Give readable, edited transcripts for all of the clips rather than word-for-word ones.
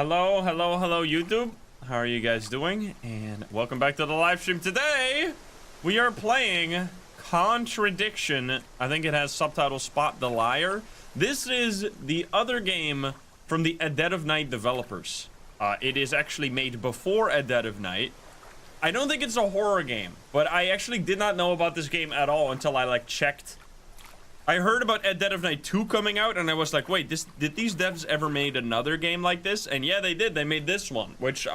Hello, hello, hello, YouTube. How are you guys doing? And welcome back to the live stream. Today, we are playing Contradiction. I think it has subtitle Spot the Liar. This is the other game from the A Dead of Night developers. It is actually made before A Dead of Night. I don't think it's a horror game, but I actually did not know about this game at all until I checked. I heard about A Dead of Night 2 coming out, and I was like, wait, did these devs ever made another game like this? And yeah, they did. They made this one, which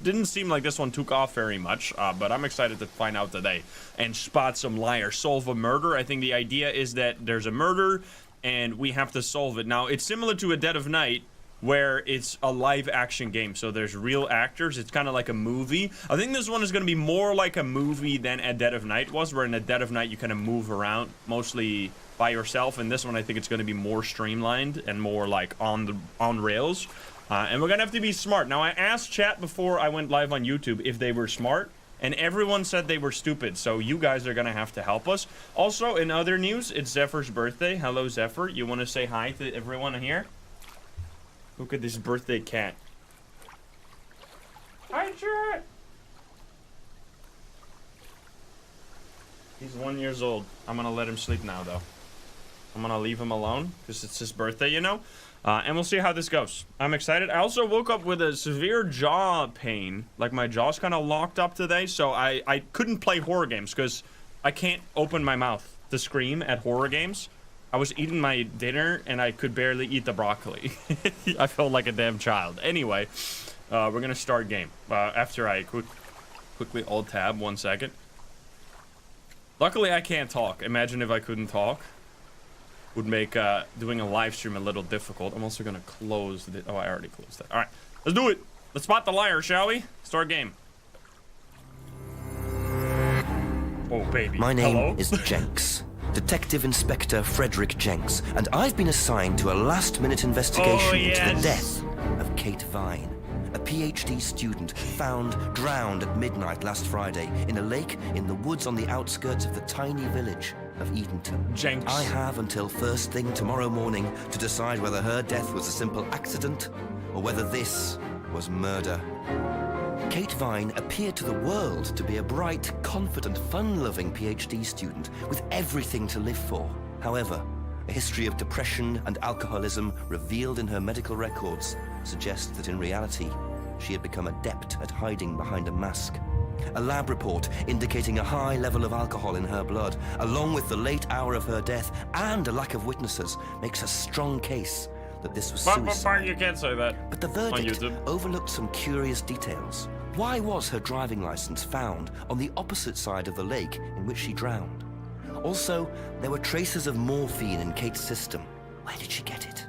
didn't seem like this one took off very much, but I'm excited to find out today and spot some liars, solve a murder. I think the idea is that there's a murder, and we have to solve it. Now, it's similar to A Dead of Night, where it's a live action game, so there's real actors. It's kind of like a movie. I think this one is going to be more like a movie than A Dead of Night was, where in A Dead of Night you kind of move around mostly by yourself, and this one I think it's going to be more streamlined and more like on rails, and we're gonna have to be smart. Now, I asked chat before I went live on YouTube if they were smart, and everyone said they were stupid, so you guys are gonna have to help us. Also, in other news, it's Zephyr's birthday. Hello, Zephyr. You want to say hi to everyone here? Look at this birthday cat. Hi, chat. He's 1 year old. I'm gonna let him sleep now, though. I'm gonna leave him alone because it's his birthday, you know? And we'll see how this goes. I'm excited. I also woke up with a severe jaw pain. Like, my jaw's kind of locked up today, so I couldn't play horror games because I can't open my mouth to scream at horror games. I was eating my dinner, and I could barely eat the broccoli. I felt like a damn child. Anyway, we're gonna start game. After I quickly alt-tab 1 second. Luckily, I can't talk. Imagine if I couldn't talk. Would make doing a live stream a little difficult. I'm also gonna close the... Oh, I already closed that. All right, let's do it. Let's spot the liar, shall we? Start game. Oh, baby. My name Hello? is Jenks. Detective Inspector Frederick Jenks, and I've been assigned to a last-minute investigation into the death of Kate Vine, a PhD student found drowned at midnight last Friday in a lake in the woods on the outskirts of the tiny village of Edenton. Jenks. I have until first thing tomorrow morning to decide whether her death was a simple accident or whether this was murder. Kate Vine appeared to the world to be a bright, confident, fun-loving PhD student with everything to live for. However, a history of depression and alcoholism revealed in her medical records suggests that in reality, she had become adept at hiding behind a mask. A lab report indicating a high level of alcohol in her blood, along with the late hour of her death and a lack of witnesses, makes a strong case that this was suicide. You can't say that. But the verdict overlooked some curious details. Why was her driving license found on the opposite side of the lake in which she drowned? Also, there were traces of morphine in Kate's system. Where did she get it?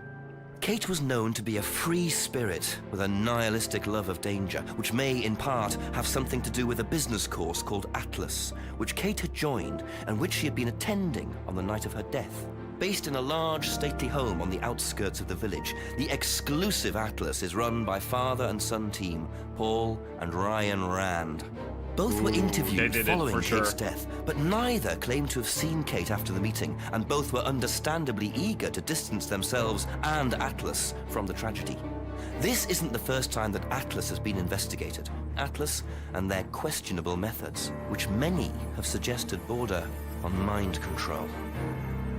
Kate was known to be a free spirit with a nihilistic love of danger, which may, in part, have something to do with a business course called Atlas, which Kate had joined and which she had been attending on the night of her death. Based in a large, stately home on the outskirts of the village, the exclusive Atlas is run by father and son team, Paul and Ryan Rand. Both were interviewed following Kate's death, but neither claimed to have seen Kate after the meeting, and both were understandably eager to distance themselves and Atlas from the tragedy. This isn't the first time that Atlas has been investigated. Atlas and their questionable methods, which many have suggested border on mind control.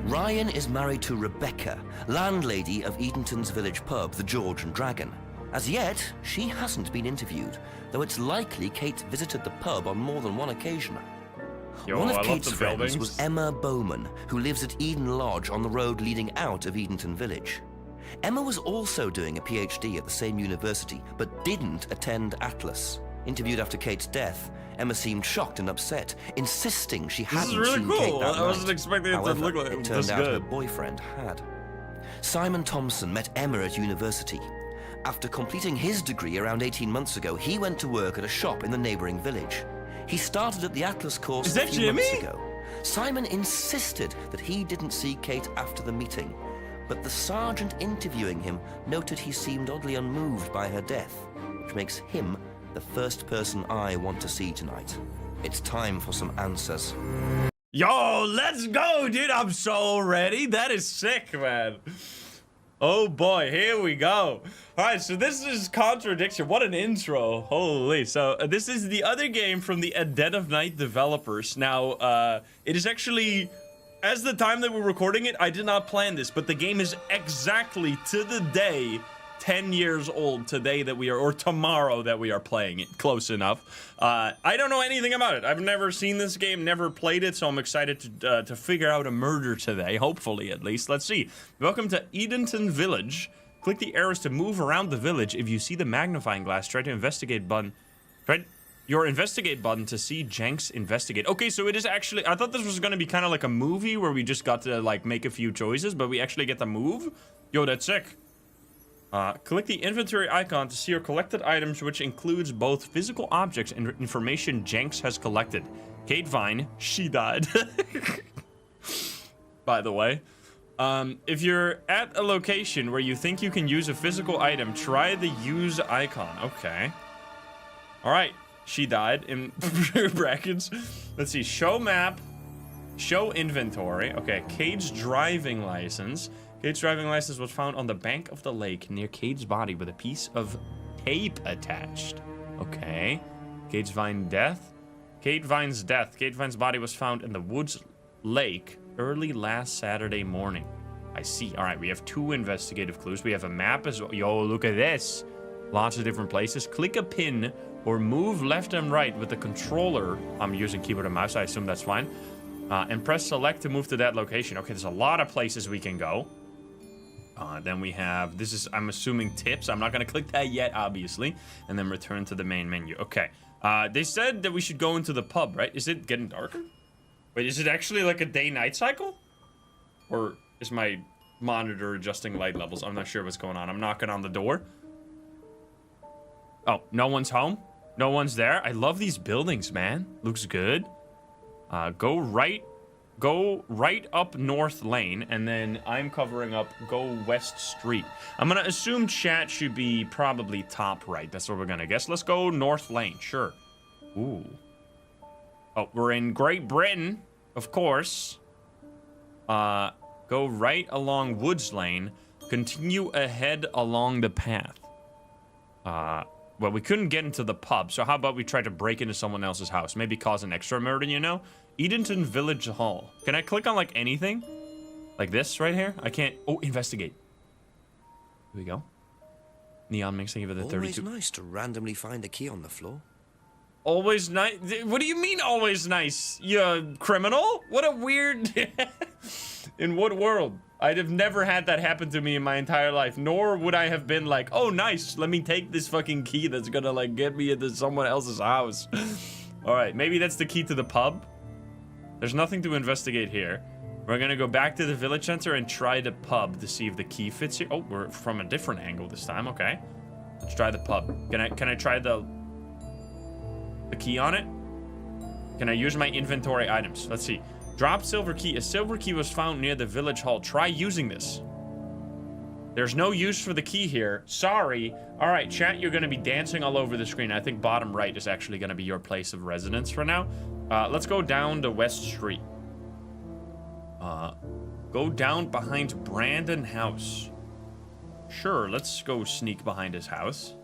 Ryan is married to Rebecca, landlady of Edenton's village pub, the George and Dragon. As yet, she hasn't been interviewed, though it's likely Kate visited the pub on more than one occasion. One of Kate's friends was Emma Bowman, who lives at Eden Lodge on the road leading out of Edenton Village. Emma was also doing a PhD at the same university, but didn't attend Atlas. Interviewed after Kate's death, Emma seemed shocked and upset, insisting she hadn't seen Kate that night. I wasn't expecting it to look like it turned out her boyfriend had. Simon Thompson met Emma at university. After completing his degree around 18 months ago, he went to work at a shop in the neighboring village. He started at the Atlas course a few months ago. Simon insisted that he didn't see Kate after the meeting, but the sergeant interviewing him noted he seemed oddly unmoved by her death, which makes him the first person I want to see tonight. It's time for some answers. Yo, let's go, dude. I'm so ready. That is sick, man. Oh boy, here we go. All right, so this is Contradiction. What an intro. Holy. So this is the other game from the Dead of Night developers. Now, it is actually, as the time that we're recording it, I did not plan this, but the game is exactly to the day 10 years old today that we are, or tomorrow that we are playing it. Close enough. I don't know anything about it. I've never seen this game, never played it, so I'm excited to figure out a murder today, hopefully at least. Let's see. Welcome to Edenton Village. Click the arrows to move around the village. If you see the magnifying glass, try to investigate button. Try your investigate button to see Jenks investigate. Okay, so it is actually, I thought this was gonna be kind of like a movie where we just got to like make a few choices, but we actually get to move? Yo, that's sick. Click the inventory icon to see your collected items, which includes both physical objects and information Jenks has collected. Kate Vine, she died. By the way. If you're at a location where you think you can use a physical item, try the use icon. Okay. Alright, she died in brackets. Let's see, show map, show inventory. Okay, Kate's driving license. Kate's driving license was found on the bank of the lake near Kate's body with a piece of tape attached. Okay. Kate's Vine death. Kate Vine's death. Kate Vine's body was found in the woods lake early last Saturday morning. I see. All right, we have 2 investigative clues. We have a map as well. Yo, look at this. Lots of different places. Click a pin or move left and right with the controller. I'm using keyboard and mouse. I assume that's fine. And press select to move to that location. Okay, there's a lot of places we can go. Then we have, this is, I'm assuming tips. I'm not going to click that yet, obviously. And then return to the main menu. Okay. They said that we should go into the pub, right? Is it getting darker? Wait, is it actually like a day-night cycle? Or is my monitor adjusting light levels? I'm not sure what's going on. I'm knocking on the door. Oh, no one's home? No one's there? I love these buildings, man. Looks good. Go right up North Lane, and then I'm covering up go West Street. I'm gonna assume chat should be probably top right. That's what we're gonna guess. Let's go North Lane, sure. Ooh. Oh, we're in Great Britain, of course. Go right along Woods Lane. Continue ahead along the path. Well, we couldn't get into the pub, so how about we try to break into someone else's house? Maybe cause an extra murder, you know? Edenton Village Hall. Can I click on, like, anything? Like this right here? I can't... Oh, investigate. Here we go. Neon mixing of the 32... Always nice to randomly find a key on the floor. Always nice? What do you mean always nice? You criminal? What a weird... In what world? I'd have never had that happen to me in my entire life, nor would I have been like, oh, nice, let me take this fucking key that's gonna, like, get me into someone else's house. All right, maybe that's the key to the pub. There's nothing to investigate here. We're gonna go back to the village center and try the pub to see if the key fits here. Oh, we're from a different angle this time, okay. Let's try the pub. Can I try the key on it? Can I use my inventory items? Let's see. Drop silver key. A silver key was found near the village hall. Try using this. There's no use for the key here. Sorry. All right, chat, you're going to be dancing all over the screen. I think bottom right is actually going to be your place of residence for now. Let's go down to West Street. Go down behind Brandon House. Sure, let's go sneak behind his house.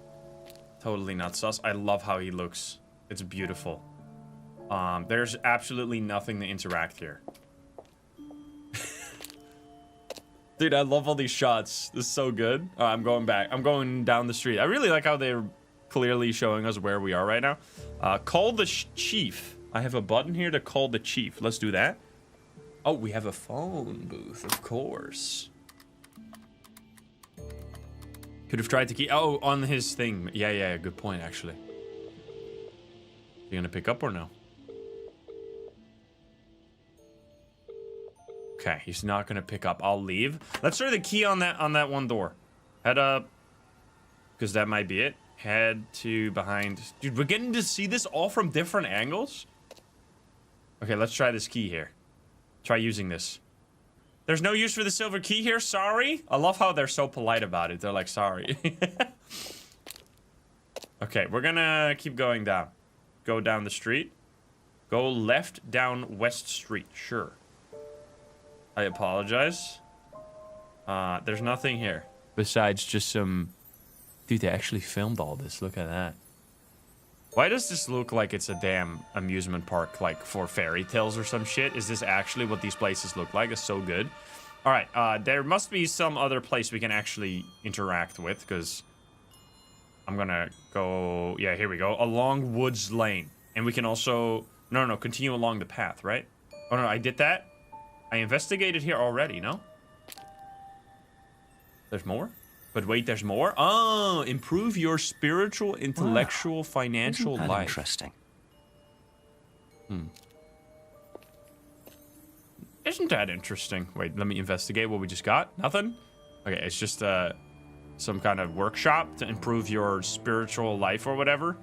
Totally not sus. I love how he looks. It's beautiful. There's absolutely nothing to interact here. Dude, I love all these shots. This is so good. I'm going back. I'm going down the street. I really like how they're clearly showing us where we are right now. Call the chief. I have a button here to call the chief. Let's do that. Oh, we have a phone booth, of course. Could have tried to keep... Oh, on his thing. Yeah, good point, actually. You gonna pick up or no? Okay, he's not gonna pick up. I'll leave. Let's try the key on that one door. Head up, because that might be it. Head to behind. Dude, we're getting to see this all from different angles. Okay, let's try this key here. Try using this. There's no use for the silver key here. Sorry. I love how they're so polite about it. They're like, sorry. Okay, we're gonna keep going down. Go down the street. Go left down West Street. Sure. I apologize. There's nothing here besides just some... Dude, they actually filmed all this. Look at that. Why does this look like it's a damn amusement park, like for fairy tales or some shit? Is this actually what these places look like? It's so good. All right, there must be some other place we can actually interact with, because I'm gonna go... Yeah, here we go. Along Woods Lane. And we can also... No, continue along the path, right? Oh, no, I did that? I investigated here already, no? There's more? But wait, there's more? Oh, improve your spiritual, intellectual, financial Isn't that life. Interesting. Isn't that interesting? Wait, let me investigate what we just got. Nothing? Okay, it's just some kind of workshop to improve your spiritual life or whatever.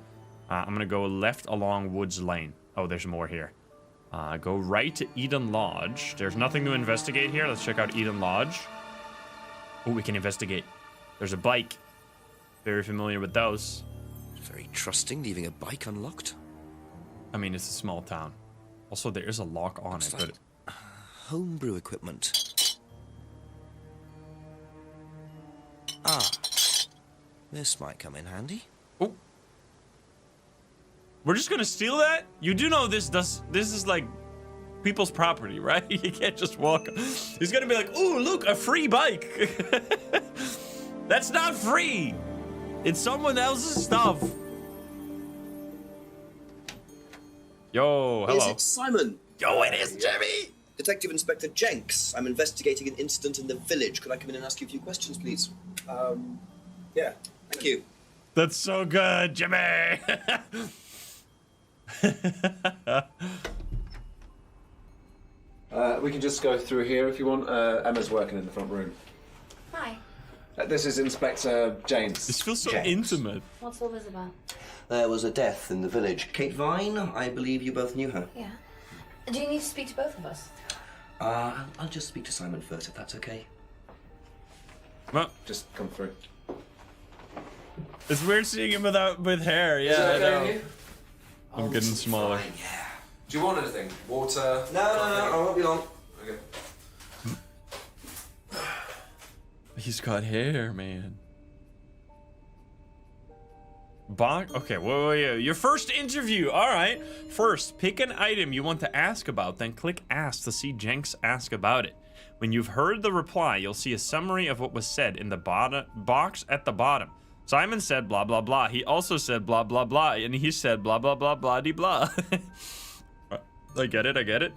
I'm gonna go left along Woods Lane. Oh, there's more here. Go right to Eden Lodge. There's nothing to investigate here. Let's check out Eden Lodge. Oh, we can investigate. There's a bike. Very familiar with those. Very trusting, leaving a bike unlocked. I mean, it's a small town. Also, there is a lock on it, but... Homebrew equipment. Ah. This might come in handy. Oh. We're just gonna steal that? You do know this is like people's property, right? You can't just walk. He's gonna be like, ooh, look, a free bike. That's not free. It's someone else's stuff. Yo, hello. Is it Simon? Yo, it is Jimmy. Detective Inspector Jenks. I'm investigating an incident in the village. Could I come in and ask you a few questions, please? Yeah. Thank you. That's so good, Jimmy. We can just go through here if you want. Emma's working in the front room. Hi. This is Inspector James. This feels so James. intimate. What's all this about? There was a death in the village. Kate Vine, I believe you both knew her. Yeah. Do you need to speak to both of us? I'll just speak to Simon first, if that's okay. Well, Just come through. it's weird seeing him with hair. Yeah, I know. I'm getting smaller. Yeah. Do you want anything? Water? No, I won't be long. Okay. He's got hair, man. Okay, whoa, your first interview. All right. First, pick an item you want to ask about, then click Ask to see Jenks ask about it. When you've heard the reply, you'll see a summary of what was said in the box at the bottom. Simon said blah, blah, blah. He also said blah, blah, blah. And he said blah, blah, blah, blah-de-blah. I get it.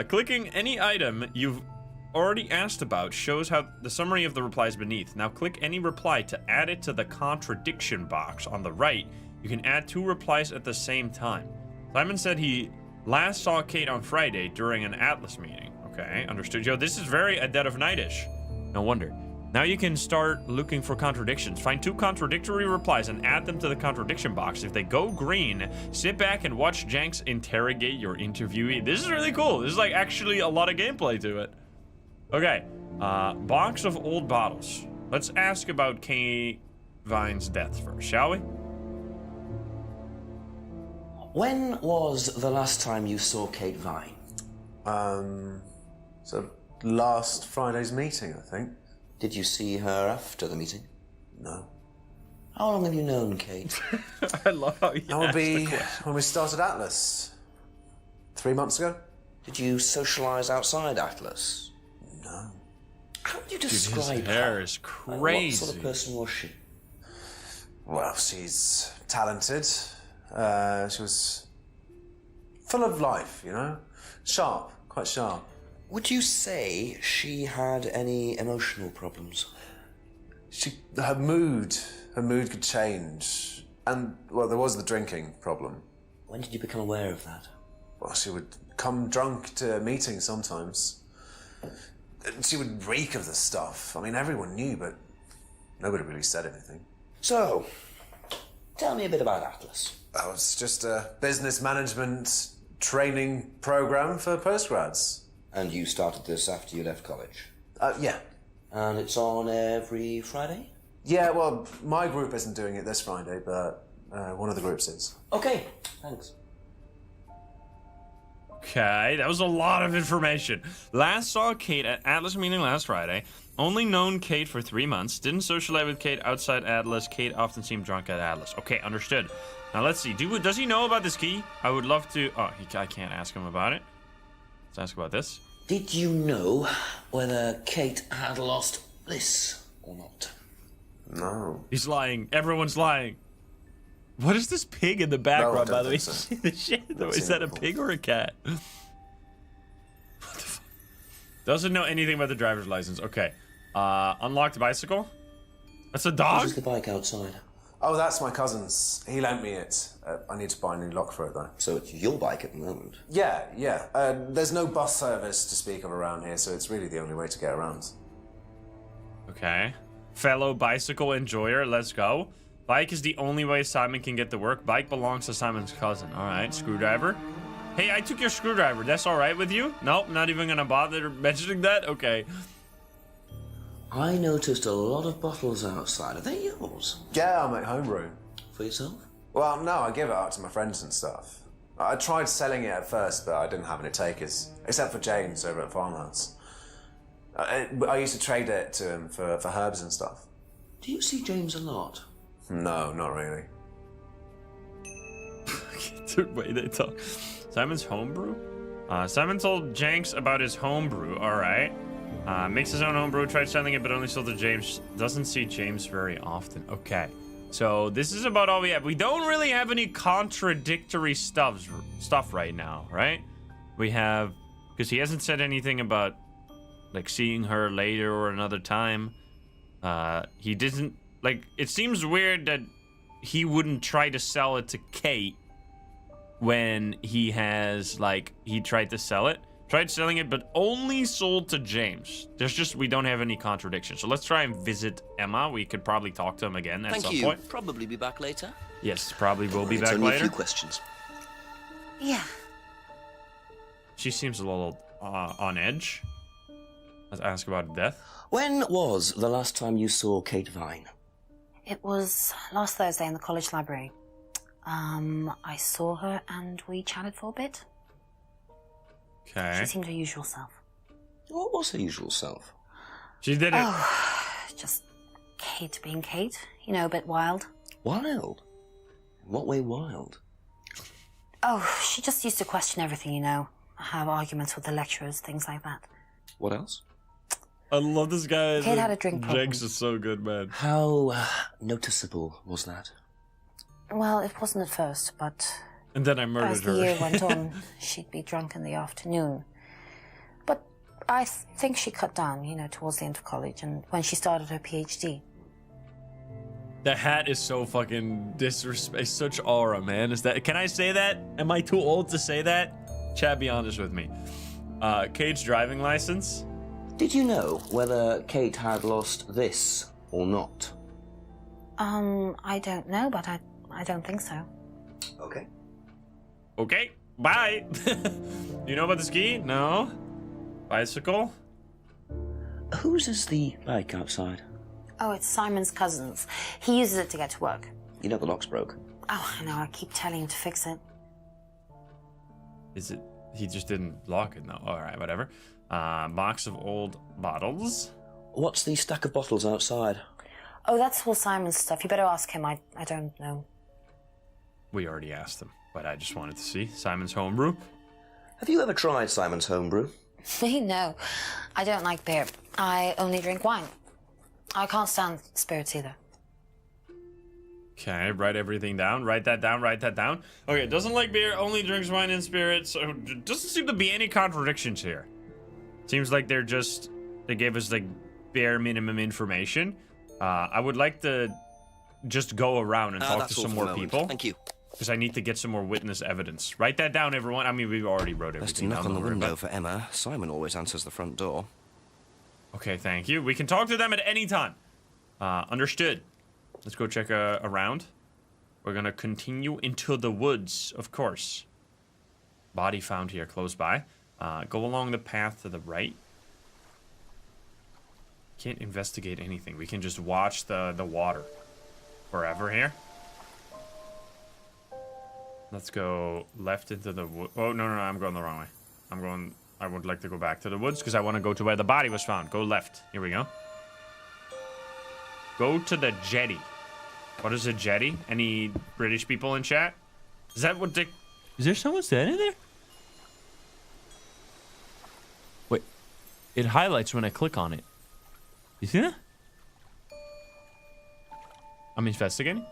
Clicking any item you've already asked about shows how the summary of the replies beneath. Now click any reply to add it to the contradiction box on the right. You can add 2 replies at the same time. Simon said he last saw Kate on Friday during an Atlas meeting. Okay, understood. Yo, this is very A Dead of Night-ish. No wonder. Now you can start looking for contradictions. Find 2 contradictory replies and add them to the contradiction box. If they go green, sit back and watch Jenks interrogate your interviewee. This is really cool. This is like actually a lot of gameplay to it. Okay, box of old bottles. Let's ask about Kate Vine's death first, shall we? When was the last time you saw Kate Vine? So last Friday's meeting, I think. Did you see her after the meeting? No. How long have you known Kate? I love how you That would be when we started Atlas. 3 months ago? Did you socialise outside Atlas? No. How would you His describe hair her? is Like, crazy. what sort of person was she? Well, she's talented. She was full of life, you know? Sharp, quite sharp. Would you say she had any emotional problems? Her mood could change. And, well, there was the drinking problem. When did you become aware of that? Well, she would come drunk to meetings sometimes. She would reek of the stuff. I mean, everyone knew, but nobody really said anything. So, tell me a bit about Atlas. Oh, it's just a business management training program for postgrads. And you started this after you left college? Yeah. And it's on every Friday? Yeah, well, my group isn't doing it this Friday, but one of the groups is. Okay, thanks. Okay, that was a lot of information. Last saw Kate at Atlas meeting last Friday. Only known Kate for 3 months. Didn't socialize with Kate outside Atlas. Kate often seemed drunk at Atlas. Okay, understood. Now let's see. Does he know about this key? I would love to. Oh, I can't ask him about it. Let's ask about this. Did you know whether Kate had lost this or not? No. He's lying. Everyone's lying. What is this pig in the background, No, I by the way? don't think so. The shit, though. I've Is seen that it a before. pig or a cat? What the fuck? Doesn't know anything about the driver's license. Okay. Unlocked bicycle? That's a dog? Who's the bike outside? Oh, that's my cousin's. He lent me it. I need to buy a new lock for it, though. So it's your bike at the moment. Yeah. There's no bus service to speak of around here, so it's really the only way to get around. Okay. Fellow bicycle enjoyer, let's go. Bike is the only way Simon can get to work. Bike belongs to Simon's cousin. All right, screwdriver. Hey, I took your screwdriver. That's all right with you? Nope, not even gonna bother mentioning that? Okay. I noticed a lot of bottles outside. Are they yours? Yeah, I make homebrew. For yourself? Well, no, I give it out to my friends and stuff. I tried selling it at first, but I didn't have any takers. Except for James over at Farmhouse. I used to trade it to him for herbs and stuff. Do you see James a lot? No, not really. The way they talk. Simon's homebrew? Simon told Jenks about his homebrew. All right. Makes his own homebrew, tried selling it, but only sold to James. Doesn't see James very often. Okay. So this is about all we have. We don't really have any contradictory stuff right now, right? We have, because he hasn't said anything about like seeing her later or another time. He didn't, like, it seems weird that he wouldn't try to sell it to Kate when he has, like, he tried to sell it. Tried selling it, but only sold to James. We don't have any contradiction. So let's try and visit Emma. We could probably talk to him again at some point. Probably be back later. Yes, probably will be It's back only a later. few questions. Yeah. She seems a little on edge. Let's ask about death. When was the last time you saw Kate Vine? It was last Thursday in the college library. I saw her and we chatted for a bit. Okay. She seemed her usual self. What was her usual self? She did it. Just Kate being Kate. You know, a bit wild. Wild? In what way wild? Oh, she just used to question everything, you know. Have arguments with the lecturers, things like that. What else? I love this guy. Kate had a drink problem. Jenks is so good, man. How noticeable was that? Well, it wasn't at first, but And then I as murdered the her. year went on, she'd be drunk in the afternoon. But I think she cut down, you know, towards the end of college and when she started her PhD. The hat is so fucking disrespect. Such aura, man. Is that? Can I say that? Am I too old to say that? Chad, be honest with me. Kate's driving license. Did you know whether Kate had lost this or not? I don't know, but I don't think so. Okay. Okay. Bye. You know about the ski? No. Bicycle. Whose is the bike outside? Oh, it's Simon's cousin's. He uses it to get to work. You know the lock's broke. Oh, I know, I keep telling him to fix it. Is it? He just didn't lock it. No. All right. Whatever. Box of old bottles. What's the stack of bottles outside? Oh, that's all Simon's stuff. You better ask him. I don't know. We already asked him, but I just wanted to see Simon's homebrew. Have you ever tried Simon's homebrew? Me, no. I don't like beer. I only drink wine. I can't stand spirits either. Okay, write everything down. Write that down. Write that down. Okay, doesn't like beer, only drinks wine and spirits. So doesn't seem to be any contradictions here. Seems like they gave us like bare minimum information. I would like to just go around and talk to some more people. Thank you. Because I need to get some more witness evidence. Write that down, everyone. I mean, we've already wrote Best to everything knock down. on the don't worry window about for Emma. Simon always answers the front door. Okay, thank you. We can talk to them at any time. Understood. Let's go check around. We're gonna continue into the woods, of course. Body found here close by. Go along the path to the right. Can't investigate anything. We can just watch the water forever here. Let's go left into the wood. Oh, no, I'm going the wrong way. I would like to go back to the woods because I want to go to where the body was found. Go left. Here we go. Go to the jetty. What is a jetty? Any British people in chat? Is that what Dick... Is there someone standing there? Wait. It highlights when I click on it. You see that? I'm investigating.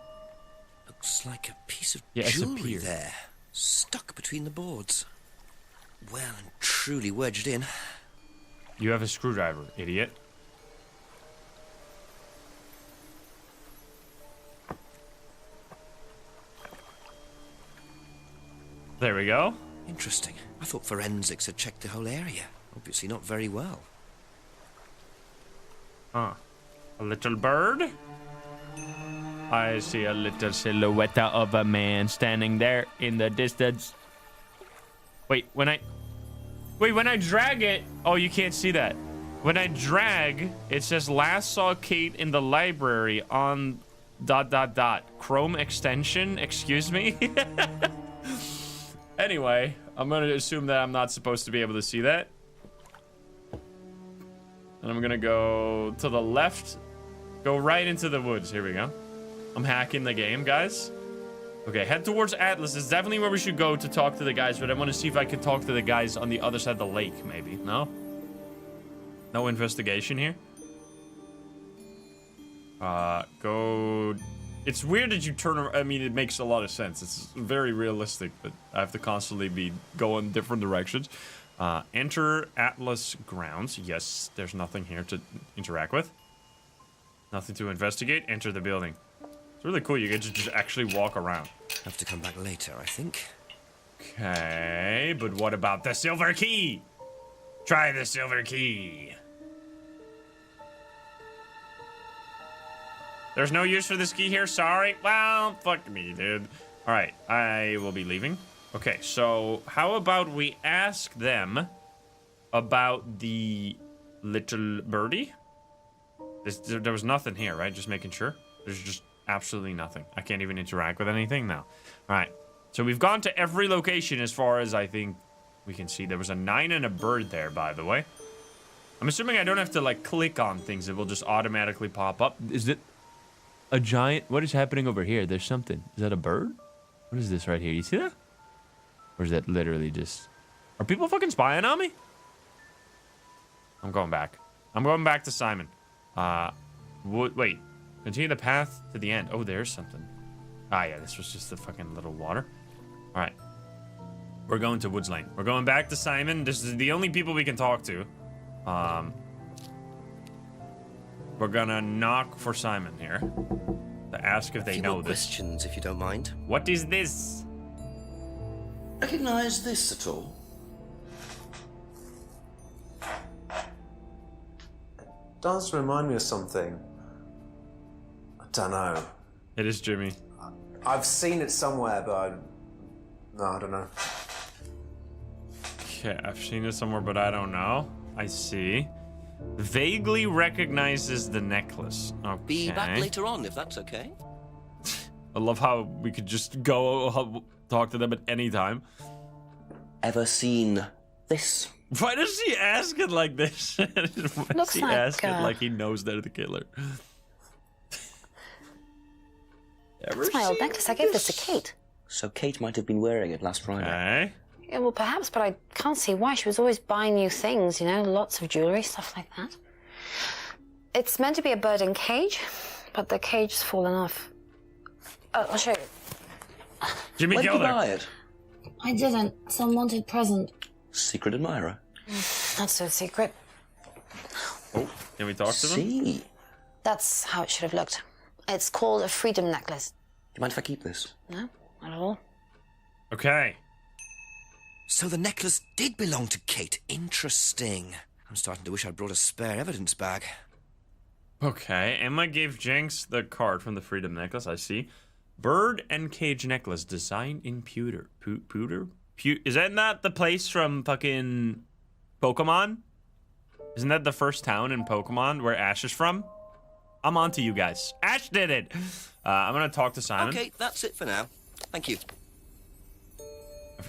Looks like a piece of Yeah, it's a jewelry pier. there, stuck between the boards. Well and truly wedged in. You have a screwdriver, idiot. There we go. Interesting. I thought forensics had checked the whole area. Obviously not very well. Huh. A little bird? I see a little silhouette of a man standing there in the distance. Wait, when I drag it... Oh, you can't see that. When I drag, it says last saw Kate in the library on ... Chrome extension, excuse me? Anyway, I'm gonna assume that I'm not supposed to be able to see that. And I'm gonna go to the left, go right into the woods. Here we go. I'm hacking the game, guys. Okay, head towards Atlas. It's definitely where we should go to talk to the guys, but I want to see if I can talk to the guys on the other side of the lake, maybe. No? No investigation here? Go... It's weird that you turn around. I mean, it makes a lot of sense. It's very realistic, but I have to constantly be going different directions. Enter Atlas grounds. Yes, there's nothing here to interact with. Nothing to investigate. Enter the building. It's really cool. You get to just actually walk around. Have to come back later, I think. Okay, but what about the silver key? Try the silver key. There's no use for this key here, sorry. Well, fuck me, dude. All right, I will be leaving. Okay, so how about we ask them about the little birdie? There was nothing here, right? Just making sure. There's just absolutely nothing. I can't even interact with anything now. All right, so we've gone to every location as far as I think we can see. There was a 9 and a bird there, by the way. I'm assuming I don't have to, like, click on things. It will just automatically pop up. Is it a giant... What is happening over here? There's something. Is that a bird? What is this right here? You see that? Or is that literally just... Are people fucking spying on me? I'm going back. I'm going back to Simon. Wait. Continue the path to the end. Oh, there's something. Ah, yeah, this was just the fucking little water. All right. We're going to Woods Lane. We're going back to Simon. This is the only people we can talk to. We're gonna knock for Simon here to ask if they know this. Questions, if you don't mind. What is this? Recognize this at all? It does remind me of something. I don't know. It is Jimmy. I've seen it somewhere, but no, I don't know. Okay, I've seen it somewhere, but I don't know. I see. Vaguely recognizes the necklace. Okay. Be back later on, if that's okay. I love how we could just go talk to them at any time. Ever seen this? Why does he ask it like this? Why does he ask it like he knows they're the killer? That's my old necklace. I gave this to Kate. So Kate might have been wearing it last Friday. Okay. Yeah, well, perhaps, but I can't see why. She was always buying new things, you know, lots of jewellery, stuff like that. It's meant to be a bird in cage, but the cage's fallen off. I'll show you. Jimmy When did you killed her. buy it? I didn't. Some wanted present. Secret admirer. Not so secret. Oh, can we talk to them? See. That's how it should have looked. It's called a freedom necklace. Do you mind if I keep this? No, not at all. Okay. So the necklace did belong to Kate. Interesting. I'm starting to wish I'd brought a spare evidence bag. Okay, Emma gave Jenks the card from the Freedom Necklace, I see. Bird and cage necklace, designed in pewter. Pewter? Is that not the place from fucking Pokemon? Isn't that the first town in Pokemon where Ash is from? I'm on to you guys. Ash did it! I'm gonna talk to Simon. Okay, that's it for now. Thank you.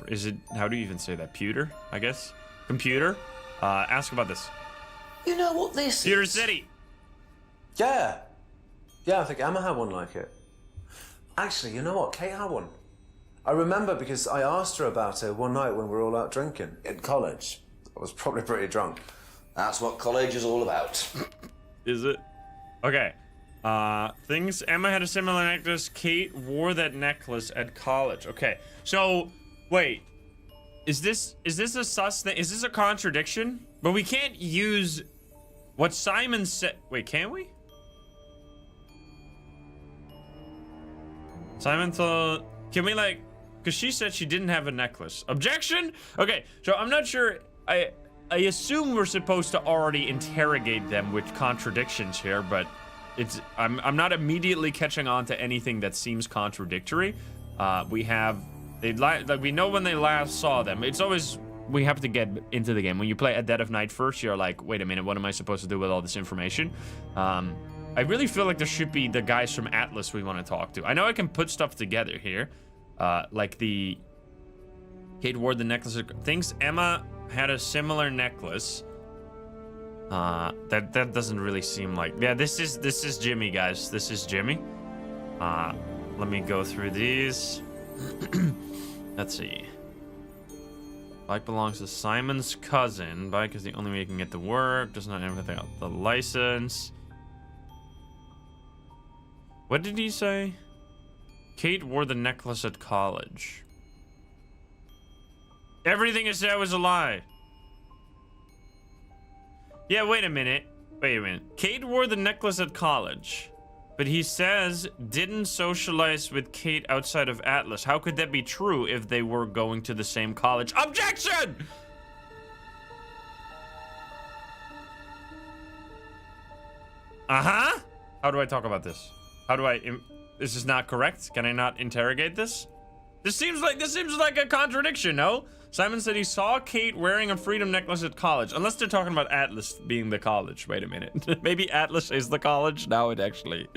Is it, how do you even say that? Pewter, I guess? Computer? Ask about this. You know what this Pewter is? City! Yeah. Yeah, I think Emma had one like it. Actually, you know what? Kate had one. I remember because I asked her about it one night when we were all out drinking in college. I was probably pretty drunk. That's what college is all about. Is it? Okay. Things. Emma had a similar necklace. Kate wore that necklace at college. Okay. So, wait. Is this a sus thing? Is this a contradiction? But we can't use what Simon said. Wait, can we? Simon told. Can we like? Because she said she didn't have a necklace. Objection? Okay. So I'm not sure. I assume we're supposed to already interrogate them with contradictions here, but it's I'm not immediately catching on to anything that seems contradictory. We know when they last saw them. It's always we have to get into the game. When you play at Dead of Night first, you're like, wait a minute, what am I supposed to do with all this information? I really feel like there should be the guys from Atlas we want to talk to. I know I can put stuff together here, like the Kate wore the necklace. Things Emma had a similar necklace. That doesn't really seem like. Yeah, this is Jimmy, guys. This is Jimmy. Let me go through these. Let's see. Bike belongs to Simon's cousin. Bike is the only way you can get to work. Does not have anything else. The license. What did he say? Kate wore the necklace at college. Everything he said was a lie. Yeah, wait a minute. Kate wore the necklace at college. But he says didn't socialize with Kate outside of Atlas. How could that be true if they were going to the same college? Objection! Uh-huh. How do I talk about this? How do I... This is not correct. Can I not interrogate this? This seems like a contradiction, no? Simon said he saw Kate wearing a freedom necklace at college. Unless they're talking about Atlas being the college. Wait a minute. Maybe Atlas is the college? Now it actually...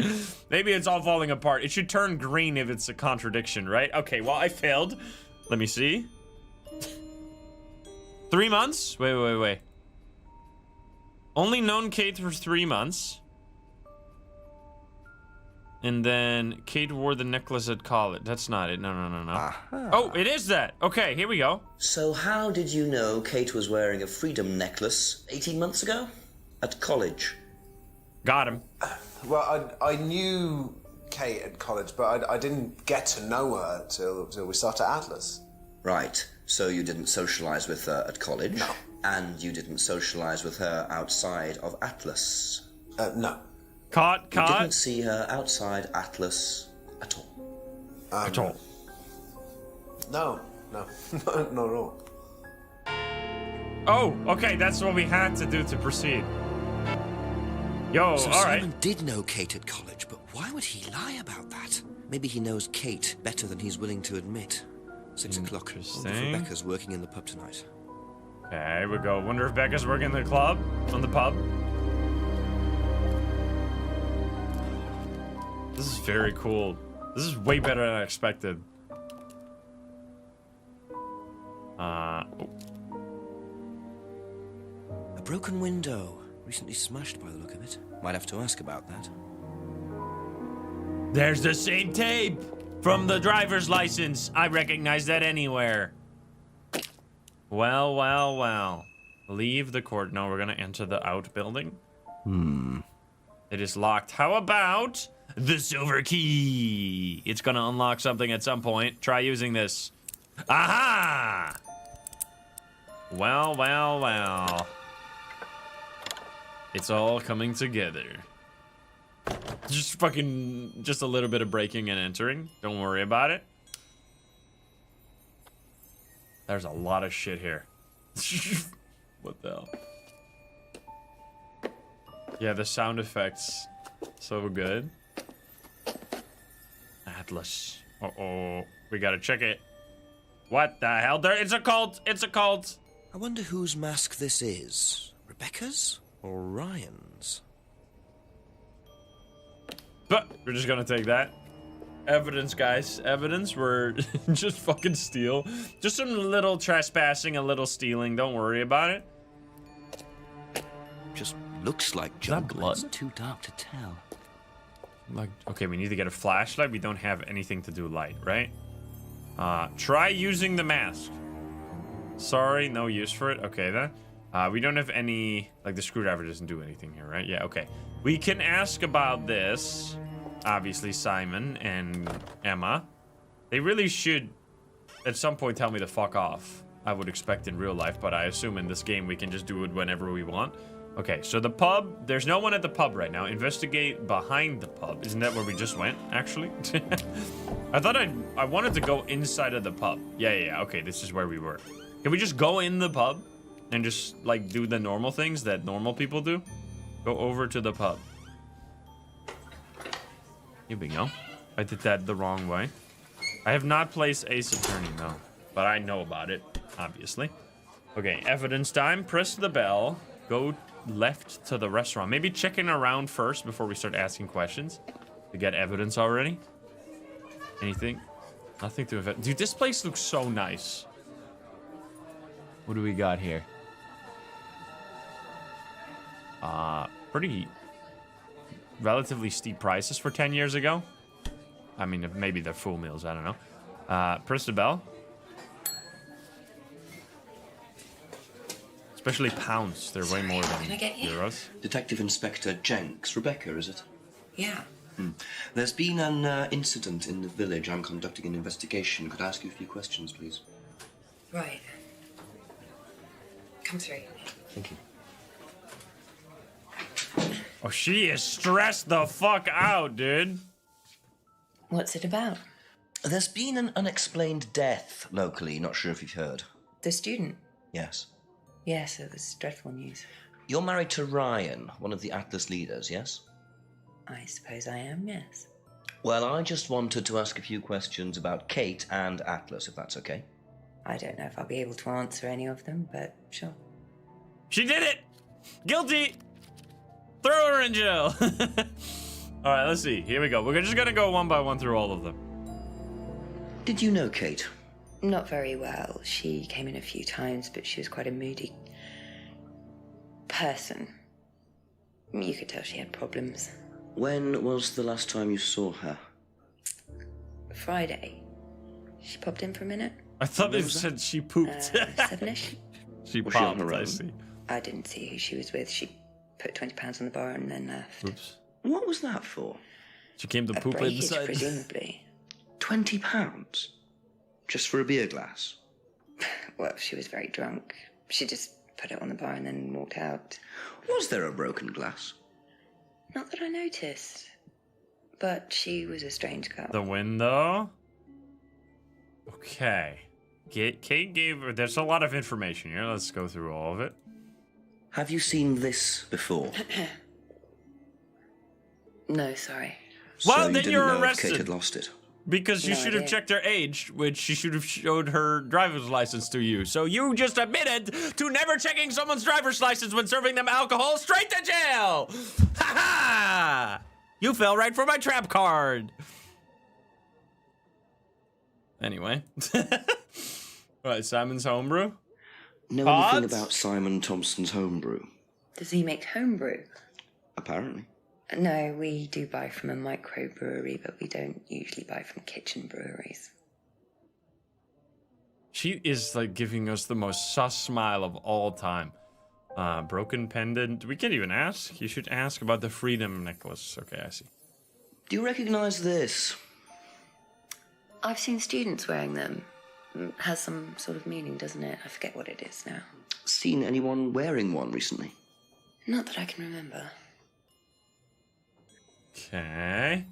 Maybe it's all falling apart. It should turn green if it's a contradiction, right? Okay, well, I failed. Let me see. 3 months? Wait. Only known Kate for 3 months. And then Kate wore the necklace at college. That's not it. No. Aha. Oh, it is that. Okay, here we go. So how did you know Kate was wearing a freedom necklace 18 months ago? At college? Got him. Well, I knew Kate at college, but I didn't get to know her till we started Atlas. Right. So you didn't socialize with her at college? No. And you didn't socialize with her outside of Atlas? No. Caught. You didn't see her outside Atlas at all? At all. No, not at all. Oh, okay, that's what we had to do to proceed. Yo, So all right. Simon did know Kate at college, but why would he lie about that? Maybe he knows Kate better than he's willing to admit. 6 o'clock. Wonder if Interesting. Rebecca's working in the pub tonight. Okay, we go. Wonder if Becca's working in the club? On the pub? This is very cool. This is way better than I expected. A broken window. Recently smashed by the look of it. Might have to ask about that. There's the same tape from the driver's license. I recognize that anywhere. Well. Leave the court. No, we're gonna enter the outbuilding. It is locked. How about the silver key? It's gonna unlock something at some point. Try using this. Aha! Well. It's all coming together. Just a little bit of breaking and entering. Don't worry about it. There's a lot of shit here. What the hell? Yeah, the sound effects. So good. Atlas. Uh-oh. We gotta check it. What the hell? It's a cult! It's a cult! I wonder whose mask this is. Rebecca's or Ryan's? But we're just gonna take that. Evidence, guys. Evidence. We're just fucking steal. Just some little trespassing, a little stealing. Don't worry about it. Just looks like that jungle. blood? It's too dark to tell. Like, okay, we need to get a flashlight. We don't have anything to do light, right? Try using the mask. Sorry, no use for it. Okay, then. We don't have any... Like, the screwdriver doesn't do anything here, right? Yeah, okay. We can ask about this. Obviously, Simon and Emma. They really should, at some point, tell me to fuck off. I would expect in real life, but I assume in this game we can just do it whenever we want. Okay, so the pub. There's no one at the pub right now. Investigate behind the pub. Isn't that where we just went, actually? I thought I wanted to go inside of the pub. Yeah. Okay, this is where we were. Can we just go in the pub and just, like, do the normal things that normal people do? Go over to the pub. Here we go. I did that the wrong way. I have not placed Ace Attorney, though. But I know about it, obviously. Okay, evidence time. Press the bell. Go left to the restaurant. Maybe checking around first before we start asking questions. To get evidence already. Anything? Nothing to invent. Dude, this place looks so nice. What do we got here? Pretty relatively steep prices for 10 years ago. I mean, maybe they're full meals, I don't know. Press the bell. Especially pounds. They're way more than euros. Detective Inspector Jenks. Rebecca, is it? Yeah. There's been an incident in the village. I'm conducting an investigation. Could I ask you a few questions, please? Right. Come through. Thank you. Oh, she is stressed the fuck out, dude. What's it about? There's been an unexplained death locally. Not sure if you've heard. The student? Yes. Yes, it was dreadful news. You're married to Ryan, one of the Atlas leaders, yes? I suppose I am, yes. Well, I just wanted to ask a few questions about Kate and Atlas, if that's okay. I don't know if I'll be able to answer any of them, but sure. She did it! Guilty! Throw her in jail! Alright, let's see. Here we go. We're just gonna go one by one through all of them. Did you know Kate? Not very well. She came in a few times, but she was quite a moody person. You could tell she had problems. When was the last time you saw her? Friday. She popped in for a minute. I thought they said she pooped. 7-ish. She Was she on popped, her I own? see. I didn't see who she was with. She put £20 on the bar and then left. Oops. What was that for? She came to A poop breakage, inside. presumably. £20? Just for a beer glass? Well, she was very drunk. She just put it on the bar and then walked out. Was there a broken glass? Not that I noticed. But she was a strange girl. The window. Okay. Kate gave her... There's a lot of information here. Let's go through all of it. Have you seen this before? No, sorry. Well, So you then didn't you're know if arrested. Kate had lost it. Because you No should have idea. checked her age, which she should have showed her driver's license to you. So you just admitted to never checking someone's driver's license when serving them alcohol. Straight to jail! Ha ha! You fell right for my trap card. Anyway. Right, Simon's homebrew. Know Pods? anything about Simon Thompson's homebrew? Does he make homebrew? Apparently. No, we do buy from a microbrewery, but we don't usually buy from kitchen breweries. She is like giving us the most sus smile of all time. Broken pendant. We can't even ask. You should ask about the freedom necklace. Okay, I see. Do you recognize this? I've seen students wearing them. Has some sort of meaning, doesn't it? I forget what it is now. Seen anyone wearing one recently? Not that I can remember. Okay.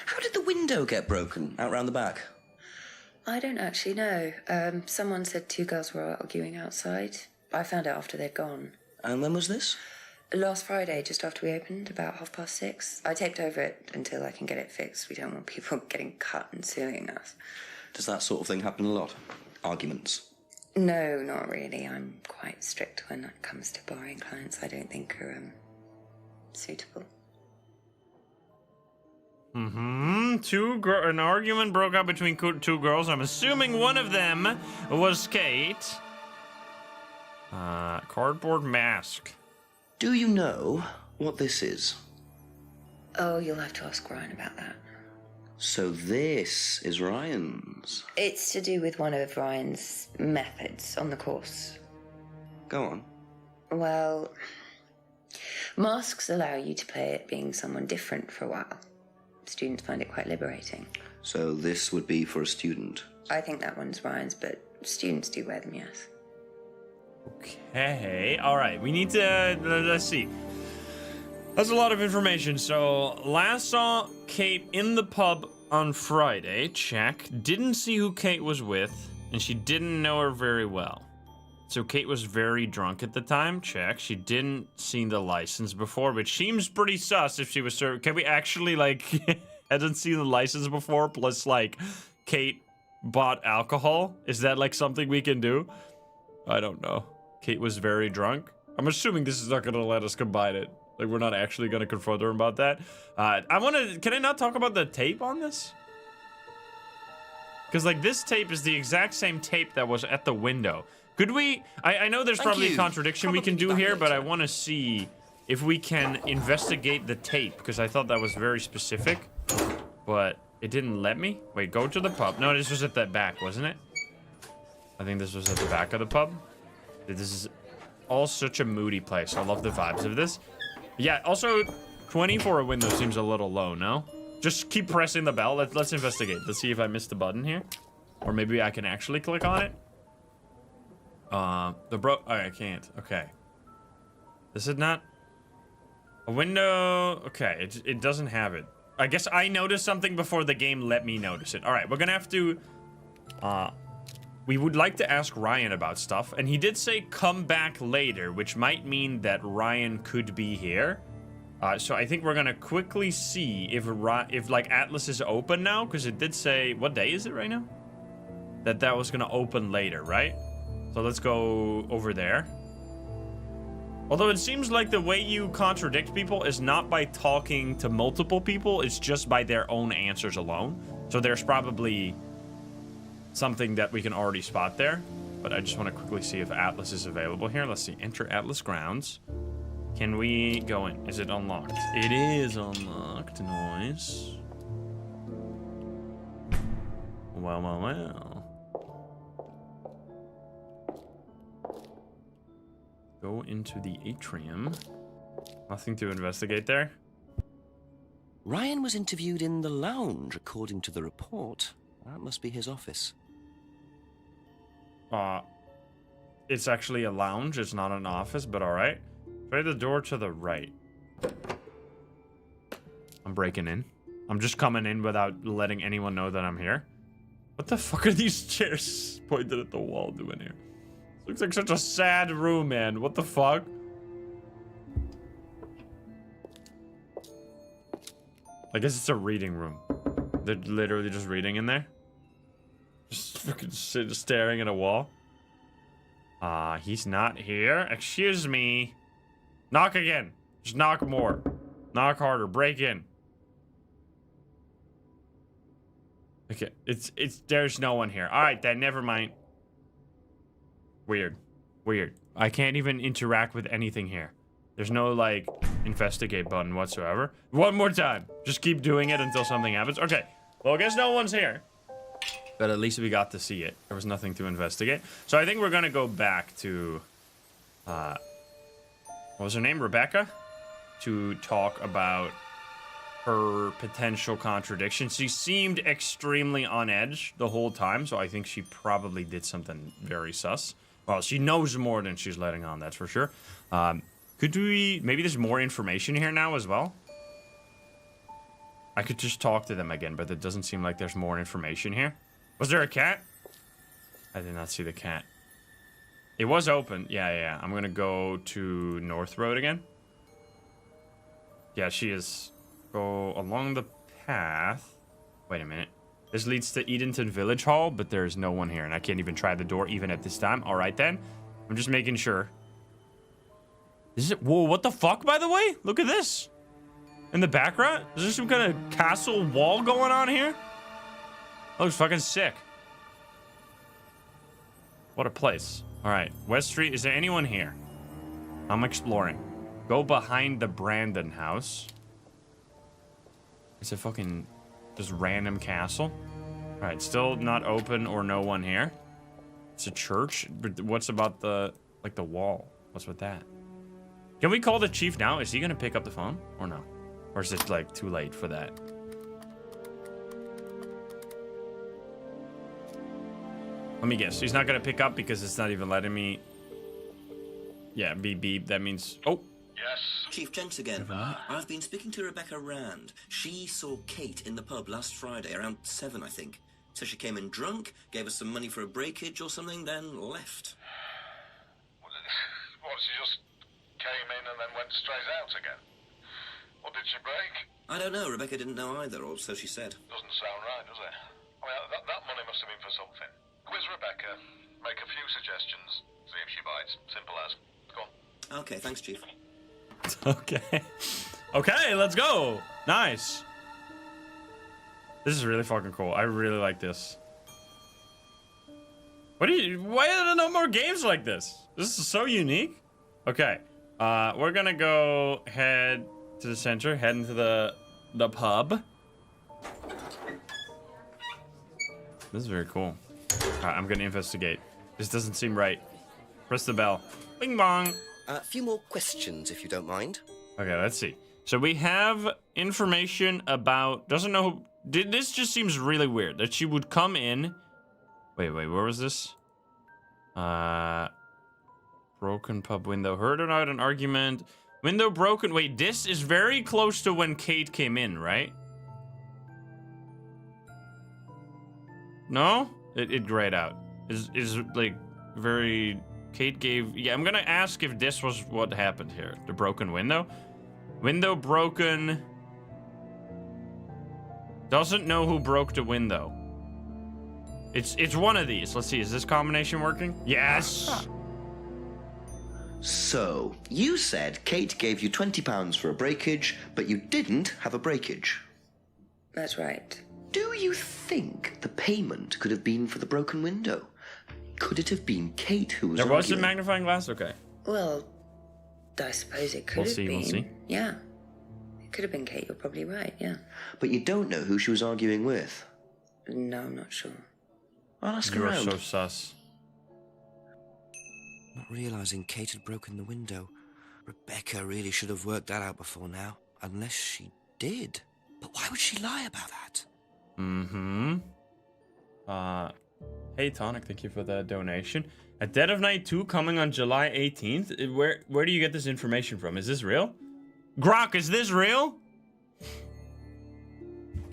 How did the window get broken out round the back? I don't actually know. Someone said two girls were arguing outside. I found out after they'd gone. And when was this? Last Friday, just after we opened, about 6:30. I taped over it until I can get it fixed. We don't want people getting cut and suing us. Does that sort of thing happen a lot? Arguments? No, not really. I'm quite strict when it comes to barring clients I don't think are, suitable. An argument broke out between two girls. I'm assuming one of them was Kate. Cardboard mask. Do you know what this is? Oh, you'll have to ask Ryan about that. So this is Ryan's. It's to do with one of Ryan's methods on the course. Go on. Well, masks allow you to play at being someone different for a while. Students find it quite liberating. So this would be for a student. I think that one's Ryan's, but students do wear them, yes. Okay, all right. We need to, let's see. That's a lot of information. So, last saw Kate in the pub on Friday. Check. Didn't see who Kate was with, and she didn't know her very well. So, Kate was very drunk at the time. Check. She didn't see the license before, which seems pretty sus if she was served. Can we actually, like, hasn't seen the license before, plus, like, Kate bought alcohol? Is that, like, something we can do? I don't know. Kate was very drunk. I'm assuming this is not going to let us combine it. Like, we're not actually going to confront her about that. Can I not talk about the tape on this? Because, like, this tape is the exact same tape that was at the window. Could we... I know there's probably a contradiction we can do here, but I want to see if we can investigate the tape, because I thought that was very specific, but it didn't let me. Wait, go to the pub. No, this was at the back, wasn't it? I think this was at the back of the pub. This is all such a moody place. I love the vibes of this. Yeah, also, 20 for a window seems a little low, no? Just keep pressing the bell. Let's investigate. Let's see if I missed the button here. Or maybe I can actually click on it. Oh, I can't. Okay. This is not... A window... Okay, it doesn't have it. I guess I noticed something before the game let me notice it. Alright, we're gonna have to... We would like to ask Ryan about stuff, and he did say come back later, which might mean that Ryan could be here. So I think we're gonna quickly see if like Atlas is open now, because it did say, what day is it right now? That was gonna open later, right? So let's go over there. Although it seems like the way you contradict people is not by talking to multiple people, it's just by their own answers alone. So there's probably something that we can already spot there, but I just want to quickly see if Atlas is available here. Let's see. Enter Atlas grounds. Can we go in? Is it unlocked? It is unlocked. Nice. Well. Go into the atrium. Nothing to investigate there. Ryan was interviewed in the lounge, according to the report. That must be his office. It's actually a lounge. It's not an office, but all right. Try the door to the right. I'm breaking in. I'm just coming in without letting anyone know that I'm here. What the fuck are these chairs pointed at the wall doing here? This looks like such a sad room, man. What the fuck? I guess it's a reading room. They're literally just reading in there. Just fucking staring at a wall. He's not here. Excuse me. Knock again. Just knock more. Knock harder. Break in. Okay, there's no one here. Alright then, never mind. Weird. I can't even interact with anything here. There's no, like, investigate button whatsoever. One more time. Just keep doing it until something happens. Okay. Well, I guess no one's here. But at least we got to see it. There was nothing to investigate. So I think we're gonna go back to... what was her name? Rebecca? To talk about her potential contradiction. She seemed extremely on edge the whole time, so I think she probably did something very sus. Well, she knows more than she's letting on, that's for sure. Could we... Maybe there's more information here now as well? I could just talk to them again, but it doesn't seem like there's more information here. Was there a cat? I did not see the cat. It was open. Yeah. I'm gonna go to North Road again. Yeah, she is. Go along the path. Wait a minute. This leads to Edenton Village Hall, but there's no one here, and I can't even try the door even at this time. All right, then. I'm just making sure. Is it? Whoa, what the fuck, by the way? Look at this. In the background? Is there some kind of castle wall going on here? That looks fucking sick. What a place. All right, West Street. Is there anyone here? I'm exploring. Go behind the Brandon house. It's a fucking just random castle. All right, still not open or no one here. It's a church. But what's about the like the wall? What's with that? Can we call the chief now? Is he gonna pick up the phone or no? Or is it like too late for that? Let me guess. He's not gonna pick up because it's not even letting me. Yeah, beep beep. That means. Oh. Yes. Chief Jenks again. I've been speaking to Rebecca Rand. She saw Kate in the pub last Friday around 7, I think. So she came in drunk, gave us some money for a breakage or something, then left. What, she just came in and then went straight out again? What did she break? I don't know. Rebecca didn't know either, or so she said. Doesn't sound right, does it? I mean, that money must have been for something. Quiz Rebecca, make a few suggestions, see if she bites. Simple as. Go on. Okay, thanks, Chief. Okay. Okay, let's go. Nice. This is really fucking cool. I really like this. Why are there no more games like this? This is so unique. Okay. We're gonna go head to the center, head into the pub. This is very cool. Alright, I'm gonna investigate. This doesn't seem right. Press the bell. Bing bong. A few more questions, if you don't mind. Okay, let's see. So we have information about... Doesn't know who... This just seems really weird. That she would come in... Wait, where was this? Broken pub window. Heard out an argument. Window broken. Wait, this is very close to when Kate came in, right? No? It grayed out. Is like very... Kate gave... Yeah, I'm gonna ask if this was what happened here. The broken window. Window broken. Doesn't know who broke the window. It's one of these. Let's see. Is this combination working? Yes. So, you said Kate gave you £20 for a breakage, but you didn't have a breakage. That's right. Do you think the payment could have been for the broken window? Could it have been Kate who was There was a arguing? magnifying glass? Okay. Well, I suppose it could We'll have see, been. we'll see. Yeah. It could have been Kate, you're probably right, yeah. But you don't know who she was arguing with. No, I'm not sure. I'll ask You are around. so sus. Not realizing Kate had broken the window. Rebecca really should have worked that out before now. Unless she did. But why would she lie about that? Mm-hmm. Hey, Tonic, thank you for the donation. At Dead of Night 2 coming on July 18th. Where do you get this information from? Is this real? Grok, is this real?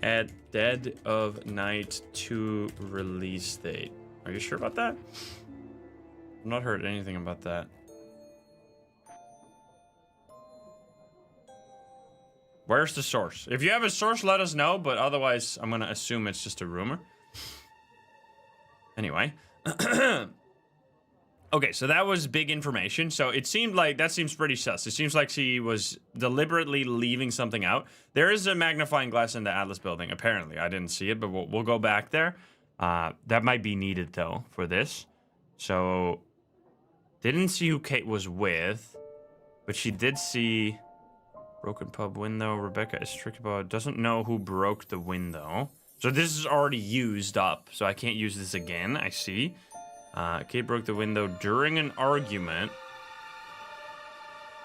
At Dead of Night 2 release date. Are you sure about that? I've not heard anything about that. Where's the source? If you have a source, let us know, but otherwise, I'm gonna assume it's just a rumor. Anyway. Okay, so that was big information. So it seemed like, that seems pretty sus. It seems like she was deliberately leaving something out. There is a magnifying glass in the Atlas building, apparently. I didn't see it, but we'll go back there. That might be needed, though, for this. So, didn't see who Kate was with, but she did see broken pub window. Rebecca is tricked about, doesn't know who broke the window. So this is already used up, so I can't use this again, I see. Kate broke the window during an argument.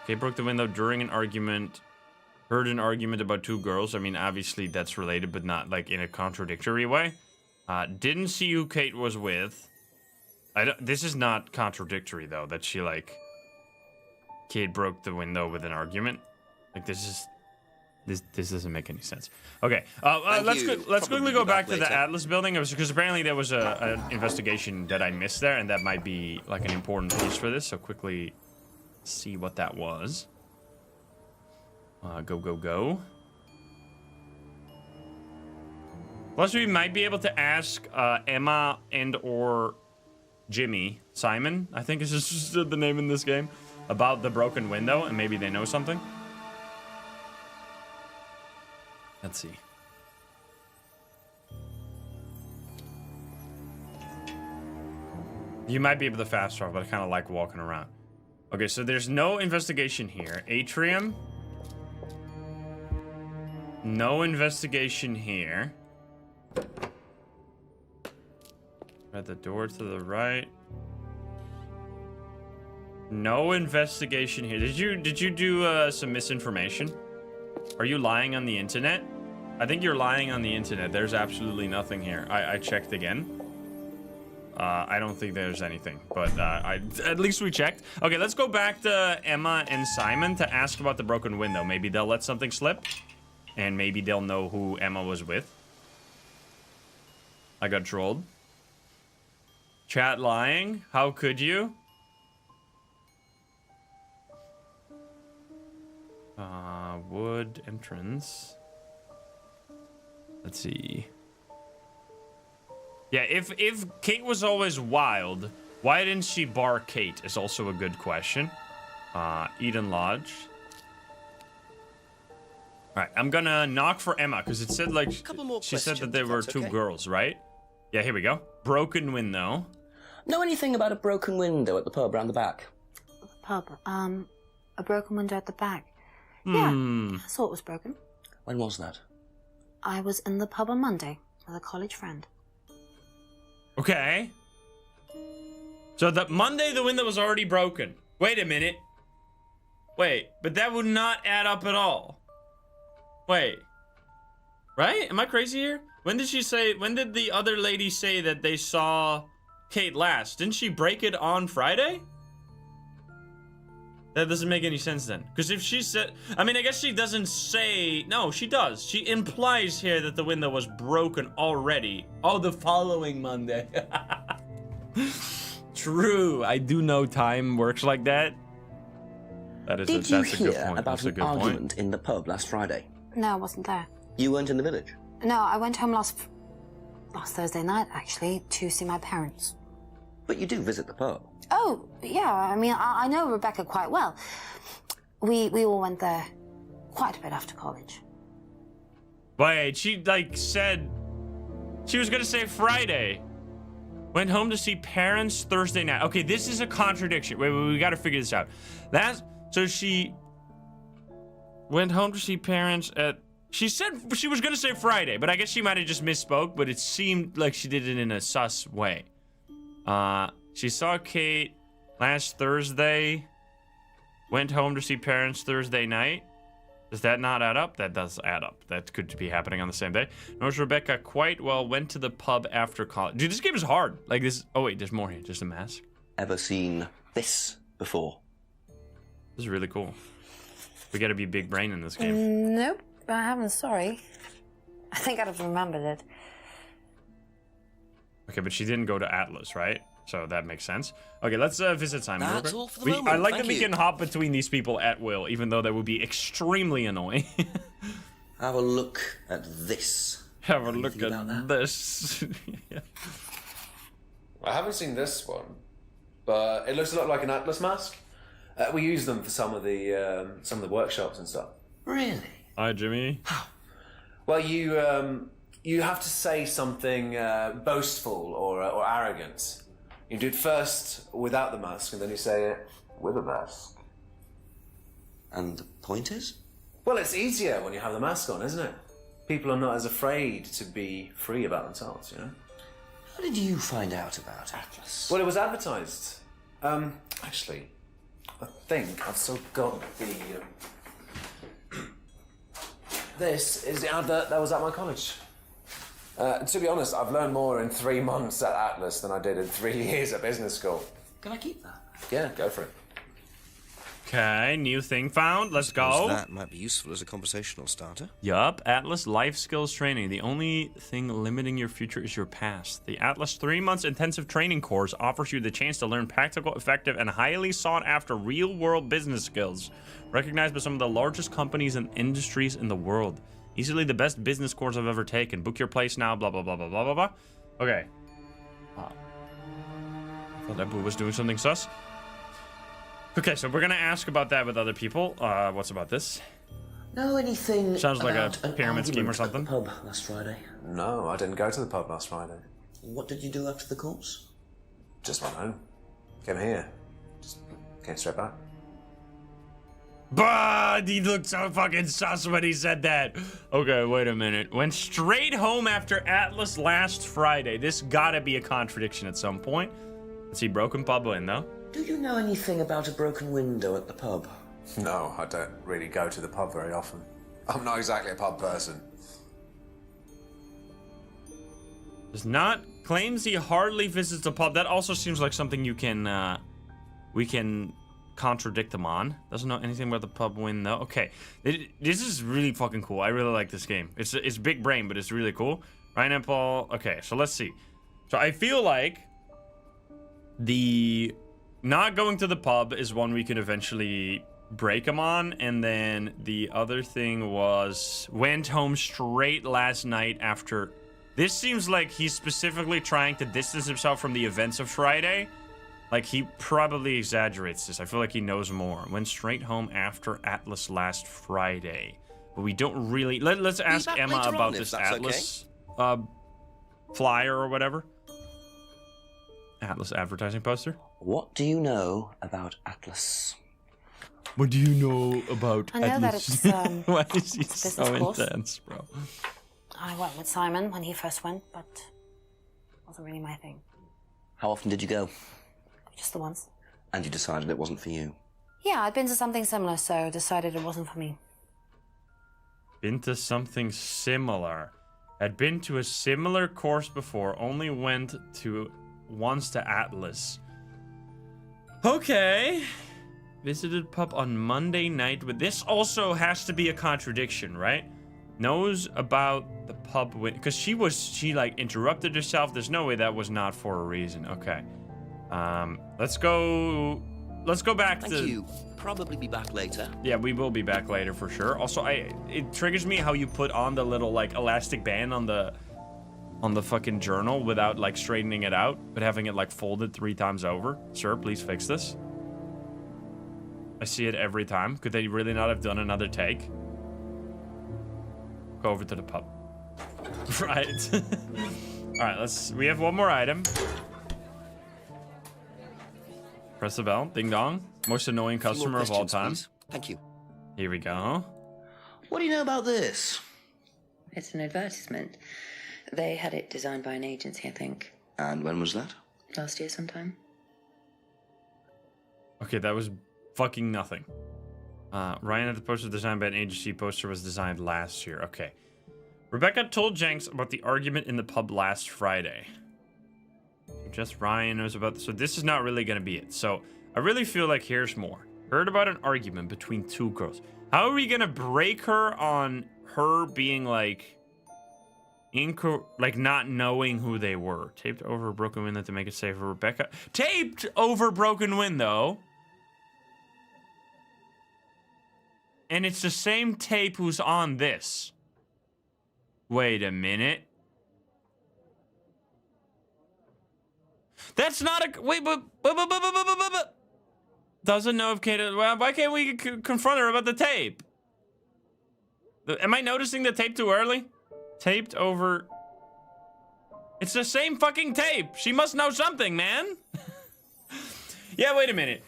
Kate broke the window during an argument. Heard an argument about two girls. I mean, obviously that's related, but not like in a contradictory way. Didn't see who Kate was with. This is not contradictory, though, that she, like... Kate broke the window with an argument. Like, this is... This doesn't make any sense. Okay, let's quickly go back to the Atlas building, because apparently there was an investigation that I missed there, and that might be like an important piece for this. So quickly see what that was. Go. Plus, we might be able to ask Emma and or Jimmy Simon, I think is just the name in this game, about the broken window, and maybe they know something. Let's see. You might be able to fast travel, but I kind of like walking around. Okay, so there's no investigation here. Atrium. No investigation here. At the door to the right. No investigation here. Did you do some misinformation? Are you lying on the internet? I think you're lying on the internet. There's absolutely nothing here. I checked again. I don't think there's anything, but at least we checked. Okay, let's go back to Emma and Simon to ask about the broken window. Maybe they'll let something slip, and maybe they'll know who Emma was with. I got trolled. Chat lying? How could you? Wood entrance. Let's see. Yeah, if Kate was always wild, why didn't she bar Kate is also a good question. Eden Lodge. Alright, I'm gonna knock for Emma, because it said, like, she said that there were two girls, right? Yeah, here we go. Broken window. Know anything about a broken window at the pub round the back? The pub, a broken window at the back. Yeah, I saw it was broken. When was that? I was in the pub on Monday with a college friend. Okay. So that Monday the window was already broken. Wait a minute. Wait, but that would not add up at all. Wait. Right? Am I crazy here? When did the other lady say that they saw Kate last? Didn't she break it on Friday? That doesn't make any sense then. Because if she said... I mean, I guess she doesn't say... No, she does. She implies here that the window was broken already. Oh, the following Monday. True. I do know time works like that. That's a good point. Did you hear about an argument in the pub last Friday? No, I wasn't there. You weren't in the village? No, I went home last Thursday night, actually, to see my parents. But you do visit the pub? Oh, yeah, I mean, I know Rebecca quite well. We all went there quite a bit after college. Wait, she, like, said... She was gonna say Friday. Went home to see parents Thursday night. Okay, this is a contradiction. Wait, we gotta figure this out. So she... went home to see parents at... She said she was gonna say Friday, but I guess she might have just misspoke, but it seemed like she did it in a sus way. She saw Kate last Thursday, went home to see parents Thursday night. Does that not add up? That does add up. That could be happening on the same day. Knows Rebecca quite well, went to the pub after college. Dude, this game is hard. Like this... Oh wait, there's more here. Just a mask. Ever seen this before? This is really cool. We gotta be big brain in this game. Nope, I haven't, sorry. I think I'd have remembered it. Okay, but she didn't go to Atlas, right? So that makes sense. Okay, let's visit Simon. That's all for the moment. I like Thank that we you. can hop between these people at will, even though that would be extremely annoying. Have a look at this. Have a look at this. Yeah. I haven't seen this one, but it looks a lot like an Atlas mask. We use them for some of the workshops and stuff. Really? Hi, Jimmy. Well, you have to say something boastful or arrogant. You do it first without the mask, and then you say it with a mask. And the point is? Well, it's easier when you have the mask on, isn't it? People are not as afraid to be free about themselves, you know? How did you find out about Atlas? Well, it was advertised. Actually, I think I've still got the... This is the advert that was at my college. To be honest, I've learned more in 3 months at Atlas than I did in 3 years at business school. Can I keep that? Yeah, go for it. Okay, new thing found. Let's go. That might be useful as a conversational starter. Yup, Atlas Life Skills Training. The only thing limiting your future is your past. The Atlas 3 months intensive training course offers you the chance to learn practical, effective, and highly sought-after real-world business skills, recognized by some of the largest companies and industries in the world. Easily the best business course I've ever taken. Book your place now, blah, blah, blah, blah, blah, blah, blah. Okay. I thought that boo was doing something sus. Okay, so we're gonna ask about that with other people. What's about this? Know anything Sounds like about a pyramid scheme or an something. argument at the pub last Friday? No, I didn't go to the pub last Friday. What did you do after the course? Just went home. Came here. Just came straight back. But he looked so fucking sus when he said that. Okay, wait a minute. Went straight home after Atlas last Friday. This gotta be a contradiction at some point. Let's see, broken pub window. Do you know anything about a broken window at the pub? No, I don't really go to the pub very often. I'm not exactly a pub person. Does not, claims he hardly visits the pub. That also seems like something you can, we can contradict him on. Doesn't know anything about the pub window. Okay, this is really fucking cool. I really like this game. It's big brain, but it's really cool. Ryan and Paul. Okay, so let's see. So I feel like the not going to the pub is one we can eventually break him on, and then the other thing was went home straight last night after. This seems like he's specifically trying to distance himself from the events of Friday. Like, he probably exaggerates this. I feel like he knows more. Went straight home after Atlas last Friday. But we don't really... Let's ask Emma about this Atlas flyer or whatever. Atlas advertising poster. What do you know about Atlas? What do you know about I know Atlas? that it's, Why is he business so course. intense, bro? I went with Simon when he first went, but it wasn't really my thing. How often did you go? Just the once. And you decided it wasn't for you? Yeah, I'd been to something similar, so decided it wasn't for me. Been to something similar. Had been to a similar course before, only went to once to Atlas. Okay. Visited pub on Monday night, but this also has to be a contradiction, right? Knows about the pub because she like interrupted herself. There's no way that was not for a reason. Okay. Let's go back to... Thank you. Probably be back later. Yeah, we will be back later for sure. Also, it triggers me how you put on the little like elastic band on the fucking journal without like straightening it out, but having it like folded 3 times over. Sir, please fix this. I see it every time. Could they really not have done another take? Go over to the pub. Right. All right, we have one more item. Press the bell. Ding dong. Most annoying customer of all time. Please. Thank you. Here we go. What do you know about this? It's an advertisement. They had it designed by an agency, I think. And when was that? Last year sometime. Okay, that was fucking nothing. Ryan had the poster designed by an agency. Poster was designed last year. Okay. Rebecca told Jenks about the argument in the pub last Friday. Just Ryan knows about this. So this is not really going to be it. So I really feel like here's more. Heard about an argument between 2 girls. How are we going to break her on her being like... like not knowing who they were? Taped over a broken window to make it safe for Rebecca. Taped over broken window. And it's the same tape who's on this. Wait a minute. That's not a... Wait, but... Doesn't know if Kate... Well, why can't we confront her about the tape? Am I noticing the tape too early? Taped over... It's the same fucking tape. She must know something, man. Yeah, wait a minute.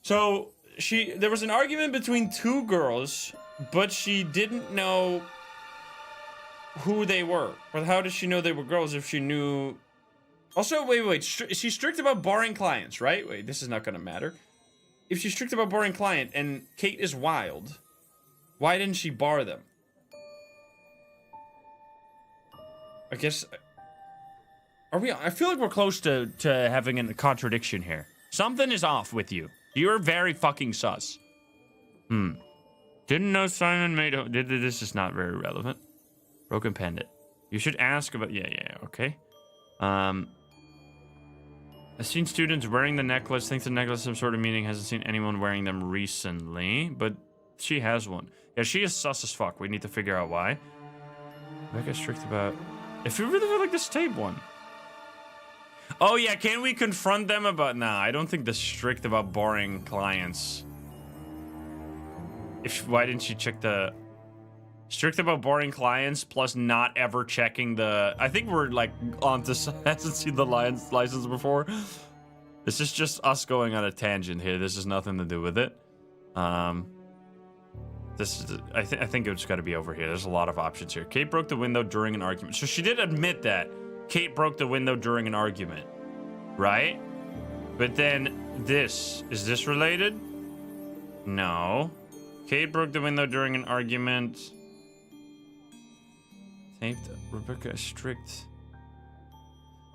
So... There was an argument between 2 girls, but she didn't know who they were. But how does she know they were girls if she knew... Also, wait. She's strict about barring clients, right? Wait, this is not gonna matter. If she's strict about barring client and Kate is wild, why didn't she bar them? I guess... Are we... I feel like we're close to having a contradiction here. Something is off with you. You're very fucking sus. Didn't know Simon made... This is not very relevant. Broken pendant. You should ask about... Yeah, okay. I've seen students wearing the necklace. Think the necklace has some sort of meaning. Hasn't seen anyone wearing them recently. But she has one. Yeah, she is sus as fuck. We need to figure out why. Rebecca's strict about... If you really feel like this tape one. Oh, yeah, can we confront them about... Nah, I don't think they're strict about barring clients. Why didn't she check the... Strict about barring clients, plus not ever checking the... I think we're, like, on to... Hasn't seen the license before. This is just us going on a tangent here. This has nothing to do with it. This is, I think it's got to be over here. There's a lot of options here. Kate broke the window during an argument. So she did admit that Kate broke the window during an argument, right? But then is this related? No. Kate broke the window during an argument. Taped. Rebecca is strict.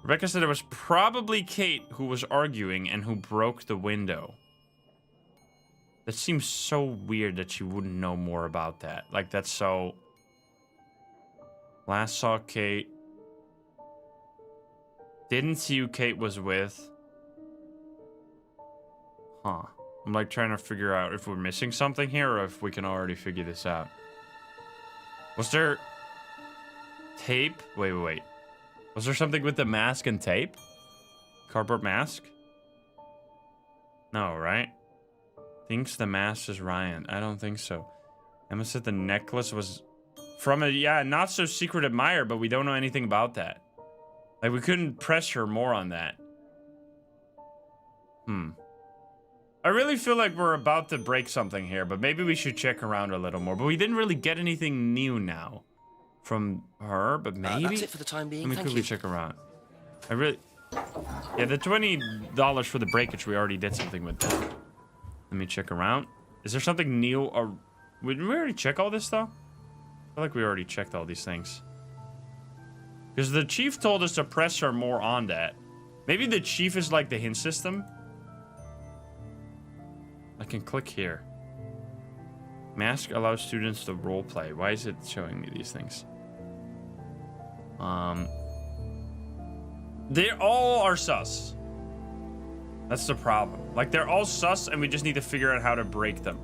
Rebecca said it was probably Kate who was arguing and who broke the window. That seems so weird that she wouldn't know more about that. Like, that's so... Last saw Kate. Didn't see who Kate was with. Huh. I'm like trying to figure out if we're missing something here or if we can already figure this out. Was there... tape? Wait. Was there something with the mask and tape? Cardboard mask? No, right? Thinks the mask is Ryan. I don't think so. Emma said the necklace was from a, not so secret admirer, but we don't know anything about that. Like, we couldn't press her more on that. I really feel like we're about to break something here, but maybe we should check around a little more. But we didn't really get anything new now from her, but maybe... That's it for the time being. Let me Thank quickly you. check around. I really... Yeah, the $20 for the breakage, we already did something with that. Let me check around. Is there something new or... Didn't we already check all this, though? I feel like we already checked all these things. Because the chief told us to press her more on that. Maybe the chief is like the hint system? I can click here. Mask allows students to roleplay. Why is it showing me these things? They all are sus. That's the problem. Like, they're all sus, and we just need to figure out how to break them.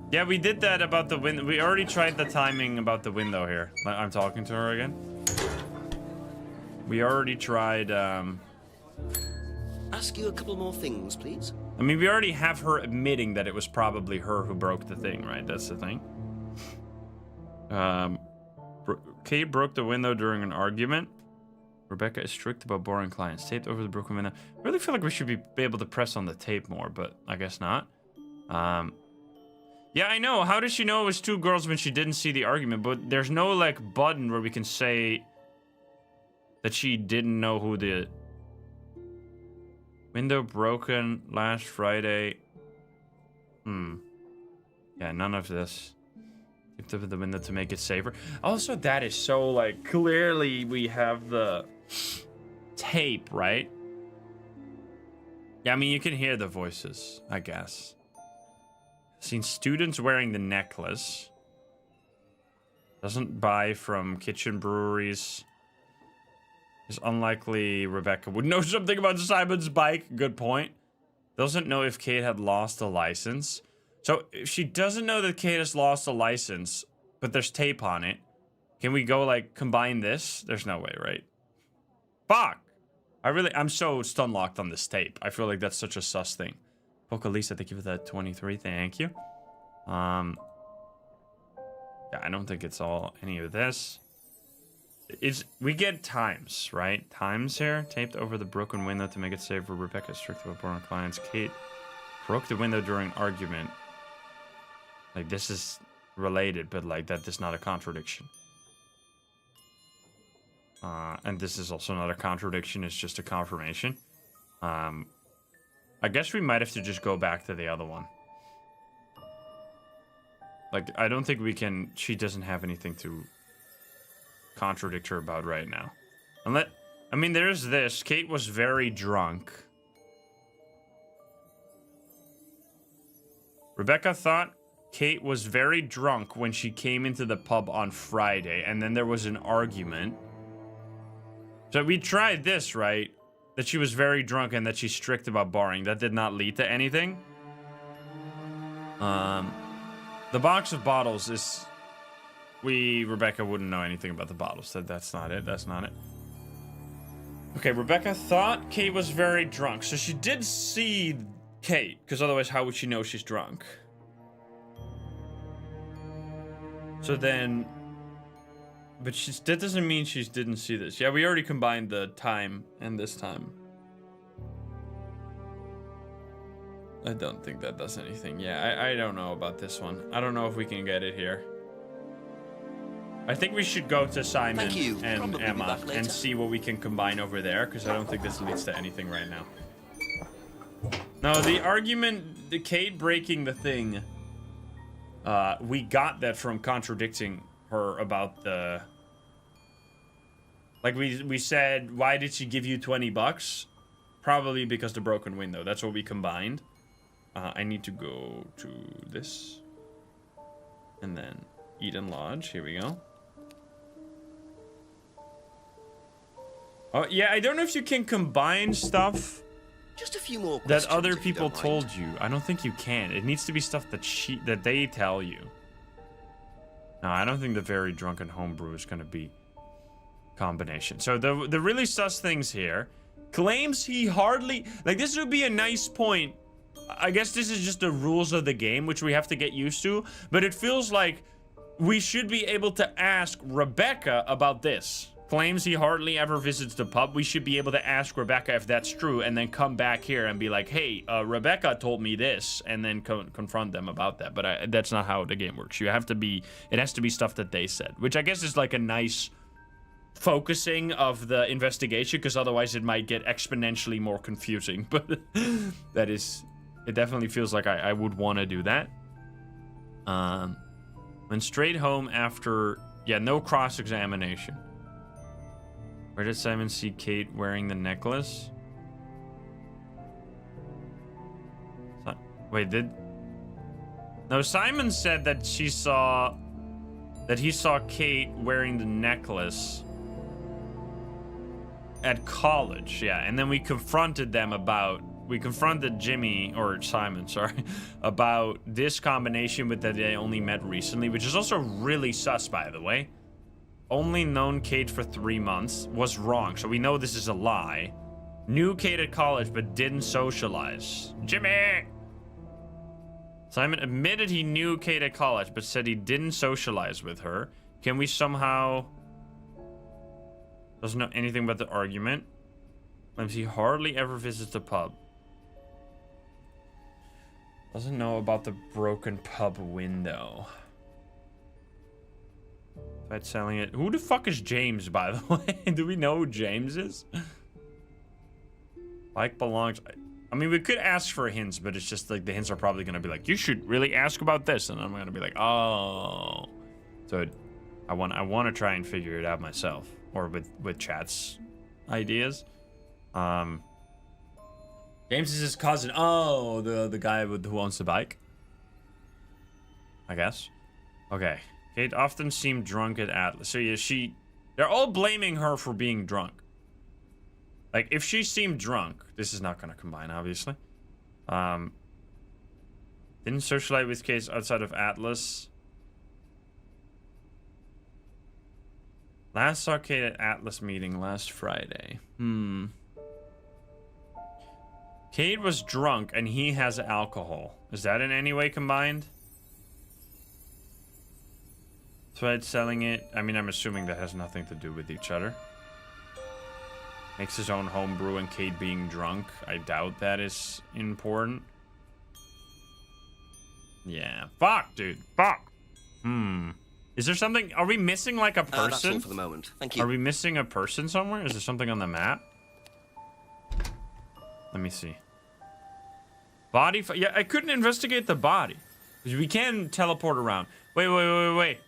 Yeah, we did that about the window. We already tried the timing about the window here. I'm talking to her again. We already tried, Ask you a couple more things, please. I mean, we already have her admitting that it was probably her who broke the thing, right? That's the thing. Kate broke the window during an argument. Rebecca is strict about boring clients. Taped over the broken window. I really feel like we should be able to press on the tape more, but I guess not. Yeah, I know. How does she know it was two girls when she didn't see the argument? But there's no, like, button where we can say that she didn't know who the... Window broken last Friday. Yeah, none of this. Taped over the window to make it safer. Also, that is so, like, clearly we have the tape, right? Yeah, I mean, you can hear the voices, I guess. Seen students wearing the necklace. Doesn't buy from kitchen breweries. It's unlikely Rebecca would know something about Simon's bike. Good point. Doesn't know if Kate had lost a license. So if she doesn't know that Kate has lost a license, but there's tape on it, can we go, like, combine this? There's no way, right? Fuck! I'm so stun locked on this tape. I feel like that's such a sus thing. Lisa, thank you for that 23. Thank you. Yeah, I don't think it's all any of this. We get times, right? Times here. Taped over the broken window to make it safe for Rebecca strict about boring clients. Kate broke the window during argument. Like, this is related, but, like, that is not a contradiction. And this is also not a contradiction. It's just a confirmation. I guess we might have to just go back to the other one. Like, I don't think we can... She doesn't have anything to contradict her about right now. I mean, there's this. Kate was very drunk. Rebecca thought Kate was very drunk when she came into the pub on Friday, and then there was an argument. So we tried this, right? That she was very drunk and that she's strict about barring. That did not lead to anything. The box of bottles is... Rebecca wouldn't know anything about the bottles. That's not it. That's not it. Okay, Rebecca thought Kate was very drunk. So she did see Kate, because otherwise how would she know she's drunk? So then... But that doesn't mean she didn't see this. Yeah, we already combined the time and this time. I don't think that does anything. Yeah, I don't know about this one. I don't know if we can get it here. I think we should go to Simon Thank you. and Probably be Emma back later. and see what we can combine over there, because I don't think this leads to anything right now. No, the argument, the Kate breaking the thing, we got that from contradicting her about the... Like, we said, why did she give you 20 bucks? Probably because the broken window. That's what we combined. I need to go to this. And then Eden Lodge. Here we go. Oh, yeah, I don't know if you can combine stuff Just a few more that questions, other if you people don't told mind. you. I don't think you can. It needs to be stuff that they tell you. No, I don't think the very drunken homebrew is going to be combination. So the really sus things here. Claims he hardly... Like, this would be a nice point. I guess this is just the rules of the game, which we have to get used to. But it feels like we should be able to ask Rebecca about this. Claims he hardly ever visits the pub. We should be able to ask Rebecca if that's true and then come back here and be like, hey, Rebecca told me this, and then confront them about that. But that's not how the game works. You have to be... It has to be stuff that they said, which I guess is like a nice focusing of the investigation, because otherwise it might get exponentially more confusing. But that is... It definitely feels like I would want to do that. Went straight home after... Yeah, no cross-examination. Where did Simon see Kate wearing the necklace? Wait, No, Simon said that he saw Kate wearing the necklace at college, yeah. And then we confronted Jimmy, or Simon, sorry, about this combination with that they only met recently, which is also really sus, by the way. Only known Kate for 3 months was wrong, so we know this is a lie. Knew Kate at college, but didn't socialize. Jimmy! Simon admitted he knew Kate at college, but said he didn't socialize with her. Can we somehow... Doesn't know anything about the argument. Claims he hardly ever visits the pub. Doesn't know about the broken pub window. Tried selling it. Who the fuck is James, by the way? Do we know who James is? Bike belongs... I mean, we could ask for hints, but it's just like the hints are probably going to be like, you should really ask about this. And I'm going to be like, oh. So I want to try and figure it out myself. Or with chat's ideas. James is his cousin. Oh, the guy who owns the bike. I guess. Okay. Kate often seemed drunk at Atlas. So yeah, they're all blaming her for being drunk. Like, if she seemed drunk, this is not going to combine, obviously. Didn't socialize with Kate outside of Atlas. Last saw Kate at Atlas meeting last Friday. Kate was drunk and he has alcohol. Is that in any way combined? Tried selling it. I mean, I'm assuming that has nothing to do with each other. Makes his own homebrew and Kate being drunk. I doubt that is important. Yeah. Fuck, dude. Fuck. Is there something... Are we missing, like, a person? That's all for the moment. Thank you. Are we missing a person somewhere? Is there something on the map? Let me see. Body... Yeah, I couldn't investigate the body. Because we can teleport around. Wait.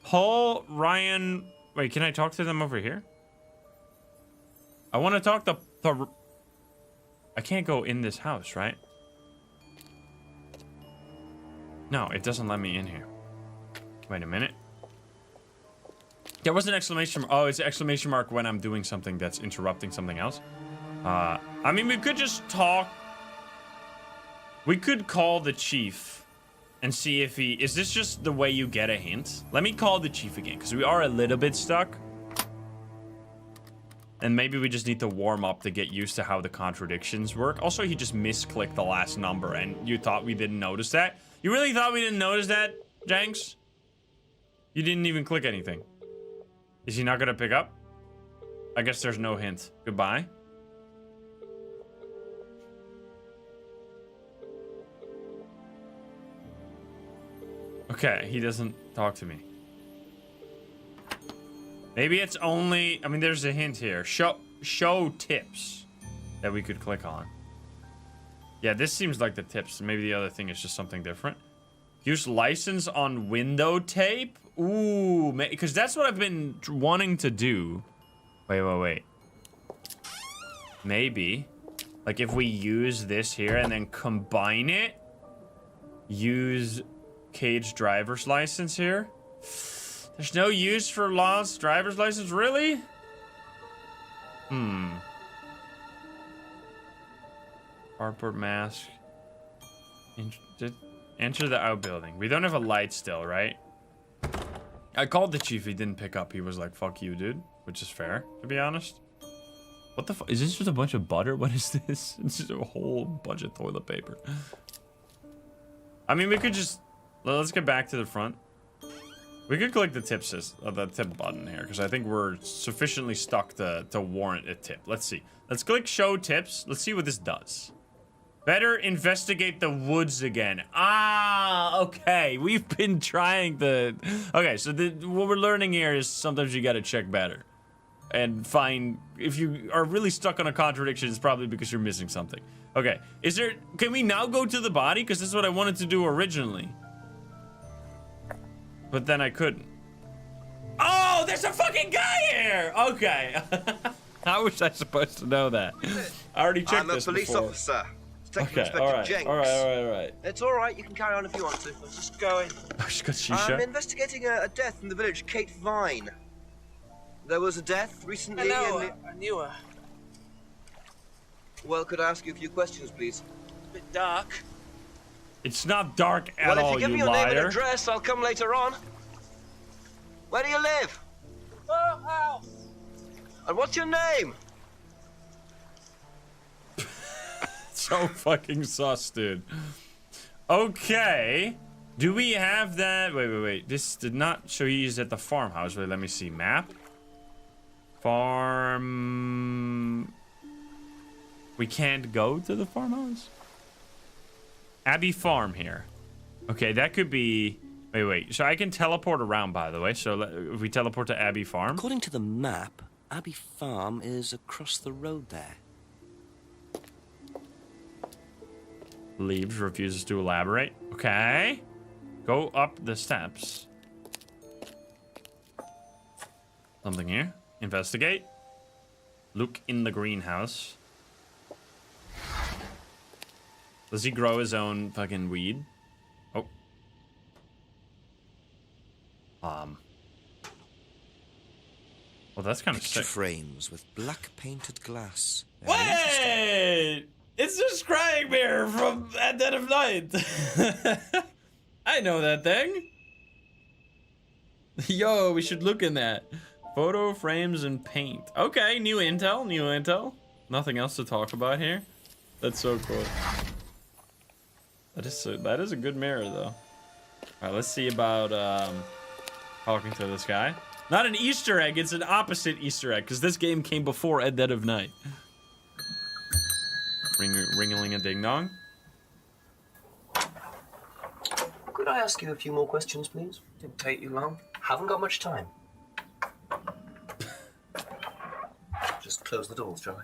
Paul, Ryan... Wait, can I talk to them over here? I want to talk to... I can't go in this house, right? No, it doesn't let me in here. Wait a minute. There was an exclamation mark. Oh, it's an exclamation mark when I'm doing something that's interrupting something else. I mean, we could just talk. We could call the chief and see if he... Is this just the way you get a hint? Let me call the chief again, because we are a little bit stuck. And maybe we just need to warm up to get used to how the contradictions work. Also, he just misclicked the last number, and you thought we didn't notice that? You really thought we didn't notice that, Jenks? You didn't even click anything. Is he not gonna pick up? I guess there's no hint. Goodbye. Okay, he doesn't talk to me. Maybe it's only... I mean, there's a hint here. Show tips that we could click on. Yeah, this seems like the tips. Maybe the other thing is just something different. Use license on window tape? Ooh, because that's what I've been wanting to do. Wait. Maybe. Like, if we use this here and then combine it. Use Cage driver's license here. There's no use for lost driver's license, really? Cardboard mask. Enter the outbuilding. We don't have a light still, right? I called the chief. He didn't pick up. He was like, fuck you, dude. Which is fair, to be honest. What the fuck? Is this just a bunch of butter? What is this? It's just a whole bunch of toilet paper. I mean, we could just... Let's get back to the front. We could click the the tip button here, because I think we're sufficiently stuck to warrant a tip. Let's see. Let's click show tips. Let's see what this does. Better investigate the woods again. Ah, okay. We've been trying to... Okay, so what we're learning here is sometimes you gotta check better. And find... If you are really stuck on a contradiction, it's probably because you're missing something. Okay, is there... Can we now go to the body? Because this is what I wanted to do originally. But then I couldn't. Oh, there's a fucking guy here! Okay. How was I supposed to know that? I already checked this before. I'm a police officer. Okay, alright. Alright. It's alright, you can carry on if you want to. I'm just going. Oh, she's got shisha. I'm investigating a death in the village, Kate Vine. There was a death recently. I knew her. Well, could I ask you a few questions, please? A bit dark. It's not dark at all, Well, if you give me your liar. name and address, I'll come later on. Where do you live? Farmhouse. And what's your name? So fucking sus, dude. Okay. Do we have that? Wait. This did not show you is at the farmhouse. Wait, let me see. Map. Farm. We can't go to the farmhouse? Abbey Farm here. Okay, that could be... Wait. So I can teleport around, by the way. So if we teleport to Abbey Farm. According to the map, Abbey Farm is across the road there. Leaves, refuses to elaborate. Okay. Go up the steps. Something here. Investigate. Look in the greenhouse. Does he grow his own fucking weed? Oh. Well, that's kind of Picture sick. frames with black painted glass. Wait! It's the scrying mirror from At Dead of Night. I know that thing. Yo, we should look in that. Photo frames and paint. Okay, new intel. Nothing else to talk about here. That's so cool. That is a good mirror, though. All right, let's see about talking to this guy. Not an Easter egg, it's an opposite Easter egg, because this game came before At Dead of Night. Ring-a-ling-a-ding-dong. Could I ask you a few more questions, please? Didn't take you long. Haven't got much time. Just close the doors, shall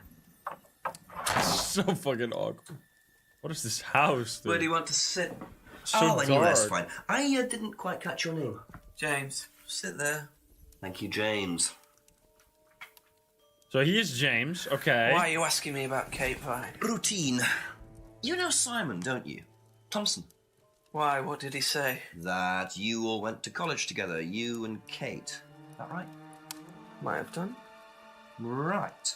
I? So fucking awkward. What is this house, dude? Where do you want to sit? So anywhere's dark. fine. I didn't quite catch your name. James, sit there. Thank you, James. So he is James, okay. Why are you asking me about Kate Vine? Routine. You know Simon, don't you? Thompson. Why? What did he say? That you all went to college together, you and Kate. Is that right? Might have done. Right.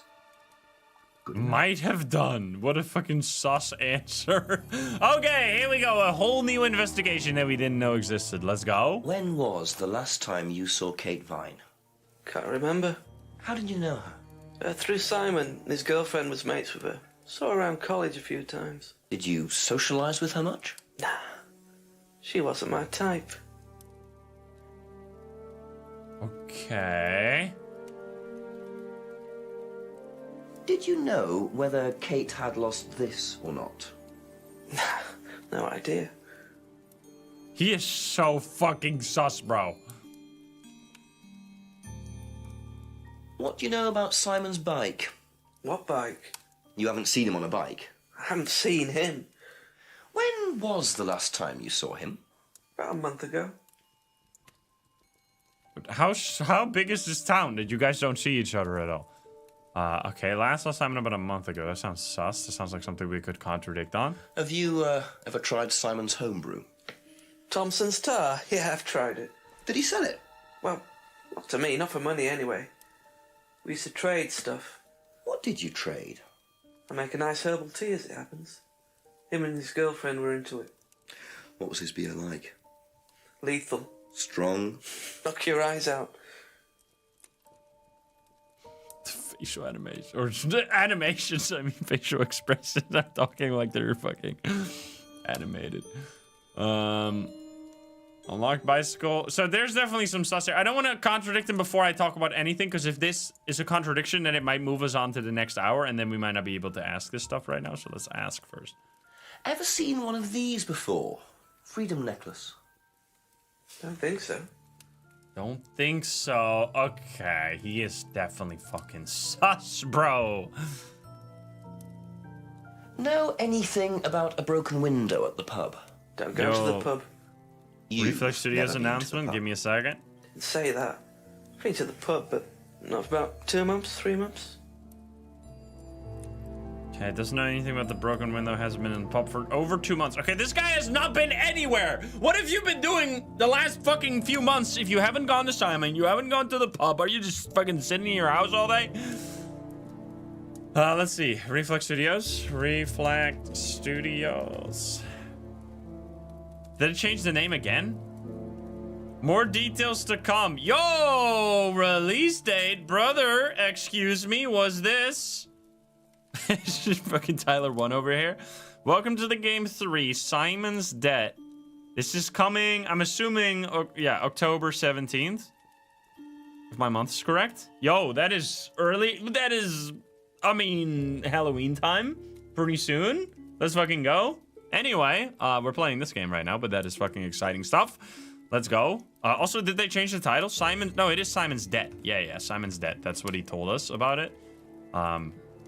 Good Might have done. What a fucking sus answer. Okay, here we go. A whole new investigation that we didn't know existed. Let's go. When was the last time you saw Kate Vine? Can't remember. How did you know her? Through Simon. His girlfriend was mates with her. Saw her around college a few times. Did you socialize with her much? Nah. She wasn't my type. Okay. Did you know whether Kate had lost this or not? No idea. He is so fucking sus, bro. What do you know about Simon's bike? What bike? You haven't seen him on a bike? I haven't seen him. When was the last time you saw him? About a month ago. How big is this town that you guys don't see each other at all? Okay, last saw Simon about a month ago. That sounds sus. That sounds like something we could contradict on. Have you ever tried Simon's homebrew? Thompson's tar? Yeah, I've tried it. Did he sell it? Well, not to me, not for money anyway. We used to trade stuff. What did you trade? I make a nice herbal tea as it happens. Him and his girlfriend were into it. What was his beer like? Lethal. Strong? Knock your eyes out. Facial animation. Or animations, I mean facial expressions. I'm talking like they're fucking animated. Unlocked bicycle. So there's definitely some sus here. I don't want to contradict him before I talk about anything, because if this is a contradiction, then it might move us on to the next hour, and then we might not be able to ask this stuff right now, so let's ask first. Ever seen one of these before? Freedom necklace. Don't think so. Don't think so. Okay, he is definitely fucking sus, bro. Know anything about a broken window at the pub? Don't go to the pub. Reflex Studios announcement. Give me a second. Didn't say that. I've been to the pub, but not for about 2 months, 3 months. Okay, doesn't know anything about the broken window. Hasn't been in the pub for over 2 months. Okay, this guy has not been anywhere. What have you been doing the last fucking few months? If you haven't gone to Simon, you haven't gone to the pub, are you just fucking sitting in your house all day? Let's see. Reflex Studios. Reflect Studios. Did it change the name again? More details to come. Yo, release date, brother. Excuse me, was this? It's just fucking Tyler 1 over here. Welcome to the game 3, Simon's Debt. This is coming, I'm assuming, yeah, October 17th. If my month is correct. Yo, that is early. That is, I mean, Halloween time. Pretty soon. Let's fucking go. Anyway, we're playing this game right now, but that is fucking exciting stuff. Let's go. Also, did they change the title? Simon? No, it is Simon's Debt. Yeah, Simon's Debt. That's what he told us about it.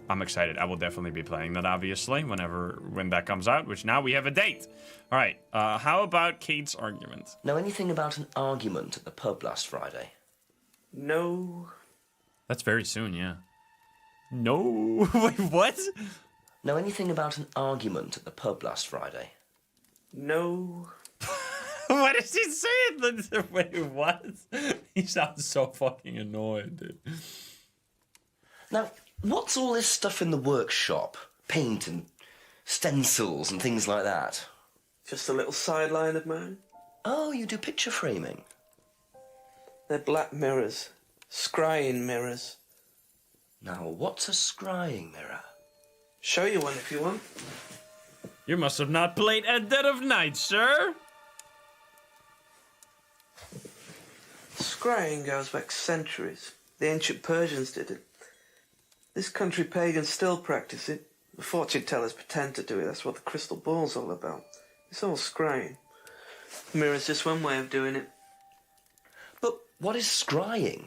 I'm excited. I will definitely be playing that, obviously, when that comes out, which now we have a date. All right. How about Kate's argument? Know anything about an argument at the pub last Friday? No. That's very soon, yeah. No. Wait, what? Know anything about an argument at the pub last Friday? No. What is he saying? Wait, what? He sounds so fucking annoyed, dude. Now, what's all this stuff in the workshop? Paint and stencils and things like that? Just a little sideline of mine. Oh, you do picture framing? They're black mirrors. Scrying mirrors. Now, what's a scrying mirror? Show you one if you want. You must have not played at dead of night, sir. Scrying goes back centuries. The ancient Persians did it. This country pagans still practice it. The fortune tellers pretend to do it. That's what the crystal ball's all about. It's all scrying. The mirror's just one way of doing it. But what is scrying?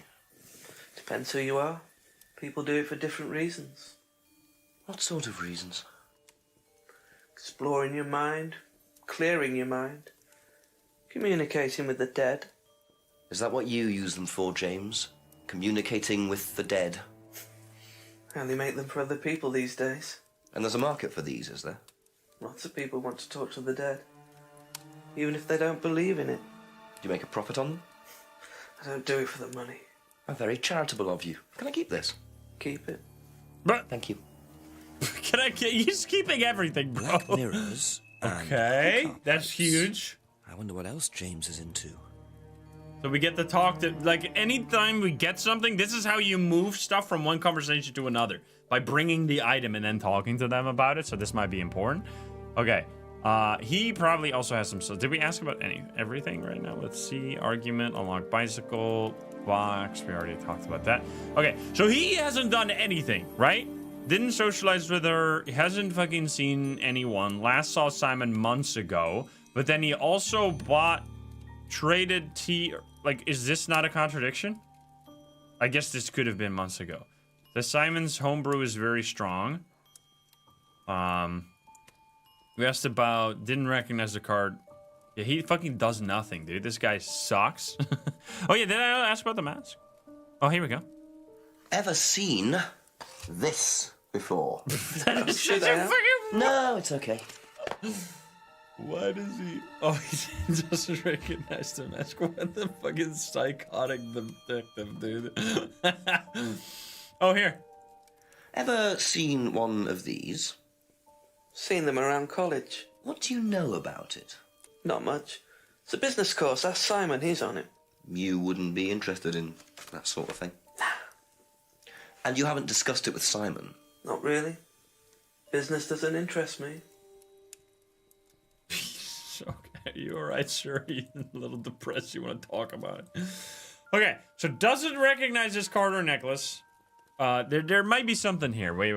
Depends who you are. People do it for different reasons. What sort of reasons? Exploring your mind, clearing your mind, communicating with the dead. Is that what you use them for, James? Communicating with the dead? I only make them for other people these days. And there's a market for these, is there? Lots of people want to talk to the dead, even if they don't believe in it. Do you make a profit on them? I don't do it for the money. How very charitable of you. Can I keep this? Keep it. But thank you. Can I get? He's keeping everything, bro. Black mirrors. Okay, that's huge. I wonder what else James is into. So we get to talk to, like, anytime we get something, this is how you move stuff from one conversation to another. By bringing the item and then talking to them about it. So this might be important. Okay. He probably also has some stuff. Did we ask about everything right now? Let's see. Argument, unlock bicycle, box. We already talked about that. Okay. So he hasn't done anything, right? Didn't socialize with her. He hasn't fucking seen anyone. Last saw Simon months ago. but then he also traded tea. Like, is this not a contradiction? I guess this could have been months ago. The Simon's homebrew is very strong. We asked about, didn't recognize the card. Yeah, he fucking does nothing, dude. This guy sucks. Oh yeah, did I ask about the mask? Oh, here we go. Ever seen this before? No, it's okay. Why does he? Oh, he doesn't recognize the mask. What the fucking psychotic detective, dude? Oh, here. Ever seen one of these? Seen them around college. What do you know about it? Not much. It's a business course. Ask Simon, he's on it. You wouldn't be interested in that sort of thing? And you haven't discussed it with Simon? Not really. Business doesn't interest me. Okay, you alright, sir? You're a little depressed. You want to talk about it? Okay, so doesn't recognize this card or necklace. There might be something here. Wait.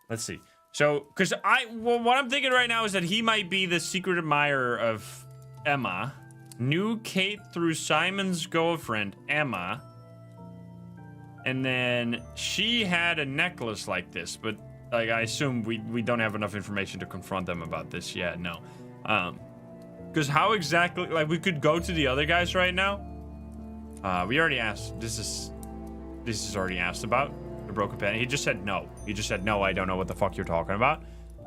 Let's see. So, because what I'm thinking right now is that he might be the secret admirer of Emma. Knew Kate through Simon's girlfriend, Emma. And then she had a necklace like this, but like I assume we don't have enough information to confront them about this yet. No. Because how exactly, like, we could go to the other guys right now. We already asked. This is already asked about the broken pen. He just said no. He just said no. I don't know what the fuck you're talking about.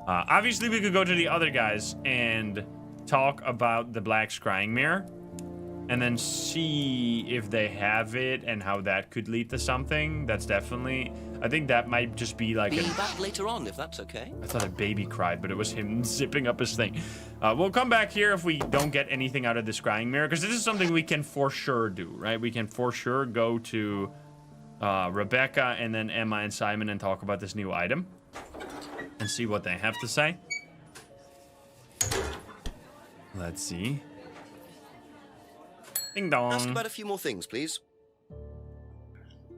Obviously, we could go to the other guys and talk about the black scrying mirror, and then see if they have it and how that could lead to something. That's definitely. I think that might just be like. Be back later on, if that's okay. I thought a baby cried, but it was him zipping up his thing. We'll come back here if we don't get anything out of the scrying mirror, because this is something we can for sure do, right? We can for sure go to Rebecca and then Emma and Simon and talk about this new item and see what they have to say. Let's see. Ding dong. Ask about a few more things, please.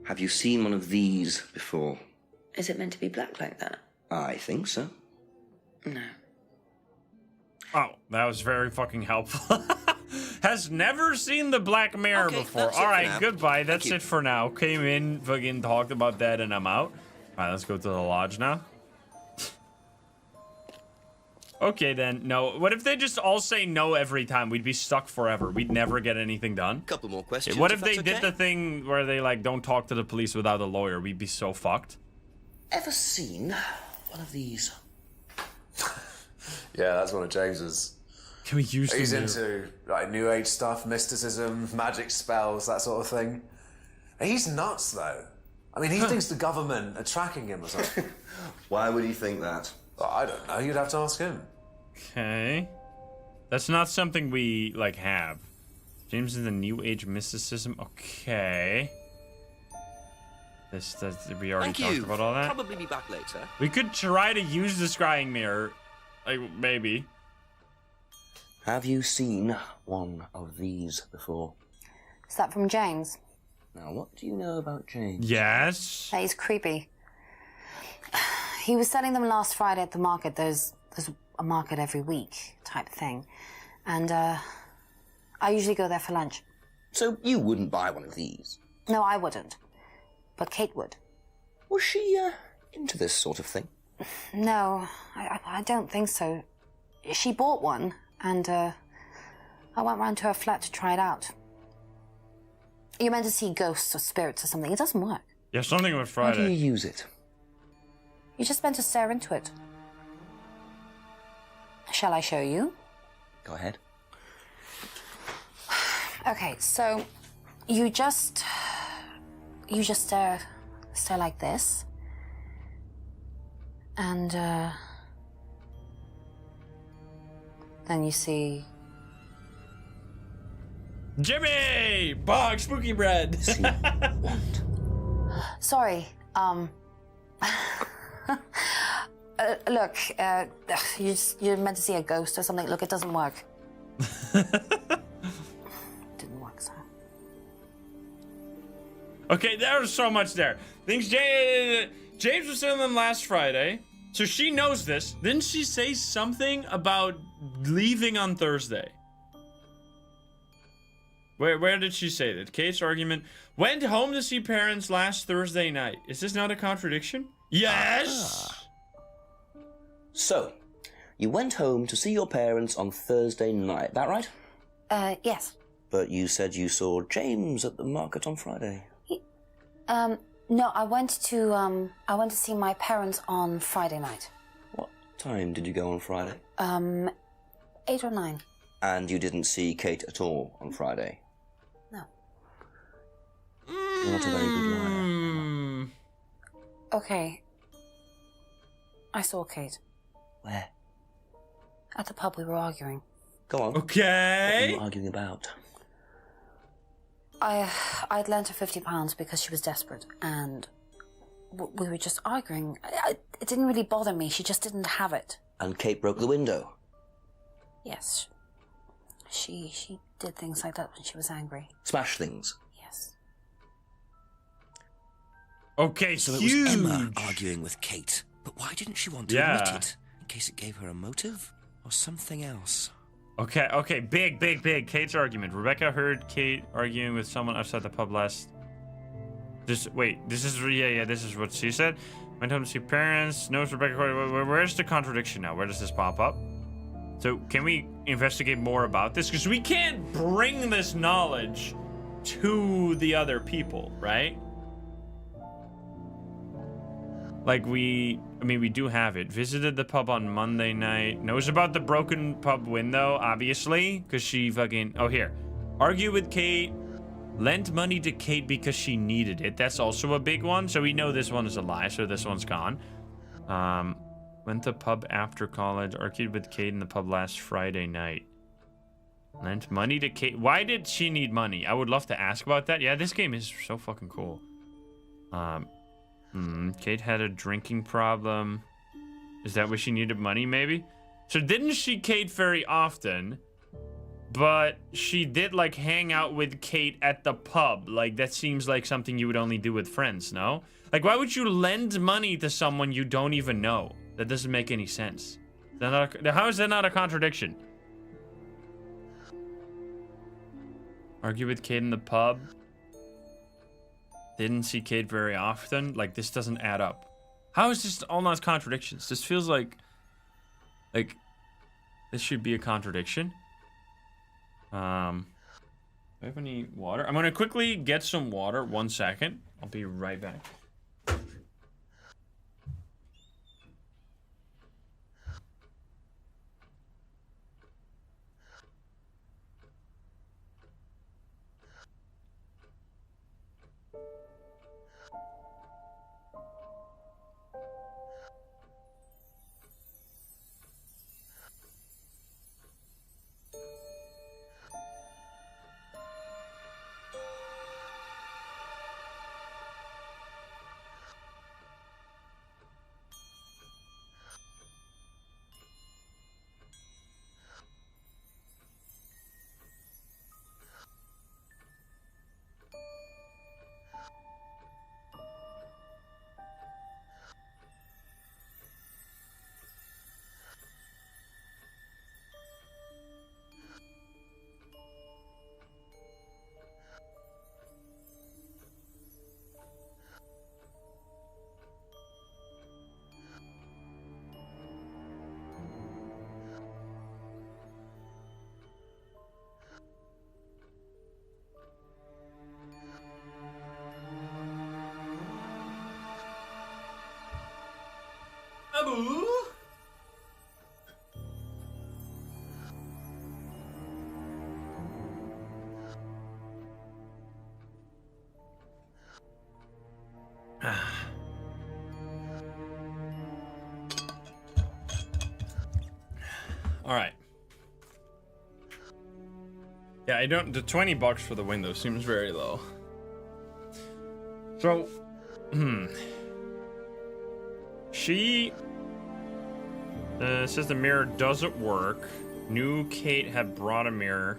Have you seen one of these before? Is it meant to be black like that? I think so. No. Oh, that was very fucking helpful. Has never seen the Black Mirror before. All right, goodbye. That's it for now. Came in, fucking talked about that, and I'm out. All right, let's go to the lodge now. Okay, then. No. What if they just all say no every time? We'd be stuck forever. We'd never get anything done. Couple more questions. What if they did the thing where they, like, don't talk to the police without a lawyer? We'd be so fucked. Ever seen one of these? Yeah, that's one of James's. Can we use He's into like New Age stuff, mysticism, magic spells, that sort of thing. He's nuts, though. I mean, he thinks the government are tracking him or something. Why would he think that? Well, I don't know. You'd have to ask him. Okay. That's not something we, like, have. James is the New Age mysticism. Okay. We already talked about all that. Probably be back later. We could try to use the scrying mirror. Like, maybe. Have you seen one of these before? Is that from James? Now, what do you know about James? Yes. That he's creepy. He was selling them last Friday at the market. There's a market every week type thing. And I usually go there for lunch. So you wouldn't buy one of these? No, I wouldn't. But Kate would. Was she into this sort of thing? No, I don't think so. She bought one, and I went round to her flat to try it out. You're meant to see ghosts or spirits or something. It doesn't work. Yeah, something with Friday. How do you use it? You're just meant to stare into it. Shall I show you? Go ahead. Okay, so you just stare like this. And then you see Jimmy! Bog, spooky bread! See what? Sorry, look, you're meant to see a ghost or something. Look, it doesn't work. Didn't work, so. Okay, there was so much there. Things James was selling them last Friday. So she knows this. Didn't she say something about leaving on Thursday? Where did she say that? Kate's argument. Went home to see parents last Thursday night. Is this not a contradiction? Yes! So, you went home to see your parents on Thursday night, that right? Yes. But you said you saw James at the market on Friday. No, I went to see my parents on Friday night. What time did you go on Friday? 8 or 9. And you didn't see Kate at all on Friday? No. You're not a very good liar. Okay. I saw Kate. Where? At the pub. We were arguing. Go on. Okay. What were you arguing about? I'd lent her £50 because she was desperate, and we were just arguing. It didn't really bother me. She just didn't have it. And Kate broke the window? Yes. She did things like that when she was angry. Smash things? Yes. Okay, so huge. it was Emma arguing with Kate. But why didn't she want to admit it? In case it gave her a motive? Or something else? Okay, big. Kate's argument. Rebecca heard Kate arguing with someone outside the pub last... Wait, this is what she said. Went home to see parents, knows Rebecca... Where's the contradiction now? Where does this pop up? So, can we investigate more about this? Because we can't bring this knowledge to the other people, right? Like, we do have it. Visited the pub on Monday night. Knows about the broken pub window, obviously. Because she fucking... Oh, here. Argue with Kate. Lent money to Kate because she needed it. That's also a big one. So we know this one is a lie, so this one's gone. Went to pub after college. Argued with Kate in the pub last Friday night. Lent money to Kate. Why did she need money? I would love to ask about that. Yeah, this game is so fucking cool. Kate had a drinking problem. Is that why she needed money, maybe? So didn't see Kate very often, but she did, like, hang out with Kate at the pub. Like, that seems like something you would only do with friends, no? Like, why would you lend money to someone you don't even know? That doesn't make any sense. How is that not a contradiction? Argue with Kate in the pub. Didn't see Kate very often. Like, this doesn't add up. How is this all not contradictions? This feels like this should be a contradiction. Do I have any water? I'm gonna quickly get some water. 1 second. I'll be right back. Abu. All right. Yeah, I don't. The $20 for the window seems very low. So, she says the mirror doesn't work. Knew Kate had brought a mirror.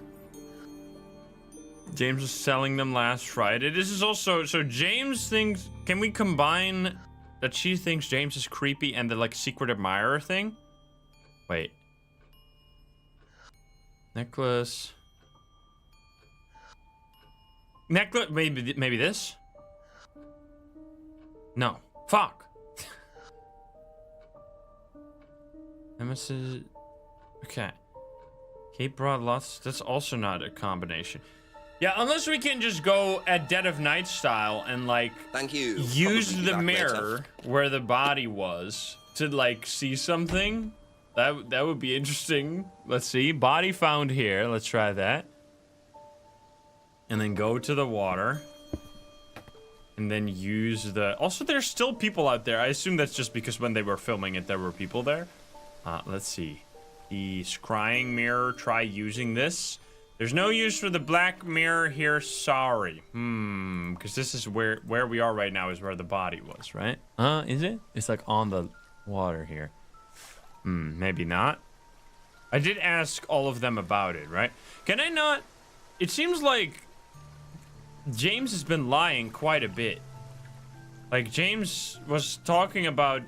James was selling them last Friday. This is also, so James thinks, can we combine that she thinks James is creepy and the like secret admirer thing. Wait. Necklace. Necklace. Maybe this. No. Fuck. Nemesis. Okay. Kate brought lots. That's also not a combination. Yeah, unless we can just go at dead of night style and like Thank you. use Probably the back mirror later. where the body was to like see something. That would be interesting. Let's see. Body found here. Let's try that. And then go to the water. And then use the... Also, there's still people out there. I assume that's just because when they were filming it, there were people there. Let's see. The scrying mirror. Try using this. There's no use for the black mirror here. Sorry. Because this is where we are right now is where the body was, right? Is it? It's like on the water here. Maybe not. I did ask all of them about it, right? Can I not... It seems like James has been lying quite a bit. Like, James was talking about...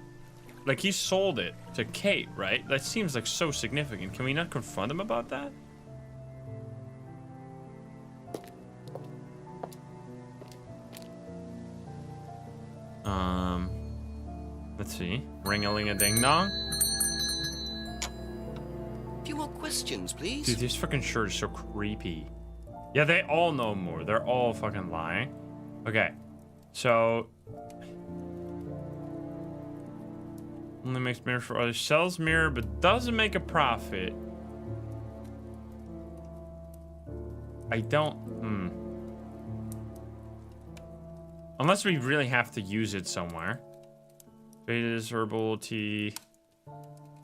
Like, he sold it to Kate, right? That seems like so significant. Can we not confront him about that? Let's see. Ring-a-ling-a-ding-dong. A few more questions, please. Dude, this fucking shirt is so creepy. Yeah, they all know more. They're all fucking lying. Okay. So... Only makes mirror for others. Sells mirror, but doesn't make a profit. I don't... Unless we really have to use it somewhere. Traders, herbal tea...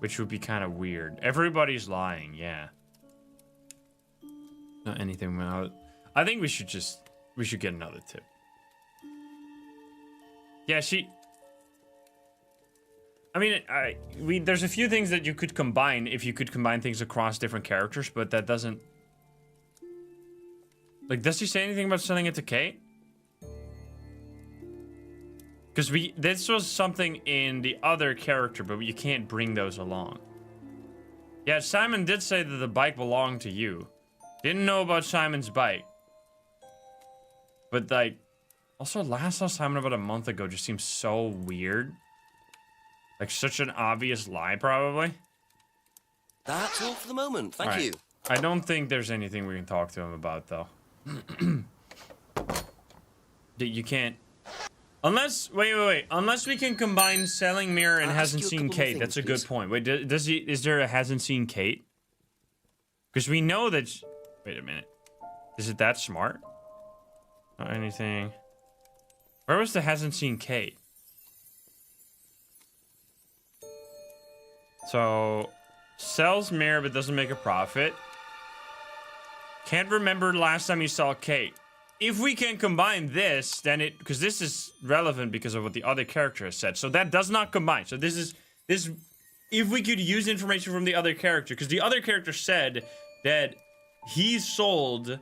Which would be kind of weird. Everybody's lying, yeah. Not anything without... I think we should get another tip. Yeah, I mean, there's a few things that you could combine if you could combine things across different characters, but that doesn't... Like, does he say anything about selling it to Kate? Because this was something in the other character, but you can't bring those along. Yeah, Simon did say that the bike belonged to you. Didn't know about Simon's bike. But, like, also last saw Simon about a month ago just seems so weird. Like, such an obvious lie, probably. That's all for the moment. Thank you. I don't think there's anything we can talk to him about, though. You can't... Unless... Wait. Unless we can combine selling mirror and hasn't seen Kate. That's a good point. Wait, does he... Is there a hasn't seen Kate? Because we know that... Wait a minute. Is it that smart? Not anything... Where was the hasn't seen Kate? So... Sells mirror but doesn't make a profit. Can't remember last time you saw Kate. If we can combine this, then it... Because this is relevant because of what the other character has said. So that does not combine. So this is... If we could use information from the other character. Because the other character said that he sold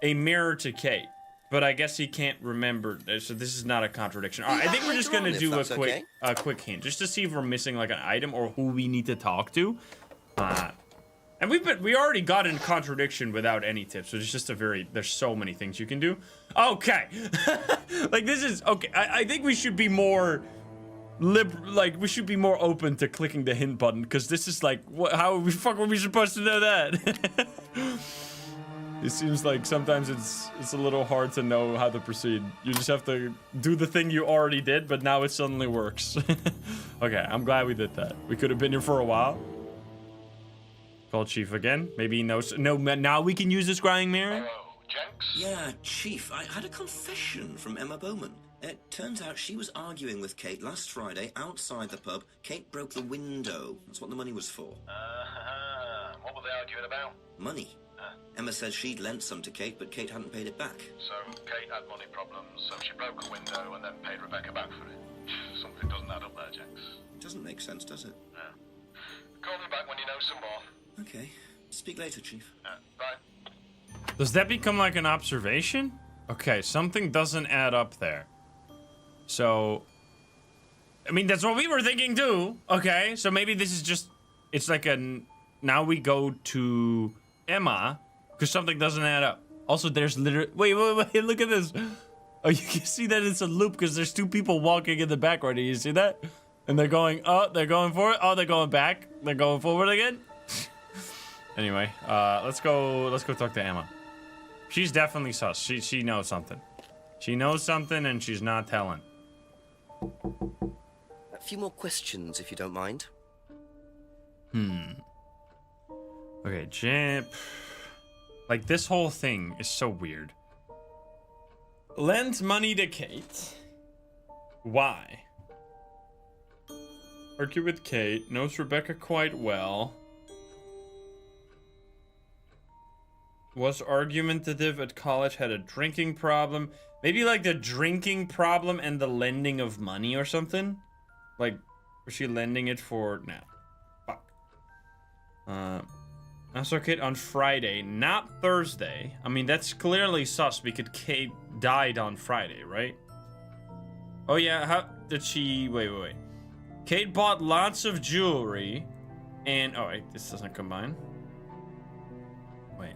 a mirror to Kate. But I guess he can't remember. So this is not a contradiction. All right, I think we're just going to do a quick hint. Just to see if we're missing like an item or who we need to talk to. And we already got in contradiction without any tips. So it's just there's so many things you can do. Okay. Like this is, okay. I think we should be more we should be more open to clicking the hint button. Because this is like, how the fuck were we supposed to know that? It seems like sometimes it's a little hard to know how to proceed. You just have to do the thing you already did, but now it suddenly works. Okay, I'm glad we did that. We could have been here for a while. Call Chief again. Maybe he knows. No, now we can use the scrying mirror? Yeah, Chief, I had a confession from Emma Bowman. It turns out she was arguing with Kate last Friday outside the pub. Kate broke the window. That's what the money was for. What were they arguing about? Money. Emma says she'd lent some to Kate, but Kate hadn't paid it back. So Kate had money problems, so she broke a window and then paid Rebecca back for it. Something doesn't add up there, Jenks. Doesn't make sense, does it? Yeah. Call me back when you know some more. Okay. Speak later, Chief. Bye. Does that become like an observation? Okay, something doesn't add up there. So... I mean, that's what we were thinking too. Okay, so maybe this is just, it's like a, now we go to Emma, because something doesn't add up. Also, there's literally, wait, look at this. Oh, you can see that it's a loop because there's two people walking in the background. Do you see that? And they're going, oh, they're going forward. Oh, they're going back. They're going forward again. Anyway, let's go talk to Emma. She's definitely sus. She knows something. She knows something and she's not telling. A few more questions, if you don't mind. Okay, Jip. Like, this whole thing is so weird. Lent money to Kate. Why? Argue with Kate. Knows Rebecca quite well. Was argumentative at college. Had a drinking problem. Maybe like the drinking problem and the lending of money or something. Like, was she lending it for... Nah. Fuck. I saw Kate on Friday, not Thursday. I mean, that's clearly sus because Kate died on Friday, right? Oh yeah, how did she... Wait. Kate bought lots of jewelry and... Oh wait, this doesn't combine. Wait.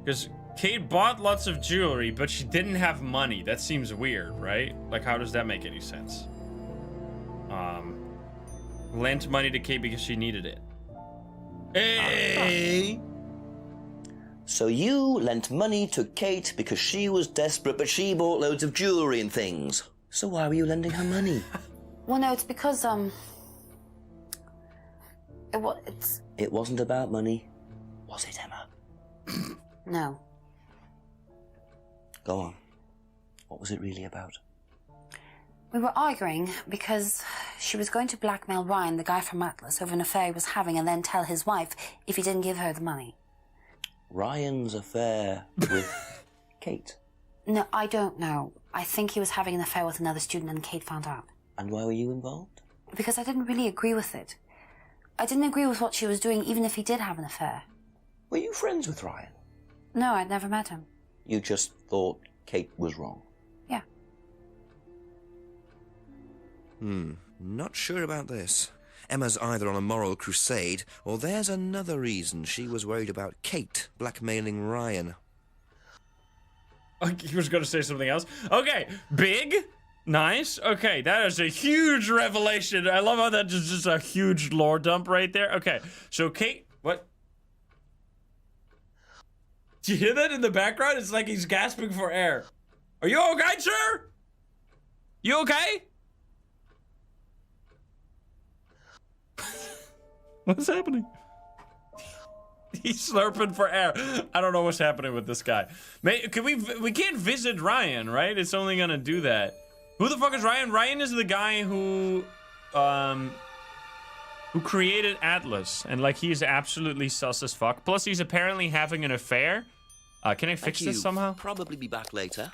Because Kate bought lots of jewelry, but she didn't have money. That seems weird, right? Like, how does that make any sense? Lent money to Kate because she needed it. Hey! So you lent money to Kate because she was desperate, but she bought loads of jewelry and things. So why were you lending her money? Well, no, it's because, It wasn't about money, was it, Emma? No. Go on. What was it really about? We were arguing because she was going to blackmail Ryan, the guy from Atlas, over an affair he was having and then tell his wife if he didn't give her the money. Ryan's affair with Kate? No, I don't know. I think he was having an affair with another student and Kate found out. And why were you involved? Because I didn't really agree with it. I didn't agree with what she was doing, even if he did have an affair. Were you friends with Ryan? No, I'd never met him. You just thought Kate was wrong? Yeah. Not sure about this. Emma's either on a moral crusade, or there's another reason she was worried about Kate blackmailing Ryan. He was going to say something else. Okay, big, nice. Okay, that is a huge revelation. I love how that is just a huge lore dump right there. Okay, so Kate, what? Do you hear that in the background? It's like he's gasping for air. Are you okay, sir? You okay? What's happening? He's slurping for air. I don't know what's happening with this guy. We can't visit Ryan, right? It's only gonna do that. Who the fuck is Ryan? Ryan is the guy who created Atlas, and like he's absolutely sus as fuck. Plus, he's apparently having an affair. Can I fix this somehow? Probably be back later.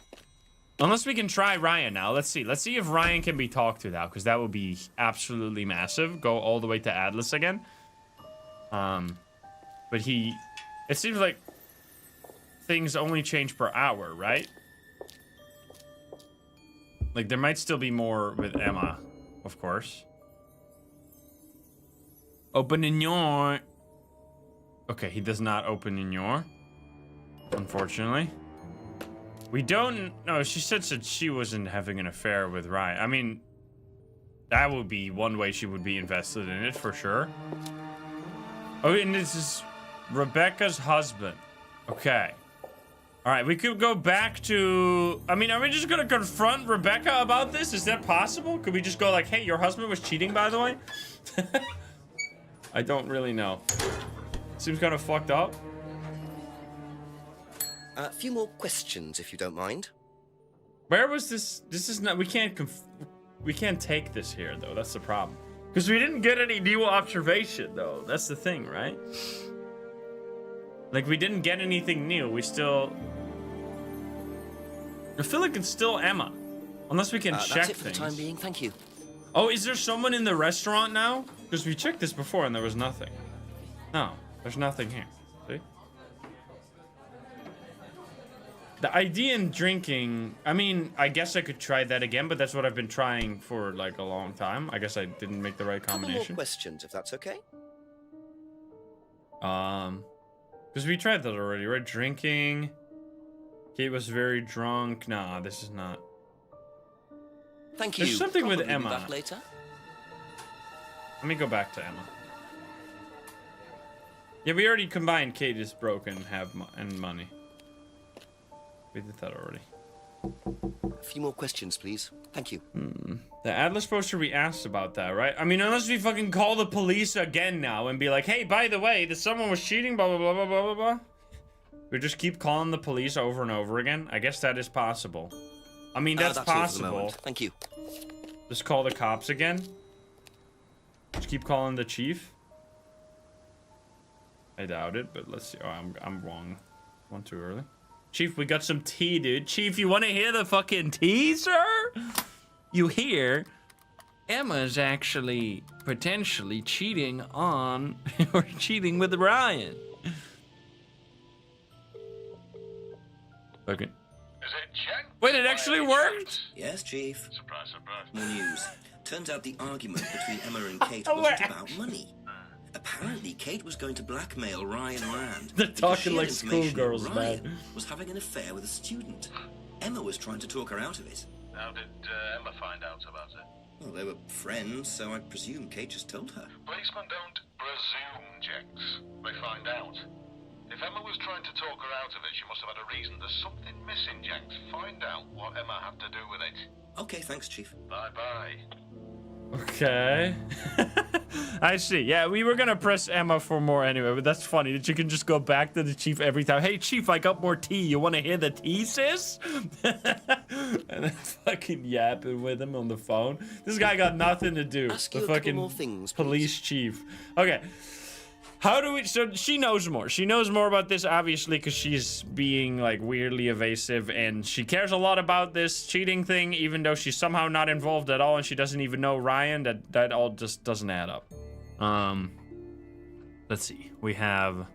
Unless we can try Ryan now. Let's see. Let's see if Ryan can be talked to now, because that would be absolutely massive. Go all the way to Atlas again. But it seems like things only change per hour, right? Like, there might still be more with Emma, of course. Open in your... Okay, he does not open in your... Unfortunately. We don't... No, she said that she wasn't having an affair with Ryan. I mean, that would be one way she would be invested in it, for sure. Oh, and this is Rebecca's husband. Okay. All right, we could go back to... I mean, are we just going to confront Rebecca about this? Is that possible? Could we just go like, hey, your husband was cheating, by the way? I don't really know. Seems kind of fucked up. A few more questions, if you don't mind. Where was this? This is not... We can't take this here, though. That's the problem. Because we didn't get any new observation, though. That's the thing, right? Like, we didn't get anything new. We still... I feel like it's still Emma. Unless we can check that's it for things. the time being, thank you. Oh, is there someone in the restaurant now? Because we checked this before and there was nothing. No, there's nothing here. See? The idea in drinking, I mean, I guess I could try that again, but that's what I've been trying for like a long time. I guess I didn't make the right combination. Couple more questions, if that's okay. Because we tried that already, right? Drinking. Kate was very drunk. Nah, this is not. Thank you. There's something Probably with be Emma. back later. Let me go back to Emma. Yeah, we already combined Kate is broken, and money. We did that already. A few more questions, please. Thank you. The Atlas poster, we asked about that, right? I mean, unless we fucking call the police again now and be like, hey, by the way, that someone was cheating, blah, blah, blah, blah, blah, blah, blah. We just keep calling the police over and over again. I guess that is possible. I mean, that's all for the possible. moment. Thank you. Just call the cops again. Just keep calling the chief. I doubt it, but let's see. Oh, I'm wrong. One too early. Chief, we got some tea, dude. Chief, you want to hear the fucking tea, sir? You hear? Emma's actually potentially cheating on or cheating with Ryan. Okay. Is it Jen? Wait, it actually worked? Yes, Chief. Surprise, surprise. More news. Turns out the argument between Emma and Kate wasn't about money. Apparently, Kate was going to blackmail Ryan Rand. They're because talking she had like information that schoolgirls, Ryan man. was having an affair with a student. Emma was trying to talk her out of it. How did Emma find out about it? Well, they were friends, so I presume Kate just told her. Policemen don't presume, Jex. They find out. If Emma was trying to talk her out of it, she must have had a reason. There's something missing, Jex. Find out what Emma had to do with it. Okay, thanks, Chief. Bye-bye. Okay. I see. Yeah, we were gonna press Emma for more anyway, but that's funny that you can just go back to the chief every time. Hey, chief, I got more tea. You want to hear the tea, sis? And then fucking yapping with him on the phone. This guy got nothing to do. Ask The you a couple fucking more things, please. police chief. Okay. How do we... So she knows more. She knows more about this, obviously, because she's being, like, weirdly evasive, and she cares a lot about this cheating thing, even though she's somehow not involved at all, and she doesn't even know Ryan. That all just doesn't add up. Let's see. We have...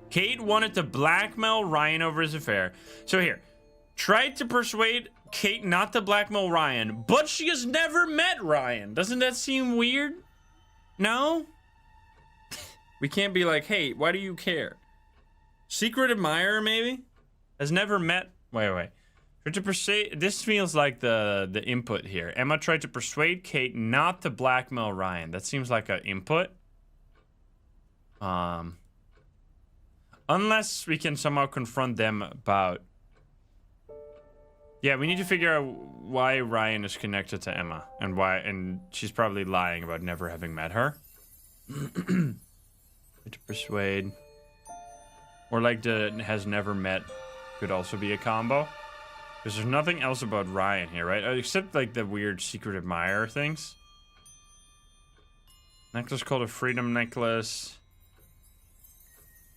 Kate wanted to blackmail Ryan over his affair. So here. Tried to persuade Kate not to blackmail Ryan, but she has never met Ryan. Doesn't that seem weird? No? We can't be like, hey, why do you care? Secret admirer, maybe? Has never met... Wait. Tried to persuade... This feels like the input here. Emma tried to persuade Kate not to blackmail Ryan. That seems like an input. Unless we can somehow confront them about... Yeah, we need to figure out why Ryan is connected to Emma and why, and she's probably lying about never having met her. To persuade, or like has never met, could also be a combo. Because there's nothing else about Ryan here, right? Except like the weird secret admirer things. Necklace called a freedom necklace.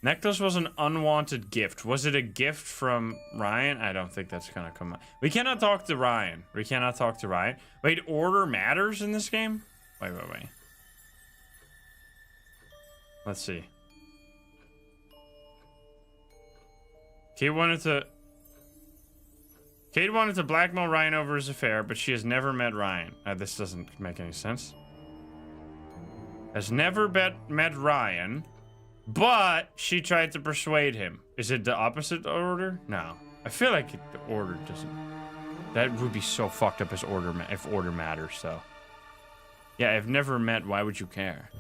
Necklace was an unwanted gift. Was it a gift from Ryan? I don't think that's gonna come up. We cannot talk to Ryan. Wait, order matters in this game? Wait. Let's see. Kate wanted to blackmail Ryan over his affair, but she has never met Ryan. This doesn't make any sense. Has never met Ryan. But she tried to persuade him. Is it the opposite order? No. I feel like the order doesn't... That would be so fucked up as order if order matters, though. Yeah, I've never met. Why would you care?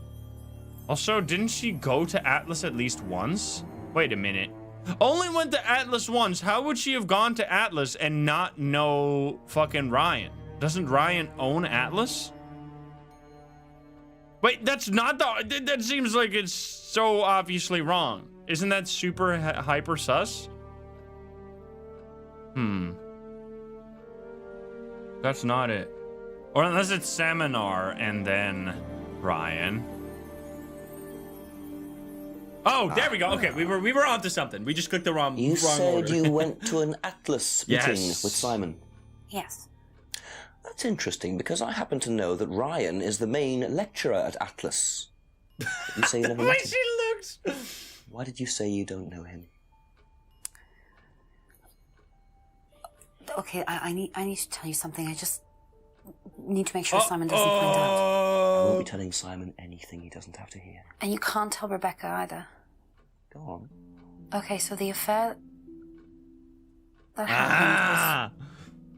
Also, didn't she go to Atlas at least once? Wait a minute. Only went to Atlas once. How would she have gone to Atlas and not know fucking Ryan? Doesn't Ryan own Atlas? Wait, that's not the... That seems like it's so obviously wrong. Isn't that super hyper sus? That's not it. Or unless it's Seminar and then Ryan. Oh, there we go. Okay, we were onto something. We just clicked the wrong You said order. you went to an Atlas meeting Yes. with Simon. Yes. That's interesting, because I happen to know that Ryan is the main lecturer at Atlas. You say you never The way met him. she looks. Why did you say you don't know him? okay, I need to tell you something. I just need to make sure Simon doesn't find out. I won't be telling Simon anything he doesn't have to hear. And you can't tell Rebecca either. Go on. Okay, so the affair that happened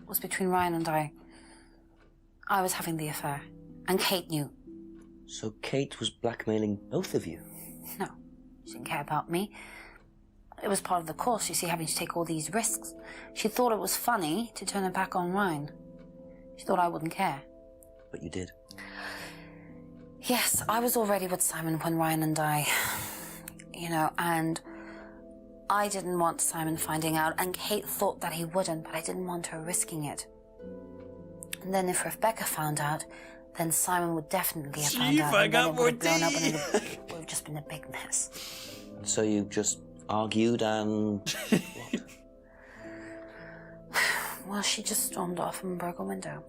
was between Ryan and I. I was having the affair, and Kate knew. So Kate was blackmailing both of you? No, she didn't care about me. It was part of the course, you see, having to take all these risks. She thought it was funny to turn her back on Ryan. She thought I wouldn't care. But you did. Yes, I was already with Simon when Ryan and I, and I didn't want Simon finding out, and Kate thought that he wouldn't, but I didn't want her risking it. And then if Rebecca found out, then Simon would definitely have found out, and then it would have blown up, and it would have just been a big mess. So you just argued and... Well, she just stormed off and broke a window.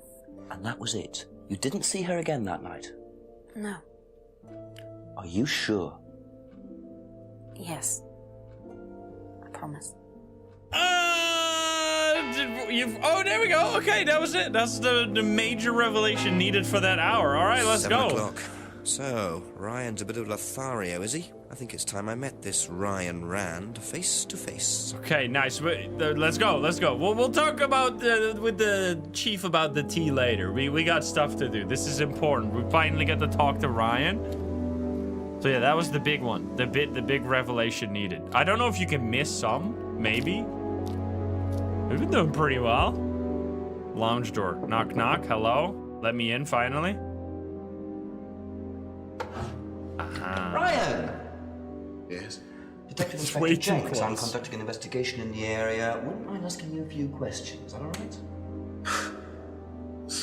And that was it? You didn't see her again that night? No. Are you sure? Yes. I promise. Oh, there we go. Okay, that was it. That's the major revelation needed for that hour. All right, let's 7 go. o'clock. So, Ryan's a bit of Lothario, is he? I think it's time I met this Ryan Rand face to face. Okay, nice. Let's go. Let's go. We'll talk about with the chief about the tea later. We got stuff to do. This is important. We finally get to talk to Ryan. So yeah, that was the big one. The big revelation needed. I don't know if you can miss some. Maybe. We've been doing pretty well. Lounge door. Knock knock. Hello. Let me in finally. Ryan! Yes? Detective Inspector Jenks. I'm conducting an investigation in the area. Wouldn't mind asking you a few questions. Is that all right?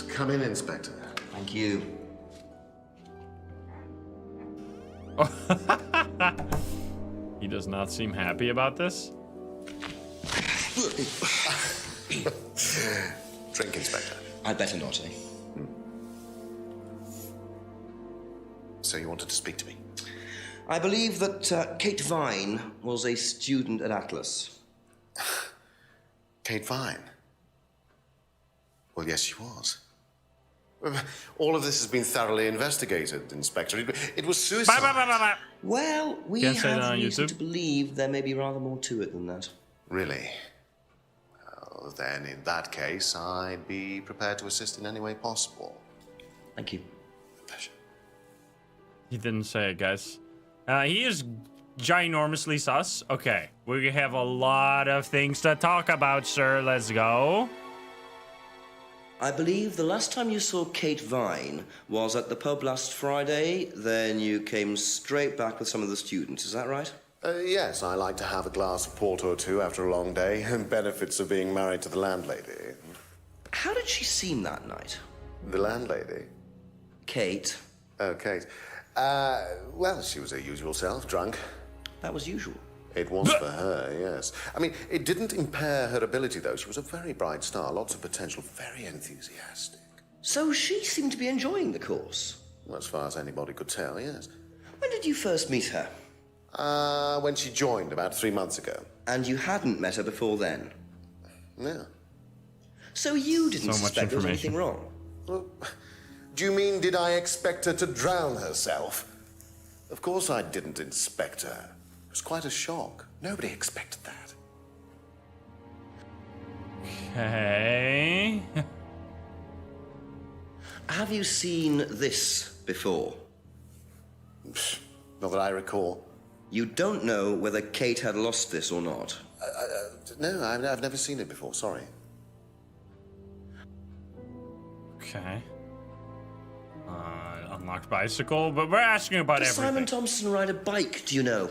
Come in, Inspector. Thank you. He does not seem happy about this. Drink, Inspector. I'd better not, eh? So you wanted to speak to me? I believe that Kate Vine was a student at Atlas. Kate Vine? Well, yes, she was. All of this has been thoroughly investigated, Inspector. It was suicide. Well, we Can't say that have on reason YouTube. to believe there may be rather more to it than that. Really? Well, then, in that case, I'd be prepared to assist in any way possible. Thank you. Pleasure. He didn't say it, guys. He is ginormously sus. Okay, we have a lot of things to talk about, sir. Let's go. I believe the last time you saw Kate Vine was at the pub last Friday. Then you came straight back with some of the students. Is that right? Yes, I like to have a glass of port or two after a long day, and benefits of being married to the landlady. How did she seem that night? The landlady? Kate. Oh, Kate. Well, she was her usual self, drunk. That was usual. It was for her, yes. I mean, it didn't impair her ability, though. She was a very bright star, lots of potential, very enthusiastic. So she seemed to be enjoying the course? Well, as far as anybody could tell, yes. When did you first meet her? When she joined, about 3 months ago. And you hadn't met her before then? No. So you didn't So much suspect there was anything information. wrong? Well, do you mean, did I expect her to drown herself? Of course I didn't inspect her. It was quite a shock. Nobody expected that. Okay. Have you seen this before? Not that I recall. You don't know whether Kate had lost this or not? No, I've never seen it before, sorry. Okay. Unlocked bicycle, but we're asking about Does everything. Simon Thompson ride a bike, do you know?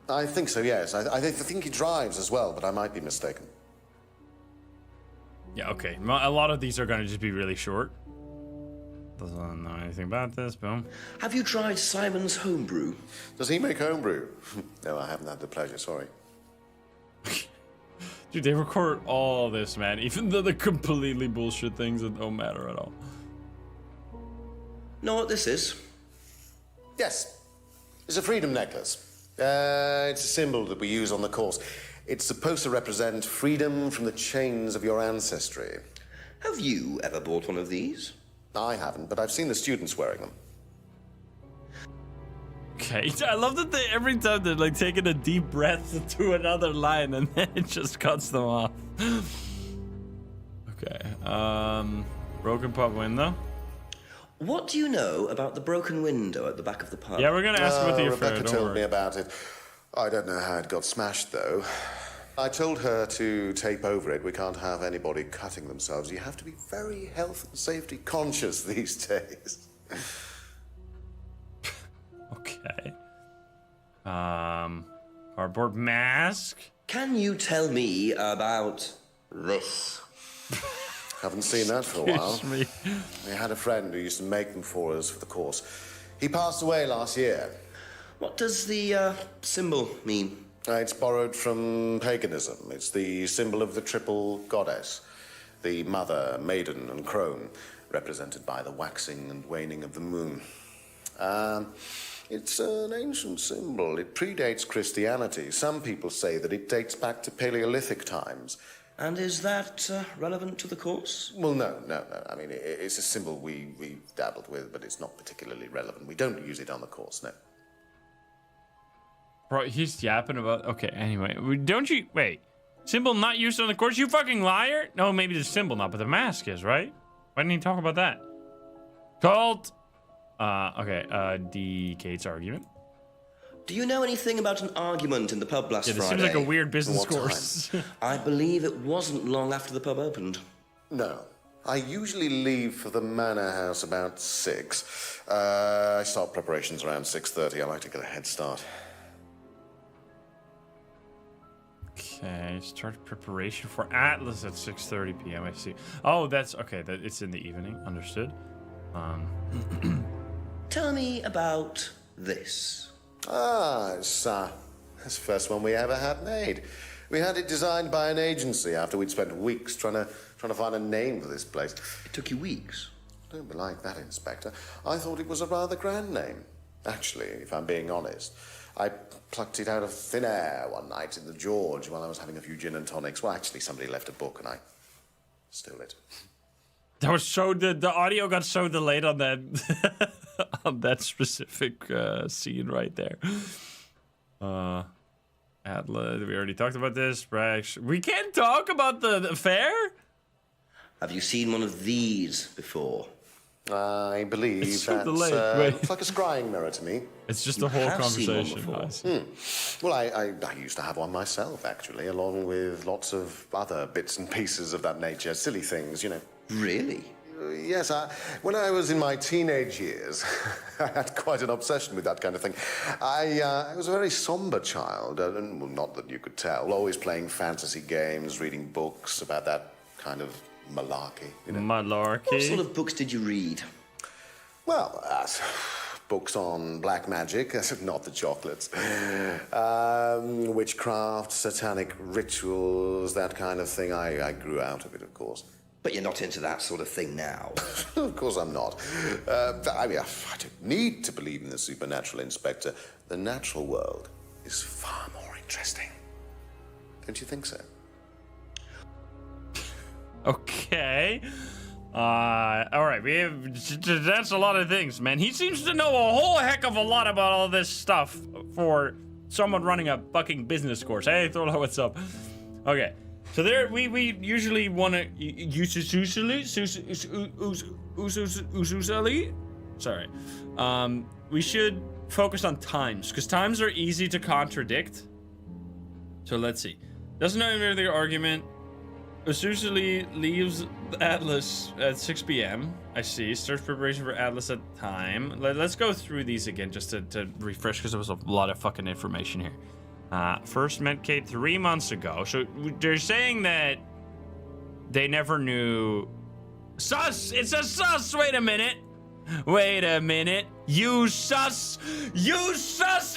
I think so, yes. I think he drives as well, but I might be mistaken. Yeah, okay. A lot of these are going to just be really short. Doesn't know anything about this. Boom. Have you tried Simon's homebrew? Does he make homebrew? No, I haven't had the pleasure, sorry. Dude, they record all this, man. Even though they're completely bullshit things that don't matter at all. Know what this is? Yes. It's a freedom necklace. It's a symbol that we use on the course. It's supposed to represent freedom from the chains of your ancestry. Have you ever bought one of these? I haven't, but I've seen the students wearing them. Okay, I love that they every time they're like taking a deep breath to another line and then it just cuts them off. Okay, broken pub window. What do you know about the broken window at the back of the pub? Yeah, we're gonna ask about the affair. Rebecca told me about it. I don't know how it got smashed, though. I told her to tape over it. We can't have anybody cutting themselves. You have to be very health and safety conscious these days. Okay. Cardboard mask. Can you tell me about this? Haven't seen that for a while. Excuse me. We had a friend who used to make them for us for the course. He passed away last year. What does the symbol mean? It's borrowed from paganism. It's the symbol of the triple goddess, the mother, maiden, and crone, represented by the waxing and waning of the moon. It's an ancient symbol. It predates Christianity. Some people say that it dates back to Paleolithic times. And is that relevant to the course? Well, no. I mean, it's a symbol we dabbled with, but it's not particularly relevant. We don't use it on the course, no. Bro, he's yapping about... Okay, anyway. Don't you... Wait. Symbol not used on the course? You fucking liar? No, maybe the symbol not, but the mask is, right? Why didn't he talk about that? Cult! D. Kate's argument. Do you know anything about an argument in the pub last Friday? This seems like a weird business course. I believe it wasn't long after the pub opened. No. I usually leave for the Manor House about 6. I start preparations around 6:30. I like to get a head start. Okay, start preparation for Atlas at 6:30 p.m. I see. Oh, that's okay. It's in the evening. Understood. Tell me about this. It's the first one we ever had made. We had it designed by an agency after we'd spent weeks trying to find a name for this place. It took you weeks? Don't be like that, Inspector. I thought it was a rather grand name. Actually, if I'm being honest, I plucked it out of thin air one night in the George while I was having a few gin and tonics. Well, actually, somebody left a book and I stole it. That was so... The audio got so delayed on that... on that specific scene right there. Atlas, we already talked about this. We can't talk about the affair? Have you seen one of these before? I believe it's so that's looks like a scrying mirror to me. It's just a whole conversation. Well, I used to have one myself, actually, along with lots of other bits and pieces of that nature. Silly things, you know. Really? Yes, when I was in my teenage years, I had quite an obsession with that kind of thing. I was a very somber child, and well, not that you could tell, always playing fantasy games, reading books about that kind of malarkey. You know? Malarkey? What sort of books did you read? Well, books on black magic, not the chocolates, witchcraft, satanic rituals, that kind of thing. I grew out of it, of course. But you're not into that sort of thing now. Of course I'm not. I mean, I don't need to believe in the supernatural, Inspector. The natural world is far more interesting. Don't you think so? Okay. All right. That's a lot of things, man. He seems to know a whole heck of a lot about all this stuff for someone running a fucking business course. Hey, Thorlo, what's up? Okay. So there, we usually want to sorry. We should focus on times because times are easy to contradict. So let's see. Doesn't know the argument. Usually leaves Atlas at 6 p.m. I see. Starts preparation for Atlas at time. Let's go through these again just to refresh because there was a lot of fucking information here. First met Kate 3 months ago. So they're saying that they never knew. Sus! It's a sus! Wait a minute. You sus!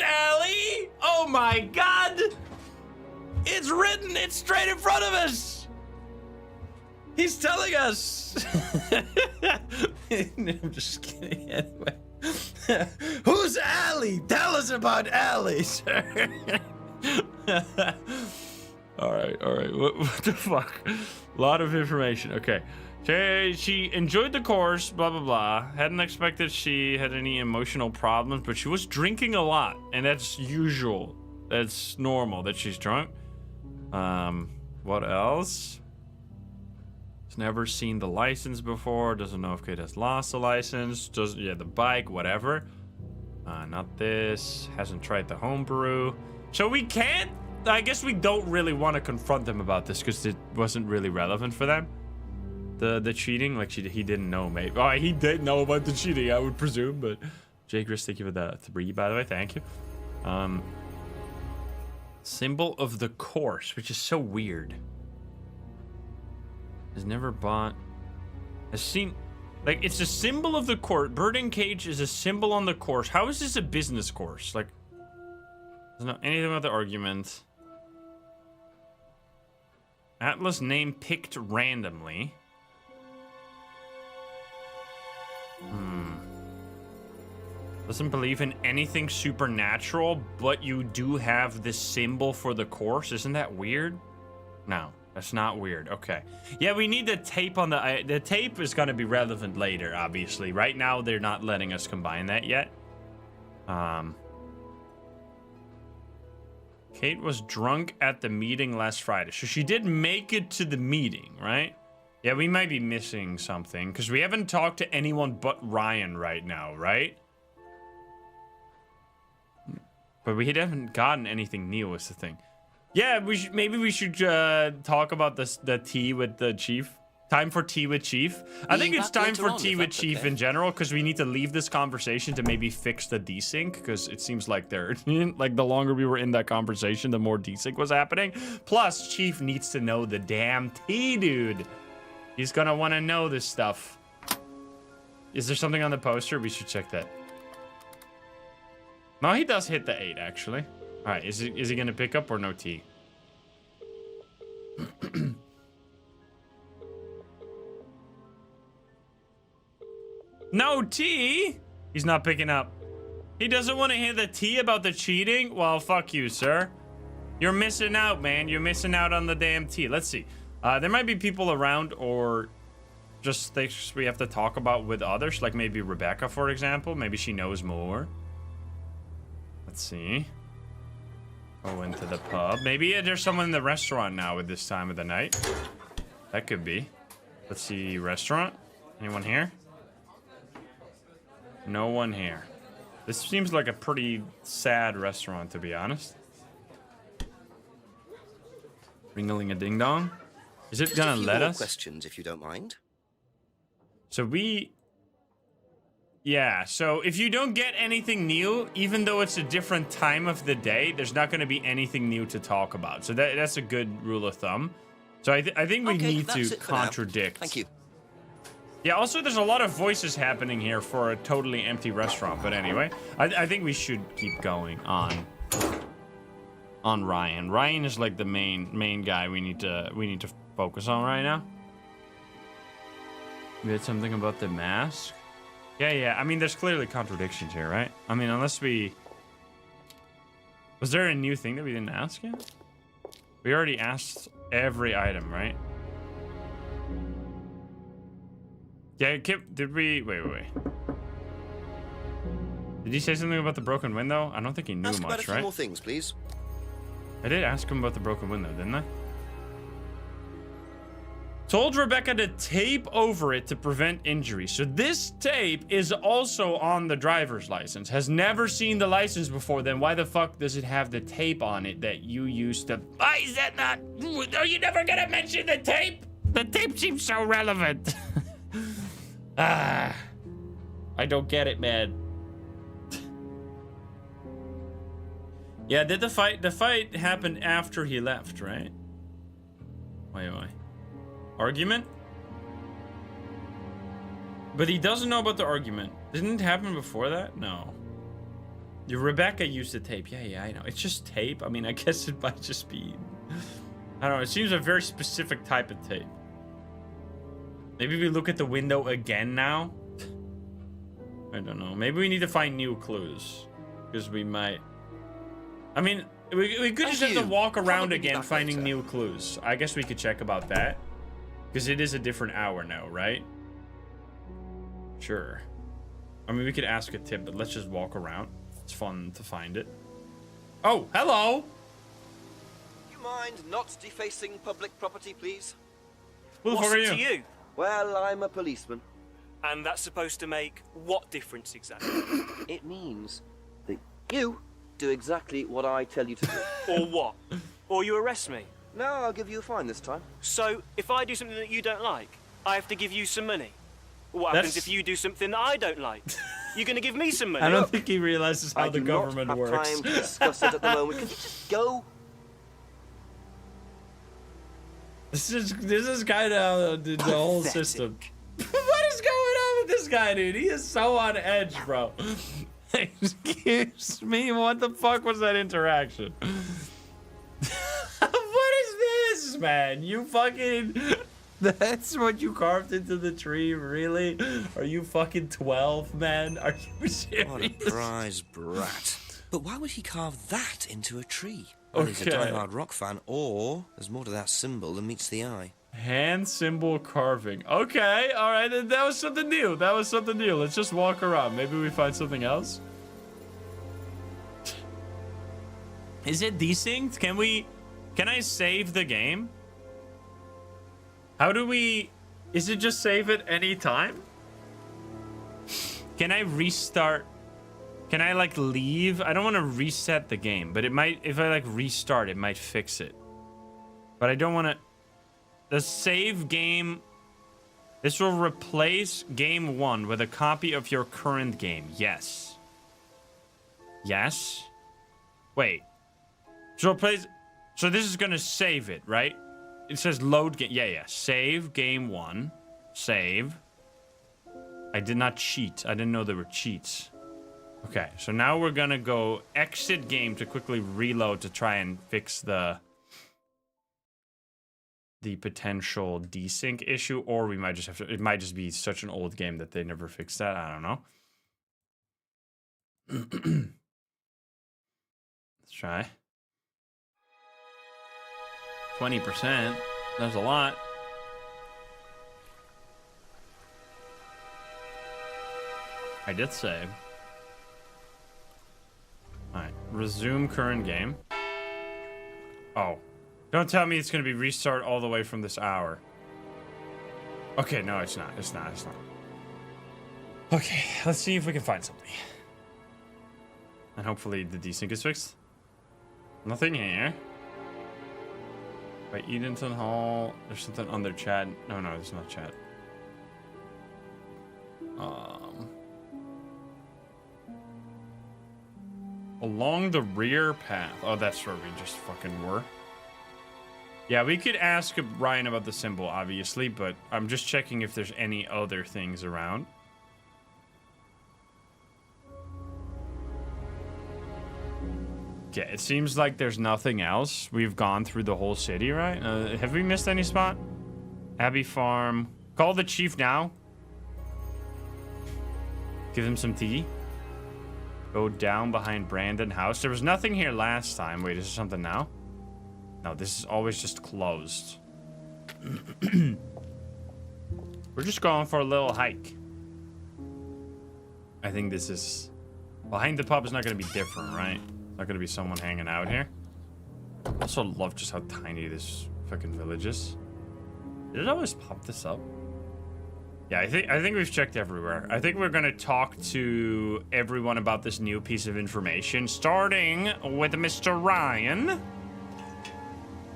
Ellie! Oh my god! It's written! It's straight in front of us! He's telling us! I'm just kidding, anyway. Who's Allie? Tell us about Allie, sir. All right. What the fuck? A lot of information. Okay. She enjoyed the course, blah, blah, blah. Hadn't expected she had any emotional problems, but she was drinking a lot. And that's usual. That's normal that she's drunk. What else? She's never seen the license before. Doesn't know if Kate has lost the license. The bike, whatever. Not this. Hasn't tried the homebrew. So we can't. I guess we don't really want to confront them about this because it wasn't really relevant for them. The cheating, like he didn't know, maybe. Oh, he did know about the cheating, I would presume. But Jake, Chris, thank you for the 3, by the way. Thank you. Symbol of the course, which is so weird. Has never bought. Has seen. Like, it's a symbol of the course. Birding cage is a symbol on the course. How is this a business course? Like, doesn't know anything about the argument. Atlas name picked randomly. Doesn't believe in anything supernatural, but you do have the symbol for the course. Isn't that weird? No, that's not weird. Okay. Yeah, we need the tape on the tape is going to be relevant later, obviously. Right now, they're not letting us combine that yet. Kate was drunk at the meeting last Friday. So she did make it to the meeting, right? Yeah, we might be missing something because we haven't talked to anyone but Ryan right now, right? But we haven't gotten anything new is the thing. Yeah, maybe we should talk about the tea with the chief. Time for tea with chief. I think it's time for tea with chief in general because we need to leave this conversation to maybe fix the desync because it seems like they're like the longer we were in that conversation, the more desync was happening. Plus, chief needs to know the damn tea, dude. He's gonna want to know this stuff. Is there something on the poster? We should check that. No, he does hit the 8, actually. All right, is he gonna pick up or no tea? No tea? He's not picking up. He doesn't want to hear the tea about the cheating? Well, fuck you, sir. You're missing out, man. You're missing out on the damn tea. Let's see. There might be people around or just things we have to talk about with others, like maybe Rebecca, for example. Maybe she knows more. Let's see. Go into the pub. Maybe there's someone in the restaurant now at this time of the night. That could be. Let's see. Restaurant. Anyone here? No one here. This seems like a pretty sad restaurant, to be honest. Ring-a-ling-a-ding-dong. Is it gonna let us? Questions, if you don't mind. So we... Yeah, so if you don't get anything new, even though it's a different time of the day, there's not going to be anything new to talk about. So that's a good rule of thumb. So I think we need to contradict. Thank you. Yeah, also there's a lot of voices happening here for a totally empty restaurant. But anyway, I think we should keep going on Ryan. Ryan is like the main guy we need to focus on right now. We had something about the mask. Yeah. I mean, there's clearly contradictions here, right? I mean, unless we... Was there a new thing that we didn't ask yet? We already asked every item, right? Yeah, did we... Wait. Did he say something about the broken window? I don't think he knew much, right? Ask about a few more things, please. I did ask him about the broken window, didn't I? Told Rebecca to tape over it to prevent injury. So this tape is also on the driver's license. Has never seen the license before. Then why the fuck does it have the tape on it that you used to... Why is that not... Are you never gonna mention the tape? The tape seems so relevant. I don't get it, man. Yeah, did the fight happened after he left, right? Wait. Argument? But he doesn't know about the argument. Didn't it happen before that? No. Rebecca used the tape. Yeah, I know. It's just tape. I mean, I guess it might just be... I don't know. It seems a very specific type of tape. Maybe we look at the window again now? I don't know. Maybe we need to find new clues. Because we might... I mean, We could just have to walk around again, finding new clues. I guess we could check about that. Because it is a different hour now, right? Sure. I mean, we could ask a tip, but let's just walk around. It's fun to find it. Oh, hello! You mind not defacing public property, please? Who the fuck are you? To you? Well, I'm a policeman. And that's supposed to make what difference exactly? It means that you do exactly what I tell you to do. Or what? Or you arrest me? No, I'll give you a fine this time. So, if I do something that you don't like, I have to give you some money? What happens if you do something that I don't like? You're going to give me some money? I don't think he realizes how the government works. I do not have time to discuss it at the moment. Can you just go? This is kind of the whole system. What is going on with this guy, dude? He is so on edge, bro. Excuse me, what the fuck was that interaction? What is this, man? You fucking... That's what you carved into the tree, really? Are you fucking 12, man? Are you serious? What a prize brat. But why would he carve that into a tree? Well, he's a diehard rock fan, or there's more to that symbol than meets the eye. Hand symbol carving. Okay, all right. That was something new. That was something new. Let's just walk around. Maybe we find something else. Is it desynced? Can I save the game? How do we... Is it just save at any time? Can I restart? Can I, like, leave? I don't want to reset the game, but it might... If I, like, restart, it might fix it. But I don't want to... The save game... This will replace game 1 with a copy of your current game. Yes. Yes? Wait. So replace... So this is going to save it, right? It says load game. Yeah. Save game 1. Save. I did not cheat. I didn't know there were cheats. Okay, so now we're going to go exit game to quickly reload to try and fix the potential desync issue, or we might just have to... It might just be such an old game that they never fixed that. I don't know. Let's try. 20%. That's a lot. I did save. Alright. Resume current game. Oh. Don't tell me it's going to be restart all the way from this hour. Okay, no, it's not. It's not. Okay, let's see if we can find something. And hopefully the desync is fixed. Nothing here. By Edenton Hall, there's something on their chat. No, there's not chat. Along the rear path. Oh, that's where we just fucking were. Yeah, we could ask Ryan about the symbol, obviously, but I'm just checking if there's any other things around. Okay, it seems like there's nothing else. We've gone through the whole city, right? Have we missed any spot? Abbey Farm. Call the chief now. Give him some tea. Go down behind Brandon House. There was nothing here last time. Wait, is there something now? No, this is always just closed. We're just going for a little hike. I think this is... Behind the pub is not going to be different, right? Not gonna be someone hanging out here. I also love just how tiny this fucking village is. Did it always pop this up? Yeah, I think we've checked everywhere. I think we're gonna talk to everyone about this new piece of information, starting with Mr. Ryan.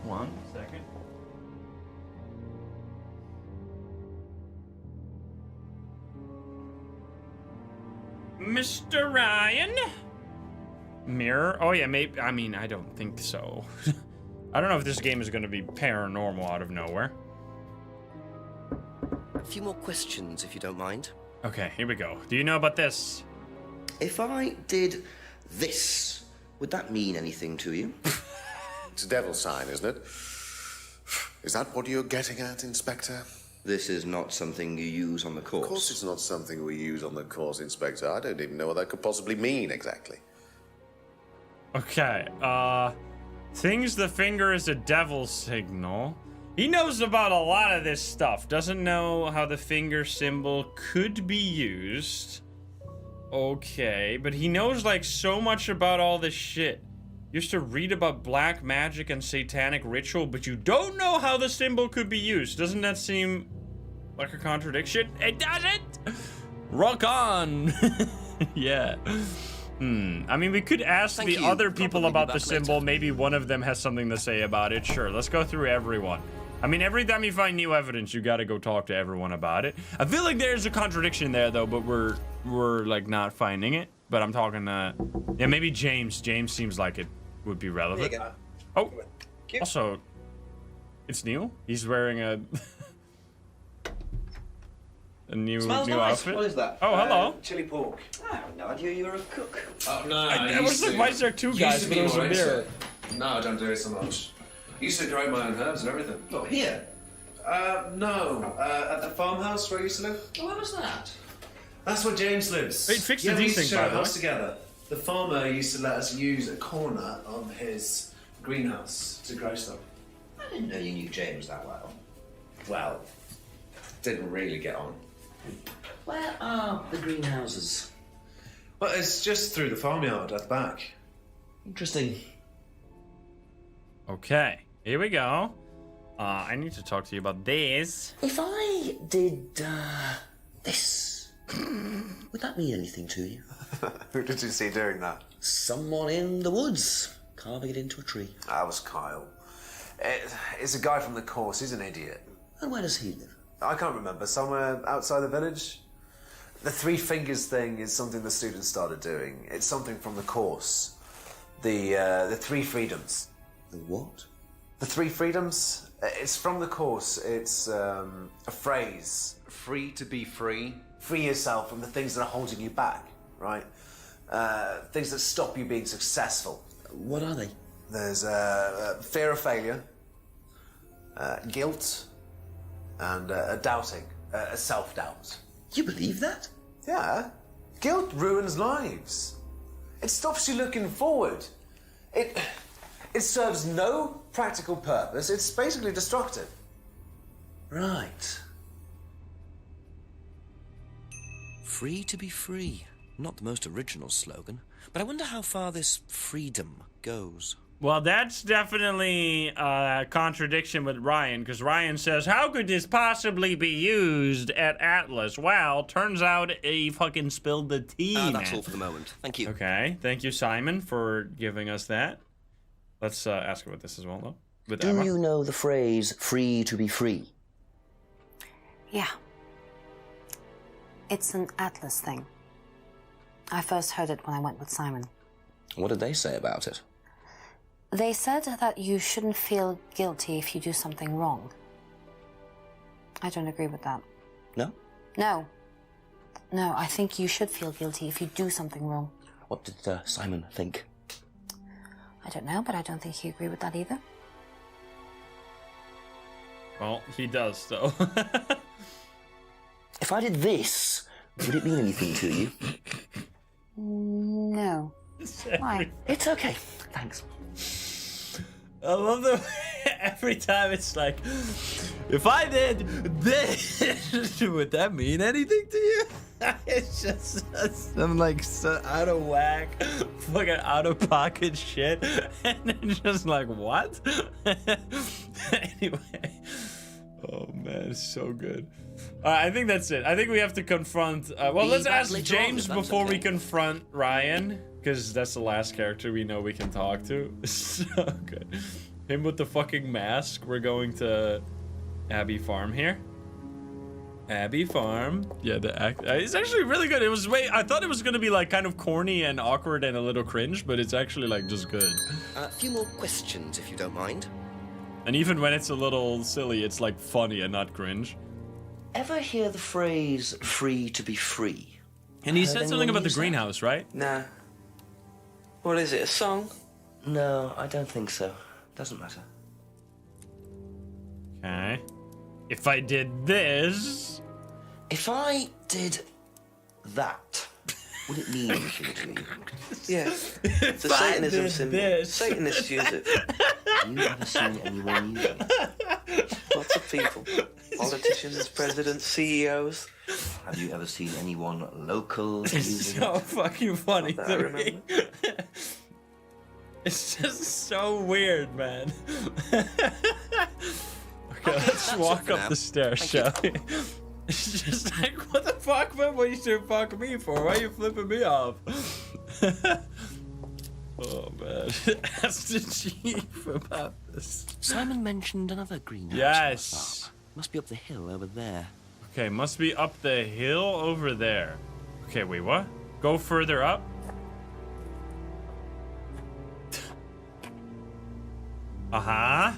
1 second. Mr. Ryan? Mirror? Oh yeah, maybe. I mean, I don't think so. I don't know if this game is going to be paranormal out of nowhere. A few more questions, if you don't mind. Okay, here we go. Do you know about this? If I did this, would that mean anything to you? It's a devil sign, isn't it? Is that what you're getting at, Inspector? This is not something you use on the course. Of course it's not something we use on the course, Inspector. I don't even know what that could possibly mean, exactly. Okay, thinks the finger is a devil signal. He knows about a lot of this stuff. Doesn't know how the finger symbol could be used. Okay, but he knows like so much about all this shit. Used to read about black magic and satanic ritual, but you don't know how the symbol could be used. Doesn't that seem like a contradiction? It doesn't! Rock on! Yeah. I mean, we could ask the other people about the symbol. Maybe one of them has something to say about it. Sure, let's go through everyone. I mean, every time you find new evidence, you gotta go talk to everyone about it. I feel like there's a contradiction there, though, but we're like not finding it. But I'm talking, yeah, maybe James. James seems like it would be relevant. Oh, also, it's Neil. He's wearing a new Smells nice. outfit. What is that? Oh, hello. Chili pork. I have no idea you were a cook. Oh, no, I was like, why is there two guys, but there was a mirror? No, I don't do it so much. I used to grow my own herbs and everything. Not here? No. At the farmhouse where I used to live. Oh, where was that? That's where James lives. Wait, fix the we used to thing, share by a the house way. together. The farmer used to let us use a corner of his greenhouse to grow stuff. I didn't know you knew James that well. Well, didn't really get on. Where are the greenhouses? Well, it's just through the farmyard at the back. Interesting. Okay, here we go. I need to talk to you about this. If I did this, would that mean anything to you? Who did you see doing that? Someone in the woods, carving it into a tree. That was Kyle. It's a guy from the course. He's an idiot. And where does he live? I can't remember. Somewhere outside the village. The three fingers thing is something the students started doing. It's something from the course. The three freedoms. The what? The three freedoms. It's from the course. It's a phrase. Free to be free. Free yourself from the things that are holding you back, right? Things that stop you being successful. What are they? There's fear of failure, guilt, and a doubting, a self-doubt. You believe that? Yeah. Guilt ruins lives. It stops you looking forward. It serves no practical purpose. It's basically destructive. Right. Free to be free. Not the most original slogan, but I wonder how far this freedom goes. Well, that's definitely a contradiction with Ryan, because Ryan says, how could this possibly be used at Atlas? Well, turns out he fucking spilled the tea, That's man. all for the moment. Thank you. Okay, thank you, Simon, for giving us that. Let's ask about this as well, though. With Do Emma. you know the phrase, free to be free? Yeah. It's an Atlas thing. I first heard it when I went with Simon. What did they say about it? They said that you shouldn't feel guilty if you do something wrong. I don't agree with that. No? No. No, I think you should feel guilty if you do something wrong. What did Simon think? I don't know, but I don't think he agreed with that either. Well, he does, though. If I did this, would it mean anything to you? No. Why? It's okay. Thanks. I love the every time it's like, if I did this, would that mean anything to you? It's just some like so out of whack, fucking out of pocket shit, and it's just like what? Anyway, oh man, it's so good. I think that's it. I think we have to confront. Well, let's ask James before we confront Ryan, because that's the last character we know we can talk to. So good. Him with the fucking mask. We're going to Abbey Farm here. Abbey Farm. Yeah, the act. It's actually really good. It was I thought it was gonna be like kind of corny and awkward and a little cringe, but it's actually like just good. A few more questions, if you don't mind. And even when it's a little silly, it's like funny and not cringe. Ever hear the phrase free to be free? And he said something about the greenhouse, right? Nah. What is it, a song? No, I don't think so. Doesn't matter. Okay. If I did this... If I did that, Would it mean anything to you? Yeah. It's a Satanism symbol. Satanists use it. Have you ever seen anyone use it? Lots of people. Politicians, presidents, CEOs. Have you ever seen anyone local It's using so it? fucking funny Not that I to me. remember. It's just so weird, man. Okay, let's walk up the stairs, shall we? It's just like, what the fuck, man? What are you doing fucking me for? Why are you flipping me off? Oh, man. Ask the chief about this. Simon mentioned another greenhouse. Yes. Must be up the hill over there. Okay, must be up the hill over there. Okay, wait, what? Go further up? Uh-huh.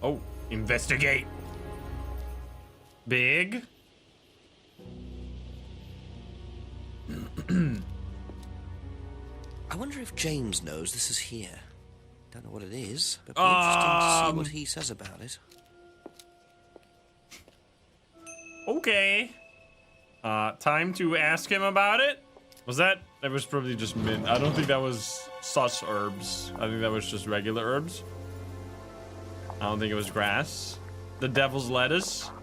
Oh, investigate. Big. I wonder if James knows this is here. Don't know what it is, but it'd be interesting to see what he says about it. Okay. Time to ask him about it. Was that was probably just mint. I don't think that was sus herbs. I think that was just regular herbs. I don't think it was grass. The devil's lettuce. All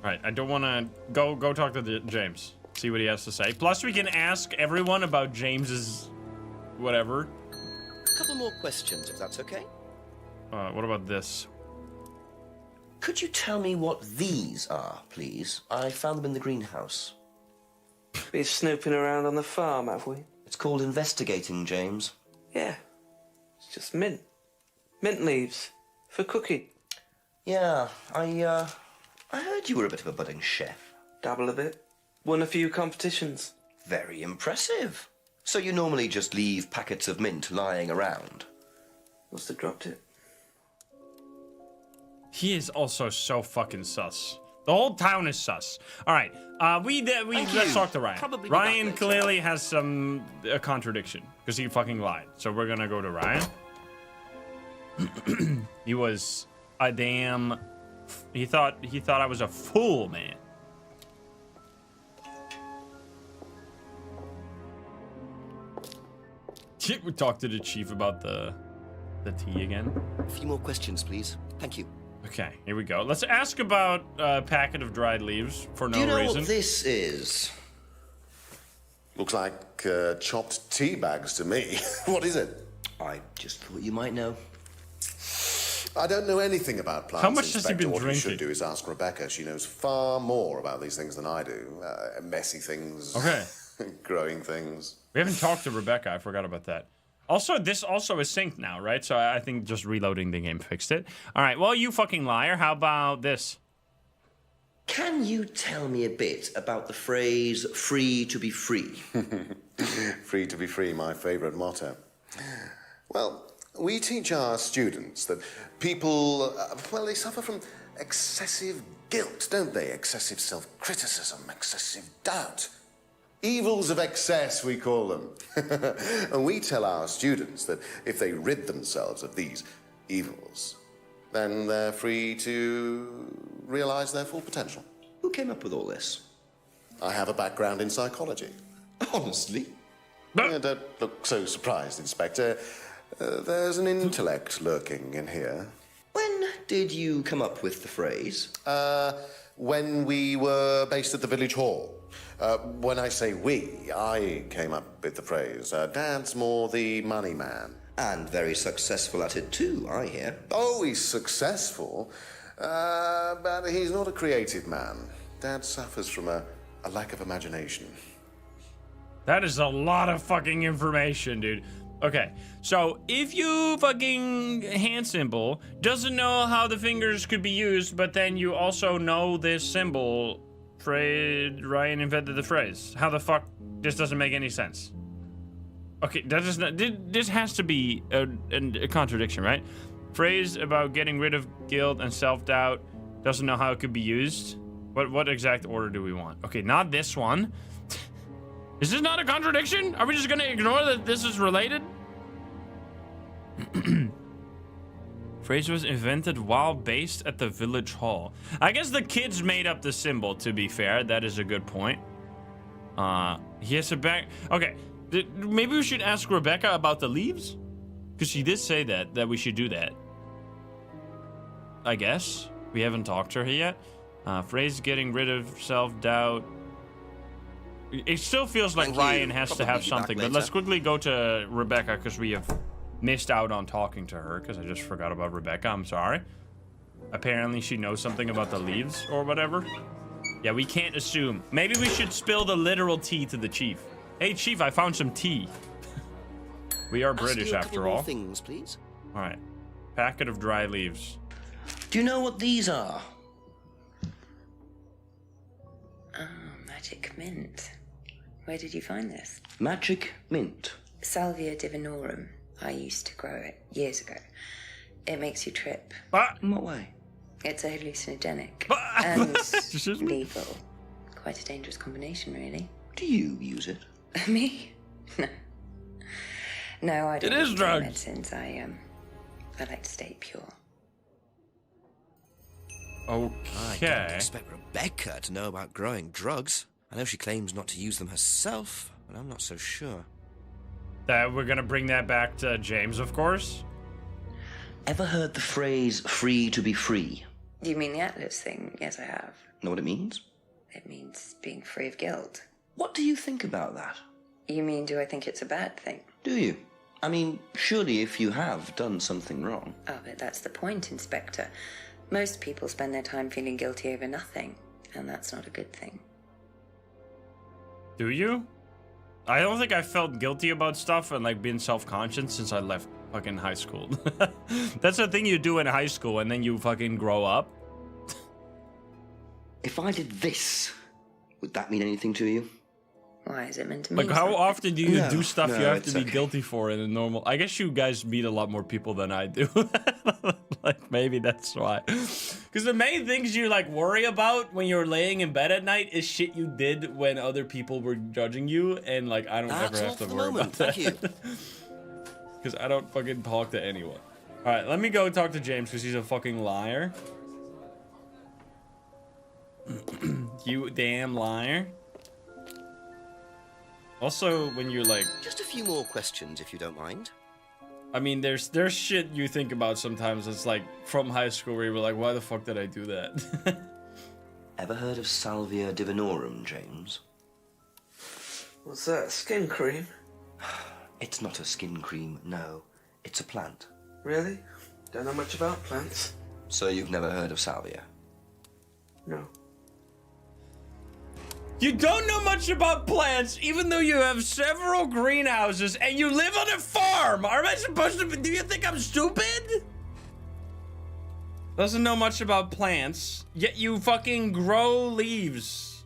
right, I don't want to go talk to James. See what he has to say. Plus, we can ask everyone about James's whatever. A couple more questions, if that's okay. What about this? Could you tell me what these are, please? I found them in the greenhouse. Been snooping around on the farm, have we? It's called investigating, James. Yeah. It's just mint. Mint leaves. For cooking. Yeah, I heard you were a bit of a budding chef. Dabble a bit. Won a few competitions. Very impressive. So you normally just leave packets of mint lying around? Must have dropped it. He is also so fucking sus. The whole town is sus. All right, let's talk to Ryan. Probably Ryan clearly has a contradiction because he fucking lied. So we're gonna go to Ryan. He was a damn. He thought I was a fool, man. We talked to the chief about the tea again. A few more questions, please. Thank you. Okay, here we go. Let's ask about a packet of dried leaves for no reason. Do you know what this is? Looks like chopped tea bags to me. What is it? I just thought you might know. I don't know anything about plants. How much has he been What drinking? you should do is ask Rebecca. She knows far more about these things than I do. Messy things. Okay. Growing things. We haven't talked to Rebecca. I forgot about that. Also, this also is synced now, right? So I think just reloading the game fixed it. All right, well, you fucking liar. How about this? Can you tell me a bit about the phrase free to be free? Free to be free, my favorite motto. Well, we teach our students that people, well, they suffer from excessive guilt, don't they? Excessive self-criticism, excessive doubt. Evils of excess, we call them. And we tell our students that if they rid themselves of these evils, then they're free to realize their full potential. Who came up with all this? I have a background in psychology. Honestly? Don't look so surprised, Inspector. There's an intellect lurking in here. When did you come up with the phrase? When we were based at the village hall. When I say we, I came up with the phrase. Dad's more the money man. And very successful at it too, I hear. Oh, he's successful, but he's not a creative man. Dad suffers from a lack of imagination. That is a lot of fucking information, dude. Okay, so if you fucking hand symbol doesn't know how the fingers could be used, but then you also know this symbol, Ryan invented the phrase. How the fuck? This doesn't make any sense. Okay, that does not. This has to be a contradiction, right? Phrase about getting rid of guilt and self-doubt. Doesn't know how it could be used. What exact order do we want? Okay, not this one. Is this not a contradiction? Are we just gonna ignore that this is related? Phrase was invented while based at the village hall. I guess the kids made up the symbol, to be fair. That is a good point. He has a back. Okay, maybe we should ask Rebecca about the leaves? Because she did say that we should do that. I guess. We haven't talked to her yet. Phrase getting rid of self-doubt. It still feels like Ryan has to have something, but let's quickly go to Rebecca because we have missed out on talking to her because I just forgot about Rebecca. I'm sorry. Apparently she knows something about the leaves or whatever. Yeah, we can't assume. Maybe we should spill the literal tea to the chief. Hey, chief, I found some tea. We are British after all. Things, please. All right. Packet of dry leaves. Do you know what these are? Oh, magic mint. Where did you find this? Magic mint. Salvia divinorum. I used to grow it years ago. It makes you trip. In what way? It's a hallucinogenic and lethal. Quite a dangerous combination, really. Do you use it? Me? No. No, I don't. It is take drugs. Medicines. I like to stay pure. I don't expect Rebecca to know about growing drugs. I know she claims not to use them herself, but I'm not so sure. We're gonna bring that back to James, of course. Ever heard the phrase free to be free? Do you mean the Atlas thing? Yes, I have. Know what it means? It means being free of guilt. What do you think about that? You mean, do I think it's a bad thing? Do you? I mean, surely if you have done something wrong. Oh, but that's the point, Inspector. Most people spend their time feeling guilty over nothing, and that's not a good thing. Do you? I don't think I felt guilty about stuff and like being self-conscious since I left fucking high school. That's the thing you do in high school and then you fucking grow up. If I did this, would that mean anything to you? Why is it meant to mean Like, how something? often do you do stuff no, you have to it's be okay. guilty for in a normal... I guess you guys meet a lot more people than I do. Like, maybe that's why. Because the main things you, like, worry about when you're laying in bed at night is shit you did when other people were judging you. And, like, I don't ever have to worry about that. Because I don't fucking talk to anyone. Alright, let me go talk to James because he's a fucking liar. You damn liar. Also, when you're like... Just a few more questions, if you don't mind. I mean, there's shit you think about sometimes. It's like from high school where you were like, why the fuck did I do that? Ever heard of Salvia divinorum, James? What's that, skin cream? It's not a skin cream, no. It's a plant. Really? Don't know much about plants. So you've never heard of Salvia? No. You don't know much about plants, even though you have several greenhouses and you live on a farm. Am I supposed to... Do you think I'm stupid? Doesn't know much about plants, yet you fucking grow leaves.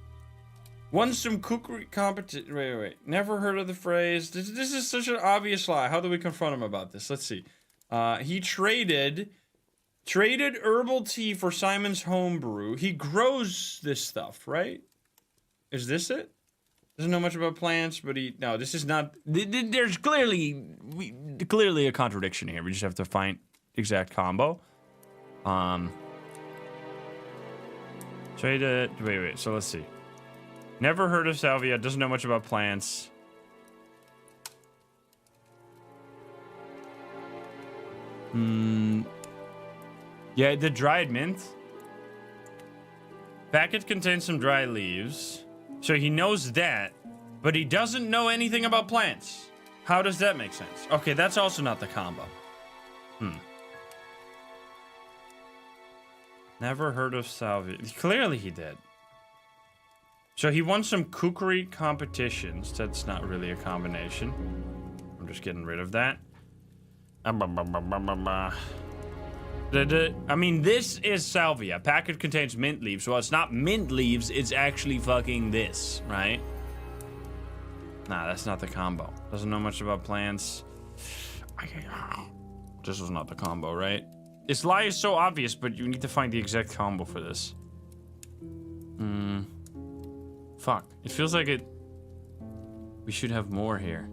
Won some cookery competition. Wait. Never heard of the phrase. This is such an obvious lie. How do we confront him about this? Let's see. He traded herbal tea for Simon's homebrew. He grows this stuff, right? Is this it? Doesn't know much about plants, but no, this is not. There's clearly a contradiction here. We just have to find exact combo. Traded. Wait. So let's see. Never heard of salvia. Doesn't know much about plants. Yeah, the dried mint. Packet contains some dry leaves. So he knows that, but he doesn't know anything about plants. How does that make sense? Okay, that's also not the combo. Never heard of salvia. Clearly he did. So he won some cookery competitions. That's not really a combination. I'm just getting rid of that. I mean, this is salvia. Packet contains mint leaves. Well, it's not mint leaves. It's actually fucking this, right? Nah, that's not the combo. Doesn't know much about plants. This was not the combo, right? This lie is so obvious, but you need to find the exact combo for this. Fuck. It feels like it... We should have more here.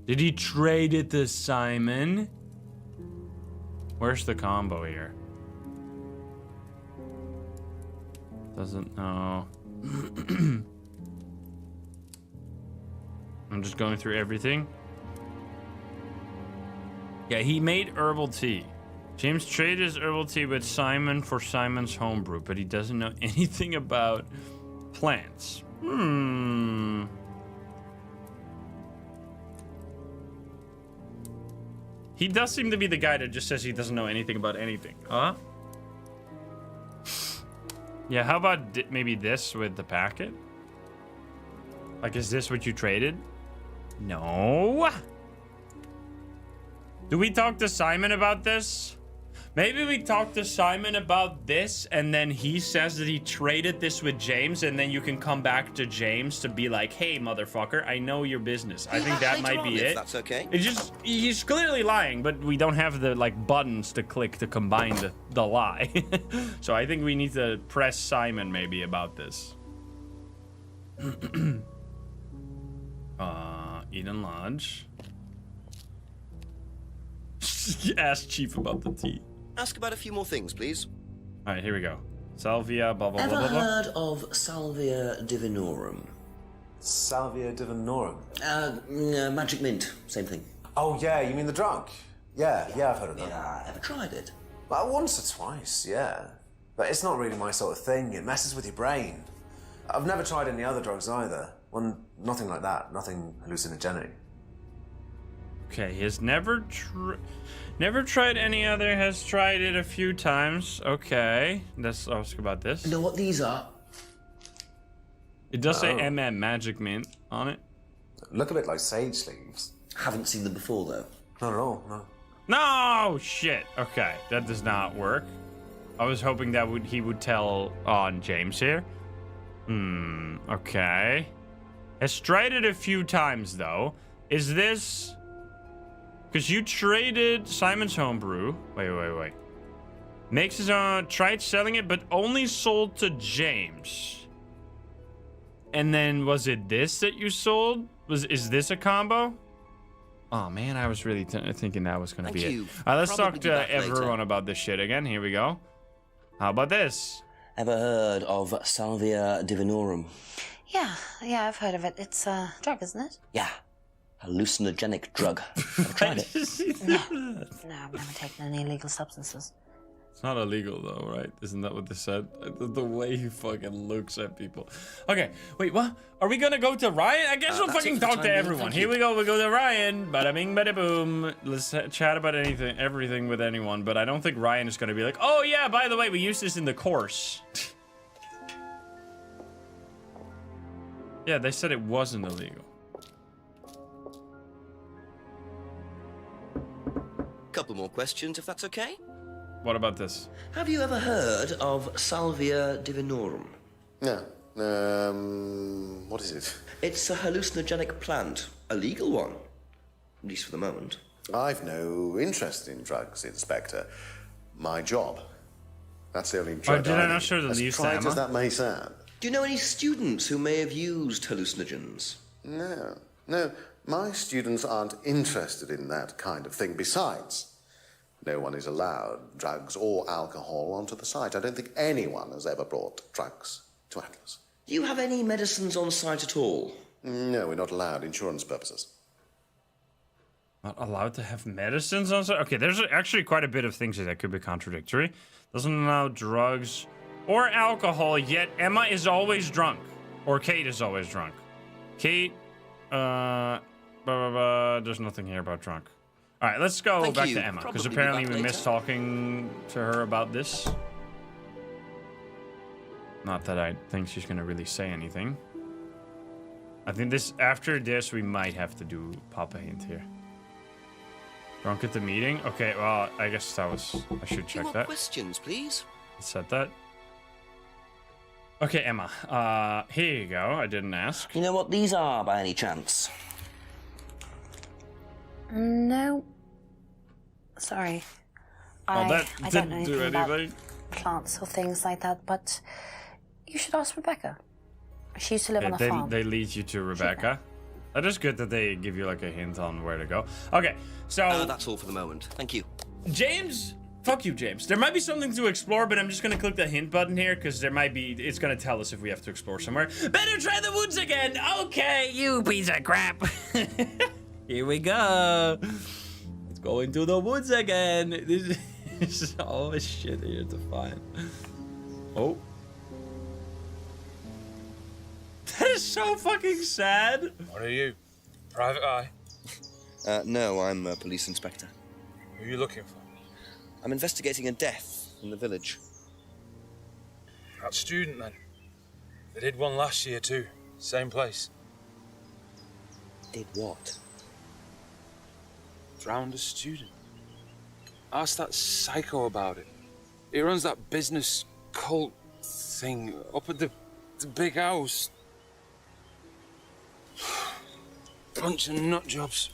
Did he trade it to Simon? Where's the combo here? Doesn't know. I'm just going through everything. Yeah, he made herbal tea. James traded his herbal tea with Simon for Simon's homebrew, but he doesn't know anything about plants. He does seem to be the guy that just says he doesn't know anything about anything. Huh? Yeah, how about maybe this with the packet? Like, is this what you traded? No. Do we talk to Simon about this? Maybe we talk to Simon about this, and then he says that he traded this with James, and then you can come back to James to be like, hey, motherfucker, I know your business. I think that might be it. That's okay. It's just, he's clearly lying, but we don't have the, like, buttons to click to combine the lie. So I think we need to press Simon maybe about this. Eden Lodge. Ask Chief about the tea. Ask about a few more things, please. All right, here we go. Salvia, blah, blah, Ever blah, blah, blah. heard of Salvia divinorum? Salvia divinorum? Magic mint, same thing. Oh, yeah, you mean the drug? Yeah, I've heard of that. Yeah, ever tried it? Well, once or twice, yeah. But it's not really my sort of thing. It messes with your brain. I've never tried any other drugs either. Well, nothing like that. Nothing hallucinogenic. Okay, he has never tried any other, has tried it a few times. Okay, let's ask about this. You know what these are? It does say MM Magic Mint on it. Look a bit like sage leaves. Haven't seen them before, though. Not at all, no. No, shit. Okay, that does not work. I was hoping that he would tell on James here. Okay. Has tried it a few times, though. Is this... Because you traded Simon's homebrew. Wait. Makes his own... Tried selling it, but only sold to James. And then, was it this that you sold? Is this a combo? Oh, man, I was really thinking that was going to be it. All right, let's talk to everyone about this shit again. Here we go. How about this? Ever heard of Salvia divinorum? Yeah, I've heard of it. It's a drug, isn't it? Yeah. Hallucinogenic drug. Ever tried it? No, I've never taken any illegal substances. It's not illegal, though, right? Isn't that what they said? The way he fucking looks at people. Okay, wait, what? Are we gonna go to Ryan? I guess we'll fucking talk to everyone. Here we go. We go to Ryan. Bada bing, bada boom. Let's chat about everything with anyone. But I don't think Ryan is gonna be like, oh yeah, by the way, we used this in the course. Yeah, they said it wasn't illegal. Couple more questions, if that's okay. What about this? Have you ever heard of Salvia divinorum? No. What is it? It's a hallucinogenic plant. A legal one. At least for the moment. I've no interest in drugs, Inspector. My job. That's the only drug did I not show the leaves to As trite Emma? as that may sound. Do you know any students who may have used hallucinogens? No. My students aren't interested in that kind of thing. Besides, no one is allowed drugs or alcohol onto the site. I don't think anyone has ever brought drugs to Atlas. Do you have any medicines on site at all? No, we're not allowed. Insurance purposes. Not allowed to have medicines on site? Okay, there's actually quite a bit of things that could be contradictory. Doesn't allow drugs or alcohol, yet Emma is always drunk. Or Kate is always drunk. Kate, there's nothing here about drunk. All right, let's go back to Emma, because apparently we missed talking to her about this. Not that I think she's going to really say anything. I think after this, we might have to pop a hint here. Drunk at the meeting? Okay, well, I guess I should check that. Questions, please. Let's set that. Okay, Emma, here you go. I didn't ask. You know what these are by any chance? No. Sorry. Well, that I didn't don't know do anything about anything. plants or things like that, but you should ask Rebecca. She used to live on a farm. They lead you to Rebecca. That is good that they give you like a hint on where to go. Okay, so that's all for the moment. Thank you. James Fuck you, James. There might be something to explore, but I'm just gonna click the hint button here because there might be. It's gonna tell us if we have to explore somewhere. Better try the woods again. Okay, you piece of crap. Here we go. Let's go into the woods again. This is all this shit here to find. Oh. That is so fucking sad. What are you? Private eye? No, I'm a police inspector. Who are you looking for? I'm investigating a death in the village. That student, then. They did one last year, too. Same place. Did what? Drowned a student. Ask that psycho about it. He runs that business cult thing up at the big house. Bunch of nut jobs.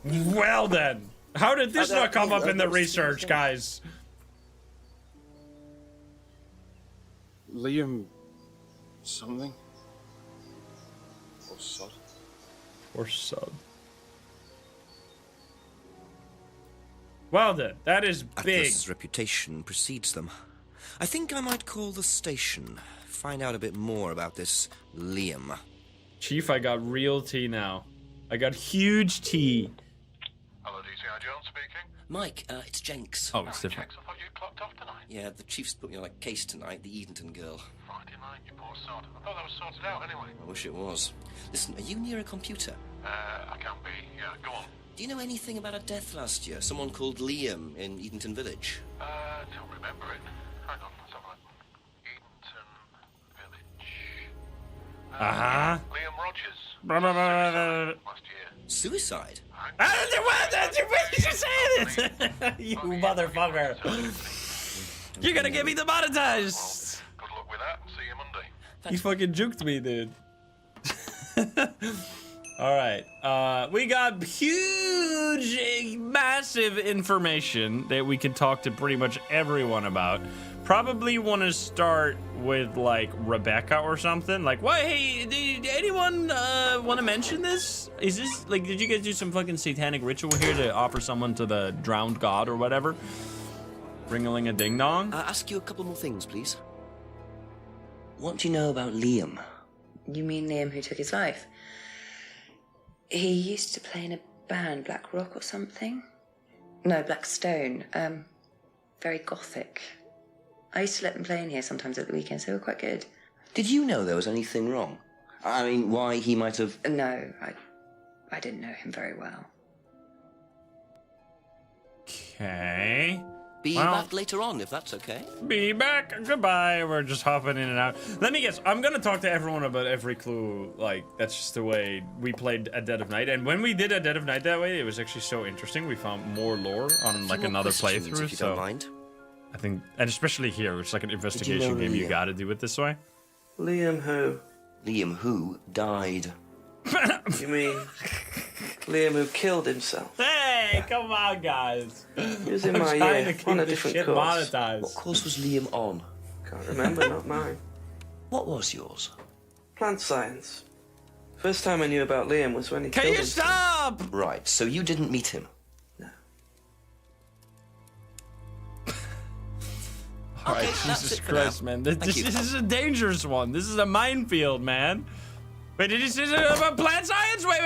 Well then. How did this not come up in the research, guys? Liam... something? Or Sod? Or Sod. Well then, that is big. Atlas's reputation precedes them. I think I might call the station. Find out a bit more about this Liam. Chief, I got real tea now. I got huge tea. Hello, DCI Jones speaking. Mike, it's Jenks. Oh, it's different. I thought you clocked off tonight. Yeah, the chief's put me on a case tonight, the Edenton girl. Friday night, you poor sod. I thought that was sorted out anyway. I wish it was. Listen, are you near a computer? I can't be. Yeah, go on. Do you know anything about a death last year? Someone called Liam in Edenton Village? Don't remember it. Hang on, let's have a look. Edenton Village. Liam Rogers. Last year. Suicide? What did you say this? You motherfucker. You're gonna get me demonetized. Good luck with that. See you Monday. You fucking juked me, dude. Alright. We got huge, massive information that we can talk to pretty much everyone about. Probably want to start with, like, Rebecca or something. Like, what? Hey, did anyone want to mention this? Is this, like, did you guys do some fucking satanic ritual here to offer someone to the drowned god or whatever? Ring-a-ling-a-ding-dong? Ask you a couple more things, please. What do you know about Liam? You mean Liam who took his life? He used to play in a band, Black Rock or something? No, Black Stone. Very gothic. I used to let them play in here sometimes at the weekends. They were quite good. Did you know there was anything wrong? I mean, why he might have... No, I didn't know him very well. Okay. Be back later on, if that's okay. Be back. Goodbye. We're just hopping in and out. Let me guess. I'm going to talk to everyone about every clue. Like, that's just the way we played at Dead of Night. And when we did at Dead of Night that way, it was actually so interesting. We found more lore on, like, another playthrough. If you don't mind. I think, and especially here, it's like an investigation game. You got to do it this way. Liam who? Liam who died. You mean Liam who killed himself? Hey, come on, guys. He was in my year, on a different course. What course was Liam on? Can't remember, not mine. What was yours? Plant science. First time I knew about Liam was when he killed himself. Stop? Right, so you didn't meet him? No. All right, Jesus Christ, man. This is a dangerous one. This is a minefield, man. Wait, did you say about plant science? Wait,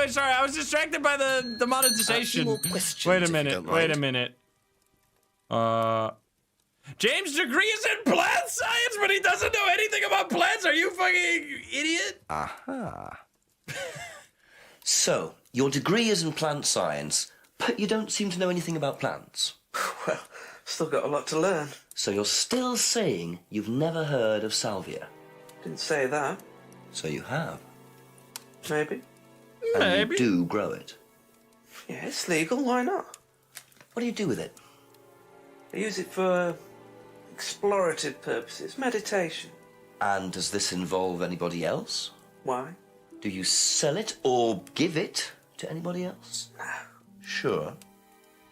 sorry. I was distracted by the monetization. Wait a minute. James' degree is in plant science, but he doesn't know anything about plants. Are you fucking idiot? Aha. So, your degree is in plant science, but you don't seem to know anything about plants. Well, still got a lot to learn. So you're still saying you've never heard of salvia? Didn't say that. So you have? Maybe. And you do grow it? Yeah, it's legal, why not? What do you do with it? I use it for explorative purposes, meditation. And does this involve anybody else? Why? Do you sell it or give it to anybody else? No. Sure.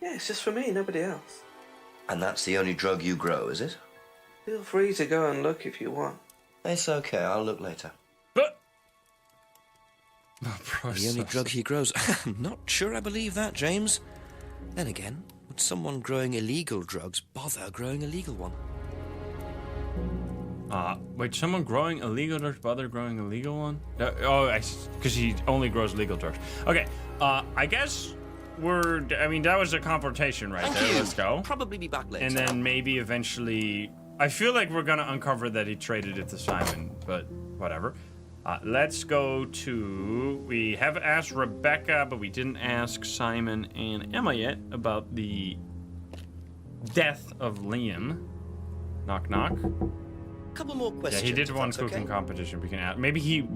Yeah, it's just for me, nobody else. And that's the only drug you grow, is it? Feel free to go and look if you want. It's okay, I'll look later. The only drug he grows. I'm not sure I believe that, James. Then again, Would someone growing illegal drugs bother growing a legal one? Wait, someone growing illegal drugs bother growing a legal one? Because he only grows legal drugs. Okay, I guess I mean, that was a confrontation right there. Let's go. Probably be back later. And then maybe eventually, I feel like we're gonna uncover that he traded it to Simon, but whatever. Let's go to, we have asked Rebecca, but we didn't ask Simon and Emma yet about the death of Liam. Knock, knock. Couple more questions. Yeah, he did one cooking competition. We can add. Maybe he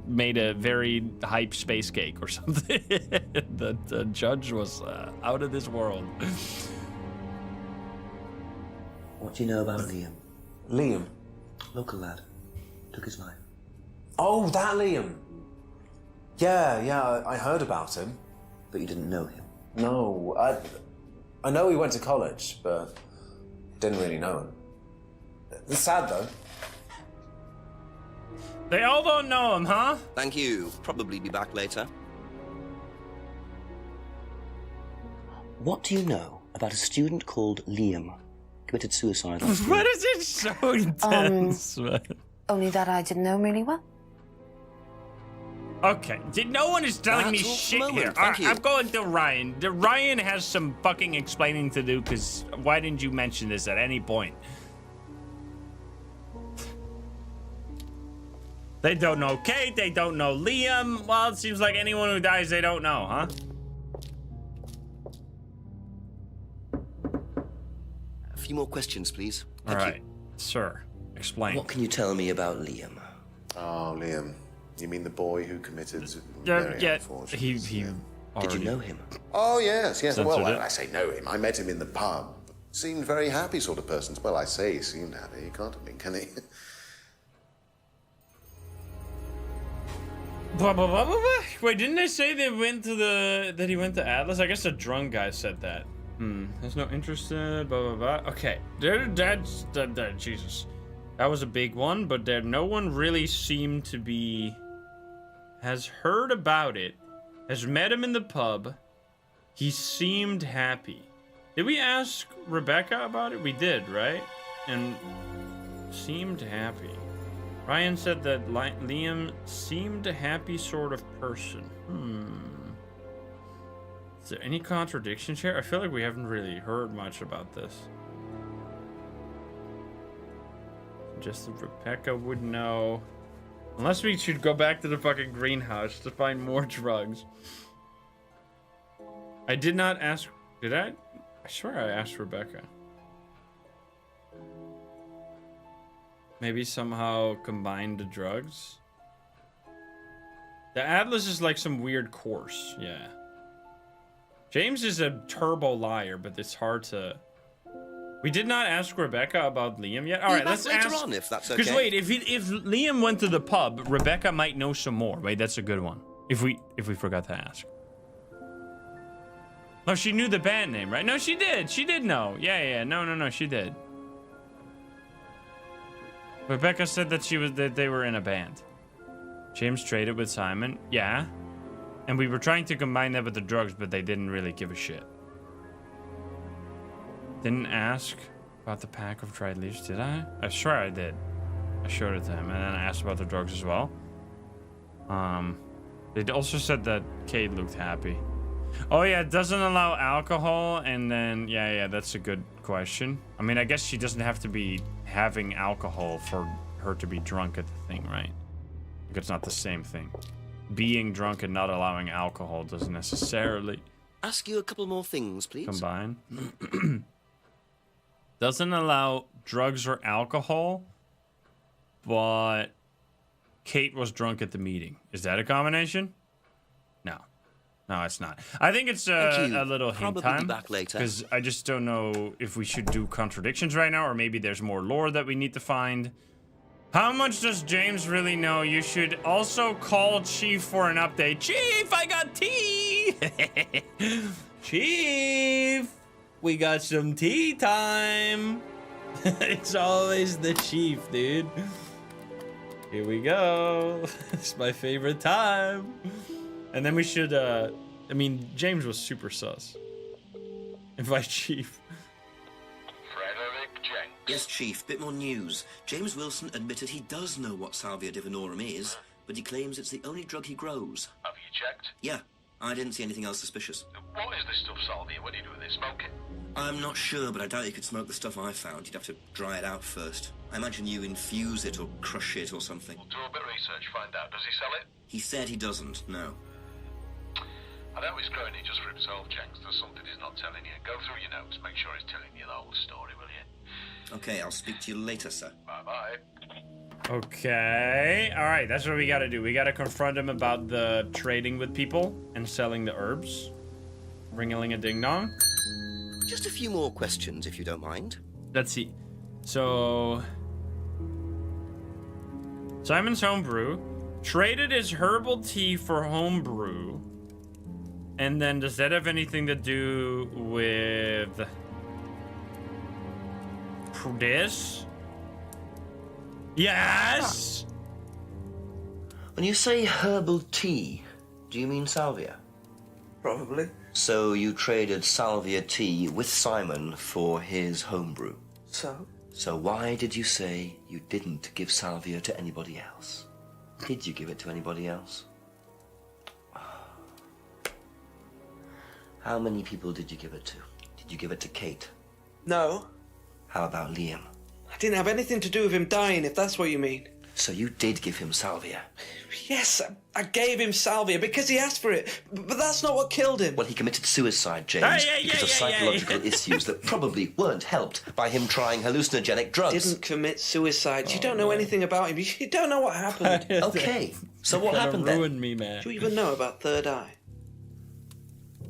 made a very hype space cake or something. The judge was out of this world. What do you know about Liam? Liam? Local lad. Took his life. Oh, that Liam. Yeah, I heard about him. But you didn't know him? No, I know he went to college, but didn't really know him. It's sad, though. They all don't know him, huh? Thank you. Probably be back later. What do you know about a student called Liam? Committed suicide last year. What is it so intense? Only that I didn't know him really well. Okay, no one is telling me shit here. I'm going to Ryan. Ryan has some fucking explaining to do, because why didn't you mention this at any point? They don't know Kate, they don't know Liam. Well, it seems like anyone who dies, they don't know, huh? A few more questions, please. All right, sir, explain. What can you tell me about Liam? Oh, Liam. You mean the boy who committed yeah, he Did you know him? Oh, yes. Censored Well, it. I say know him. I met him in the pub. Seemed very happy sort of person. Well, I say he seemed happy. He can't have been, can he? Blah, blah, blah, blah, blah. Wait, didn't they say they went to that he went to Atlas? I guess the drunk guy said that. There's no interest in blah, blah, blah. Okay, Jesus. That was a big one, but no one really seemed to be... has heard about it, has met him in the pub. He seemed happy. Did we ask Rebecca about it? We did, right? And seemed happy. Ryan said that Liam seemed a happy sort of person. Is there any contradictions here? I feel like we haven't really heard much about this. Just that Rebecca would know. Unless we should go back to the fucking greenhouse to find more drugs. I did not ask... Did I? I swear I asked Rebecca. Maybe somehow combine the drugs? The Atlas is like some weird course, yeah. James is a turbo liar, but it's hard to... We did not ask Rebecca about Liam yet. All right, let's ask... on, if that's okay. Because wait, if Liam went to the pub, Rebecca might know some more. Wait, that's a good one. If we forgot to ask. No, she knew the band name, right? No, she did. She did know. Yeah. No, she did. Rebecca said that they were in a band. James traded with Simon. Yeah. And we were trying to combine that with the drugs, but they didn't really give a shit. Didn't ask about the pack of dried leaves, did I? I swear I did. I showed it to him, and then I asked about the drugs as well. They also said that Kate looked happy. Oh yeah, it doesn't allow alcohol, and then yeah, that's a good question. I mean, I guess she doesn't have to be having alcohol for her to be drunk at the thing, right? Like, it's not the same thing. Being drunk and not allowing alcohol doesn't necessarily Ask you a couple more things, please. combine. Doesn't allow drugs or alcohol, but Kate was drunk at the meeting. Is that a combination? No, it's not. I think it's a little hint time. Back later. Because I just don't know if we should do contradictions right now, or maybe there's more lore that we need to find. How much does James really know? You should also call Chief for an update. Chief, I got tea! Chief, we got some tea time. It's always the Chief, dude. Here we go. It's my favorite time. And then we should, I mean, James was super sus. Invite Chief. Frederick Jenks. Yes, Chief, bit more news. James Wilson admitted he does know what Salvia divinorum is, but he claims it's the only drug he grows. Have you checked? Yeah, I didn't see anything else suspicious. What is this stuff, Salvia? What do you do with it? Smoke it? I'm not sure, but I doubt you could smoke the stuff I found. You'd have to dry it out first. I imagine you infuse it or crush it or something. We'll do a bit of research, find out. Does he sell it? He said he doesn't, no. I know he's growing it just for himself, Jenks. There's something he's not telling you. Go through your notes, make sure he's telling you the whole story, will you? Okay, I'll speak to you later, sir. Bye-bye. Okay. All right, that's what we got to do. We got to confront him about the trading with people and selling the herbs. Ring-a-ling-a-ding-dong. Just a few more questions, if you don't mind. Let's see. So, Simon's homebrew traded his herbal tea for homebrew. And then does that have anything to do with this? Yes! When you say herbal tea, do you mean salvia? Probably. So you traded salvia tea with Simon for his homebrew. So? So why did you say you didn't give salvia to anybody else? Did you give it to anybody else? How many people did you give it to? Did you give it to Kate? No. How about Liam? I didn't have anything to do with him dying, if that's what you mean. So you did give him salvia? Yes, I gave him salvia because he asked for it, but that's not what killed him. Well, he committed suicide, James, because of psychological issues that probably weren't helped by him trying hallucinogenic drugs. Didn't commit suicide. You don't know anything about him. You don't know what happened. Okay, so what happened then? Ruined me, man. Do you even know about Third Eye?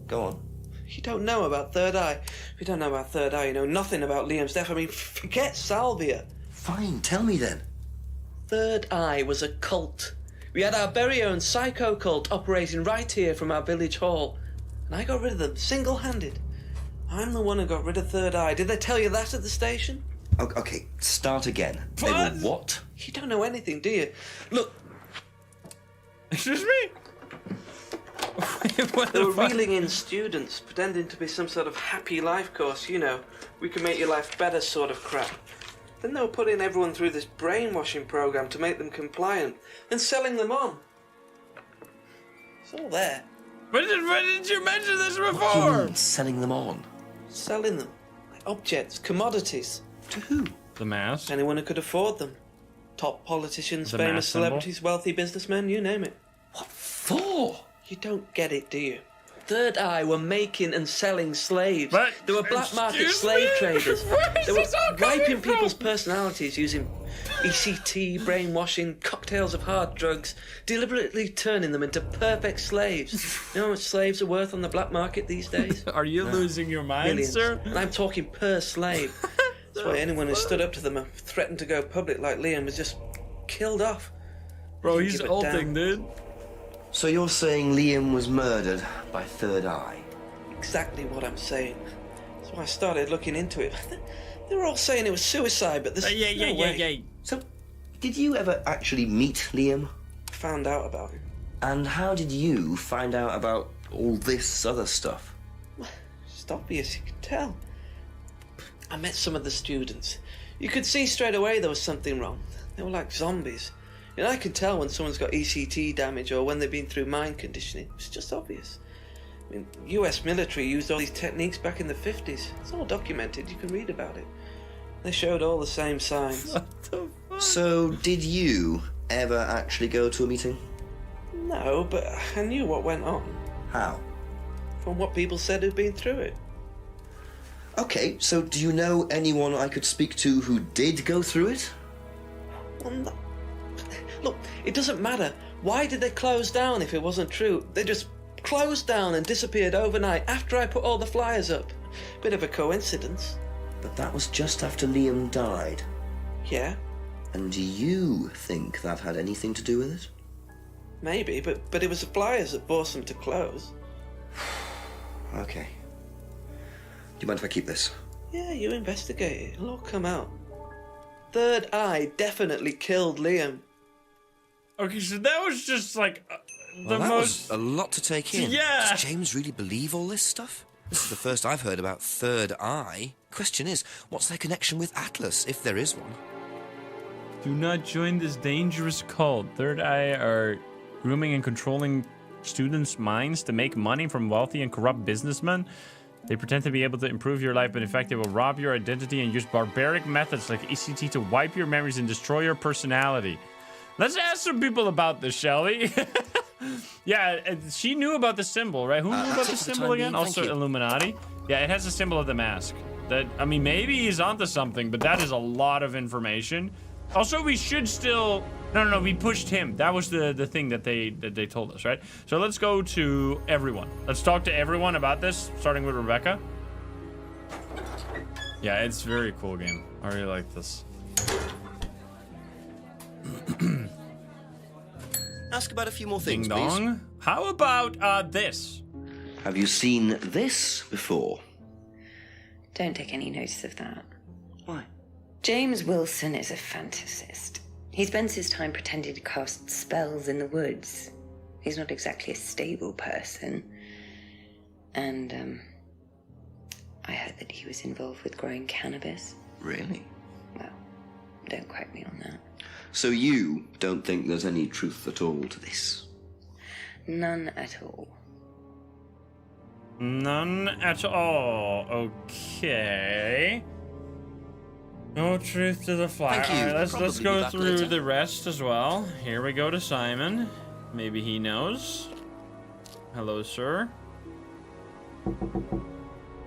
Go on. You don't know about Third Eye. If you don't know about Third Eye, you know nothing about Liam's death. I mean, forget salvia. Fine, tell me then. Third Eye was a cult. We had our very own psycho cult operating right here from our village hall. And I got rid of them, single-handed. I'm the one who got rid of Third Eye. Did they tell you that at the station? Okay, start again. They were what? You don't know anything, do you? Look. Excuse me? They were reeling in students, pretending to be some sort of happy life course, you know. We can make your life better sort of crap. Then they were putting everyone through this brainwashing program to make them compliant and selling them on. It's all there. When did you mention this before? What do you mean, selling them on? Selling them. Like objects, commodities. To who? The mass? Anyone who could afford them. Top politicians, The famous mass symbol? celebrities, wealthy businessmen, you name it. What for? You don't get it, do you? Third Eye were making and selling slaves. But, they were black market excuse slave me? traders. Where They were is this all coming wiping from? people's personalities using ECT, brainwashing, cocktails of hard drugs, deliberately turning them into perfect slaves. You know how much slaves are worth on the black market these days? Are you losing your mind, Millions. sir? And I'm talking per slave. That's why anyone who stood up to them and threatened to go public like Liam was just killed off. Bro, Didn't he's give a damn. ulting, dude. So you're saying Liam was murdered by Third Eye? Exactly what I'm saying. That's why I started looking into it. They were all saying it was suicide, but there's no way. So, did you ever actually meet Liam? Found out about him. And how did you find out about all this other stuff? It's obvious, you can tell. I met some of the students. You could see straight away there was something wrong. They were like zombies. And I can tell when someone's got ECT damage or when they've been through mind conditioning. It's just obvious. I mean, US military used all these techniques back in the 50s. It's all documented. You can read about it. They showed all the same signs. So, did you ever actually go to a meeting? No, but I knew what went on. How? From what people said who'd been through it. Okay, so do you know anyone I could speak to who did go through it? Well, no. Look, it doesn't matter. Why did they close down if it wasn't true? They just closed down and disappeared overnight after I put all the flyers up. Bit of a coincidence. But that was just after Liam died. Yeah, And do you think that had anything to do with it? maybe, but it was the flyers that forced them to close. Okay. Do you mind if I keep this? Yeah, you investigate it. It'll all come out. Third Eye definitely killed Liam. Okay, so that was just like the Well, that most. was a lot to take in. Yeah. Does James really believe all this stuff? This is the first I've heard about Third Eye. Question is, what's their connection with Atlas, if there is one? Do not join this dangerous cult. Third Eye are grooming and controlling students' minds to make money from wealthy and corrupt businessmen. They pretend to be able to improve your life, but in fact, they will rob your identity and use barbaric methods like ECT to wipe your memories and destroy your personality. Let's ask some people about this, shall we? Yeah, she knew about the symbol, right? Who knew about the symbol again? Also Illuminati. Yeah, it has a symbol of the mask. That, I mean, maybe he's onto something, but that is a lot of information. Also, we should still... No, we pushed him. That was the thing that they told us, right? So let's go to everyone. Let's talk to everyone about this, starting with Rebecca. Yeah, it's a very cool game. I really like this. Ask about a few more things, Ding dong. please. How about this? Have you seen this before? Don't take any notice of that. Why? James Wilson is a fantasist. He spends his time pretending to cast spells in the woods. He's not exactly a stable person. And, I heard that he was involved with growing cannabis. Really? Well, don't quote me on that. So you don't think there's any truth at all to this? None at all. None at all. Okay. No truth to the flyer. Thank you. All right, let's go through later. the rest as well. Here we go to Simon. Maybe he knows. Hello, sir.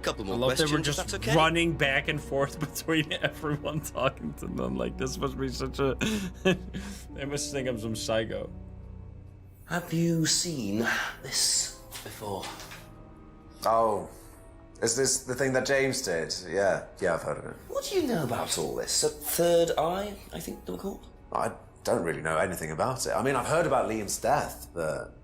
Couple more I love that questions, we're if just that's okay. running back and forth between everyone talking to them. Like, this must be such a... They must think I'm some psycho. Have you seen this before? Oh, is this the thing that James did? Yeah, I've heard of it. What do you know about all this? A Third Eye, I think they were called? I don't really know anything about it. I mean, I've heard about Liam's death, but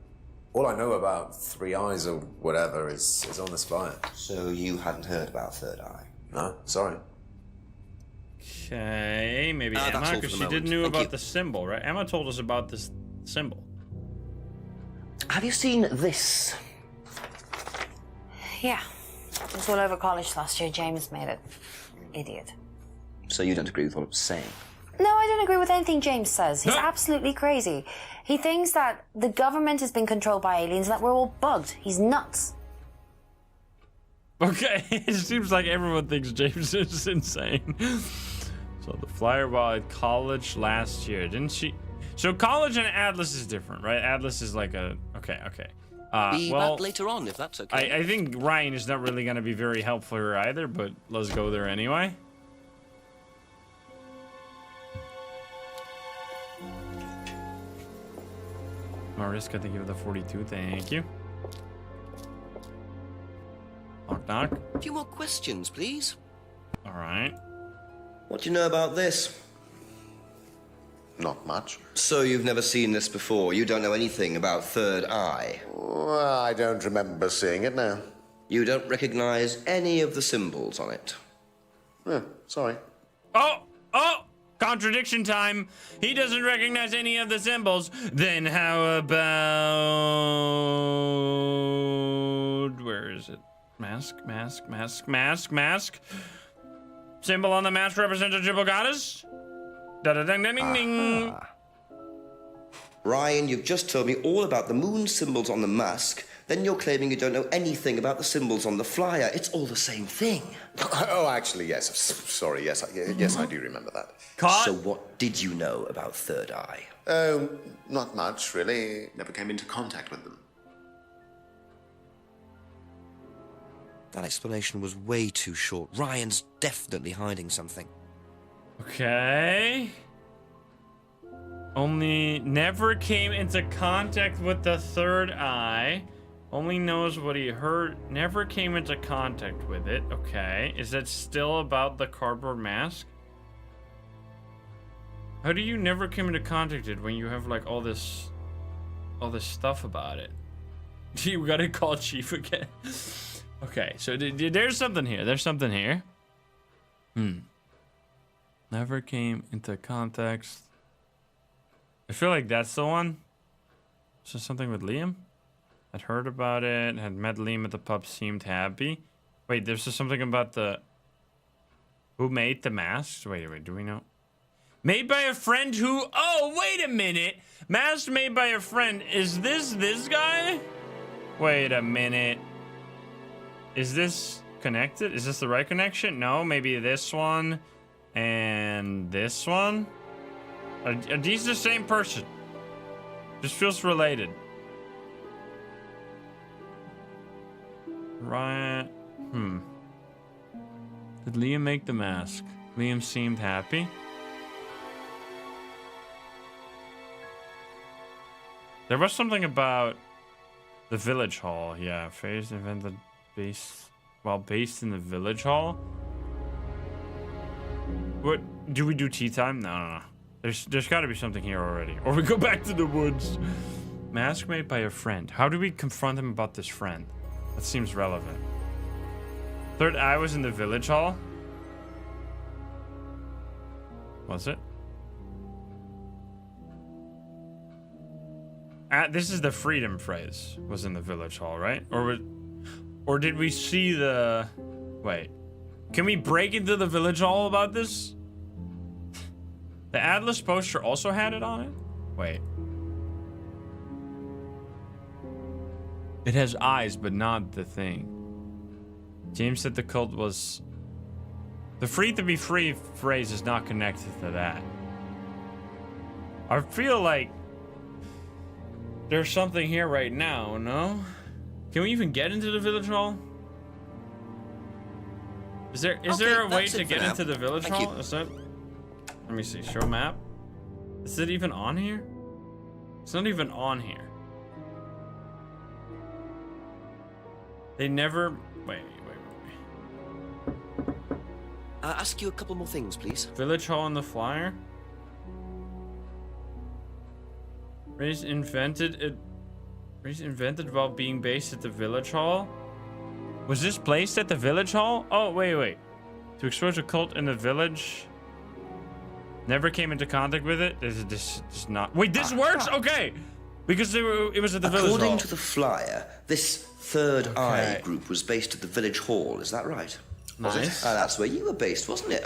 all I know about Three Eyes or whatever is on this flyer. So you hadn't heard about Third Eye? No, sorry. Okay, maybe that's Emma, all for because the she did moment. know Thank about you. the symbol, right? Emma told us about this symbol. Have you seen this? Yeah. It was all over college last year. James made it. Idiot. So you don't agree with what I'm saying? No, I don't agree with anything James says. He's absolutely crazy. He thinks that the government has been controlled by aliens and that we're all bugged. He's nuts. Okay, it seems like everyone thinks James is insane. So the flyer while at college last year, didn't she? So college and Atlas is different, right? Atlas is like a... Okay. Be Well, back later on, if that's okay. I think Ryan is not really going to be very helpful here either, but let's go there anyway. Mariska, thank you for the 42. Thank you. Knock, knock. A few more questions, please. All right. What do you know about this? Not much. So you've never seen this before? You don't know anything about Third Eye? Well, I don't remember seeing it now. You don't recognize any of the symbols on it? Sorry. Oh! Contradiction time. He doesn't recognize any of the symbols. Then how about... Where is it? Mask. Symbol on the mask represents a triple goddess. Da-da-ding-ding-ding-ding. Ryan, you've just told me all about the moon symbols on the mask. Then you're claiming you don't know anything about the symbols on the flyer. It's all the same thing. Oh, actually, yes. Sorry, yes, I do remember that. So what did you know about Third Eye? Oh, not much, really. Never came into contact with them. That explanation was way too short. Ryan's definitely hiding something. Okay. Only never came into contact with the Third Eye. Only knows what he heard. Never came into contact with it. Okay. Is that still about the cardboard mask? How do you never come into contact with it when you have like all this stuff about it? You gotta call Chief again. Okay, so there's something here. Never came into context. I feel like that's the one. So something with Liam? Had heard about it, had met Liam at the pub, seemed happy. Wait, there's just something about the... Who made the masks? Wait, do we know? Made by a friend who... Oh, wait a minute. Mask made by a friend. Is this guy? Wait a minute. Is this connected? Is this the right connection? No, maybe this one and this one. Are these the same person? Just feels related. Right. Did Liam make the mask? Liam seemed happy. There was something about the village hall. Yeah, Faye's invented based in the village hall. What do we do? Tea time? No. There's got to be something here already, or we go back to the woods. Mask made by a friend. How do we confront him about this friend? That seems relevant. Third eye was in the village hall. Was it? This is the freedom phrase. Was in the village hall, right? Or did we see the... Wait. Can we break into the village hall about this? The Atlas poster also had it on it? Wait. It has eyes, but not the thing. James said the cult was... The free to be free phrase is not connected to that. I feel like there's something here right now, no? Can we even get into the village hall? Is there a way to get into the village hall? Is that... Let me see. Show map. Is it even on here? It's not even on here. They never... Wait. Ask you a couple more things, please. Village hall on the flyer? Race invented while being based at the village hall? Was this placed at the village hall? Oh, wait. To expose a cult in the village. Never came into contact with it. This is not... Wait, this works? Okay. Because it was at the village hall. According to the flyer, this Third Eye group was based at the village hall. Is that right? Nice. That's where you were based, wasn't it?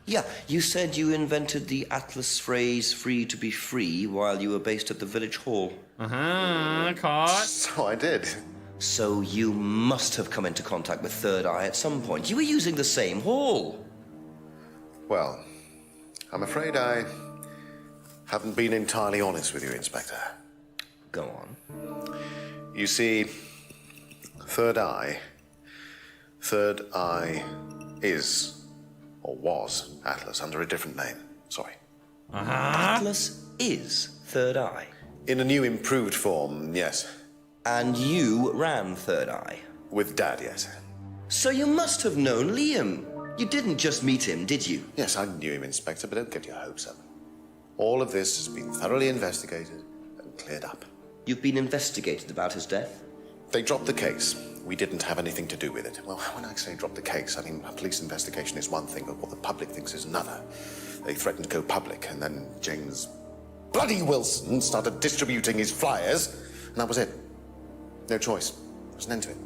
Yeah, you said you invented the Atlas phrase free to be free while you were based at the village hall. Caught. So I did. So you must have come into contact with Third Eye at some point. You were using the same hall. Well, I'm afraid I haven't been entirely honest with you, Inspector. Go on. You see, Third Eye is, or was, Atlas under a different name. Sorry. Atlas is Third Eye. In a new improved form, yes. And you ran Third Eye? With Dad, yes. So you must have known Liam. You didn't just meet him, did you? Yes, I knew him, Inspector, but don't get your hopes up. All of this has been thoroughly investigated and cleared up. You've been investigated about his death? They dropped the case. We didn't have anything to do with it. Well, when I say drop the case, I mean a police investigation is one thing, but what the public thinks is another. They threatened to go public, and then James bloody Wilson started distributing his flyers, and that was it. No choice. There was an end to it.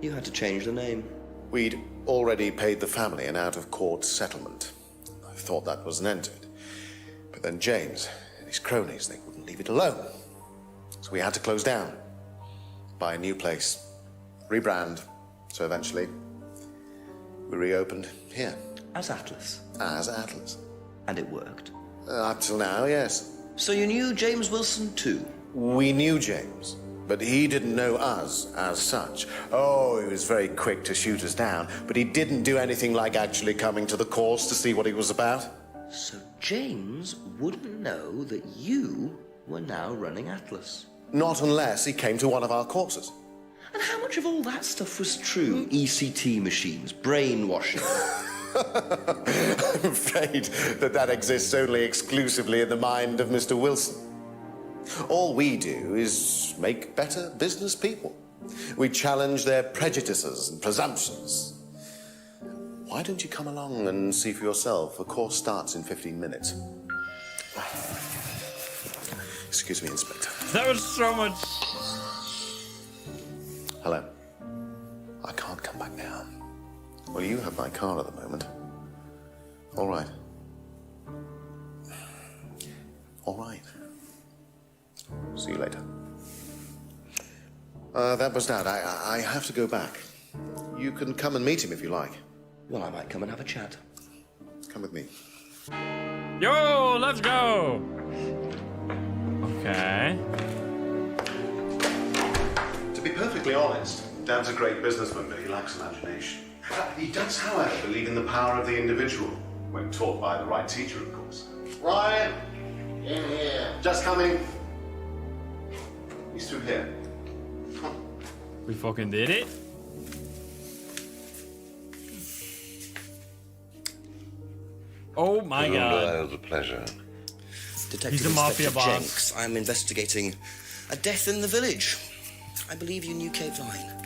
You had to change the name. We'd already paid the family an out-of-court settlement. I thought that was an end to it. But then James and his cronies, they wouldn't leave it alone. So we had to close down, buy a new place, rebrand. So eventually, we reopened here. As Atlas? As Atlas. And it worked? Up till now, yes. So you knew James Wilson too? We knew James, but he didn't know us as such. Oh, he was very quick to shoot us down, but he didn't do anything like actually coming to the course to see what he was about. So James wouldn't know that you were now running Atlas? Not unless he came to one of our courses. And how much of all that stuff was true? ECT machines, brainwashing. I'm afraid that exists only exclusively in the mind of Mr. Wilson. All we do is make better business people. We challenge their prejudices and presumptions. Why don't you come along and see for yourself? The course starts in 15 minutes. Excuse me, Inspector. That was so much... Hello. I can't come back now. Well, you have my car at the moment. All right. All right. See you later. That was Dad. I have to go back. You can come and meet him if you like. Well, I might come and have a chat. Come with me. Yo, let's go. Okay. To be perfectly honest, Dad's a great businessman, but he lacks imagination. He does, however, believe in the power of the individual, when taught by the right teacher, of course. Ryan! In here. Just coming. He's through here. We fucking did it. Oh my god. It was a pleasure. Detective He's a mafia Inspector boss. Jenks. I'm investigating a death in the village. I believe you knew Kate Vine.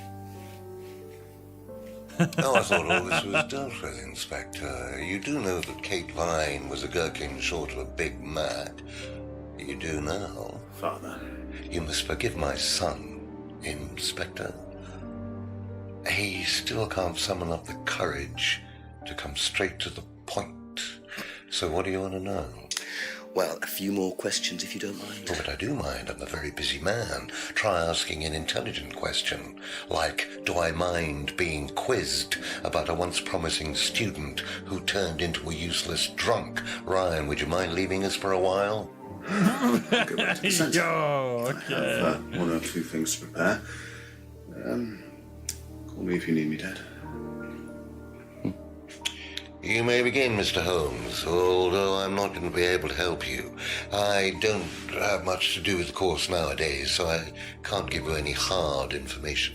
Oh, I thought all this was dealt with, Inspector. You do know that Kate Vine was a gherkin short of a Big Mac. You do now. Father. You must forgive my son, Inspector. He still can't summon up the courage to come straight to the point. So what do you want to know? Well, a few more questions if you don't mind. Oh, but I do mind. I'm a very busy man. Try asking an intelligent question, like, do I mind being quizzed about a once promising student who turned into a useless drunk? Ryan, would you mind leaving us for a while? Go back to the centre. Yo, okay. I have one or two things to prepare. Call me if you need me, Dad. You may begin, Mr. Holmes, although I'm not going to be able to help you. I don't have much to do with the course nowadays, so I can't give you any hard information.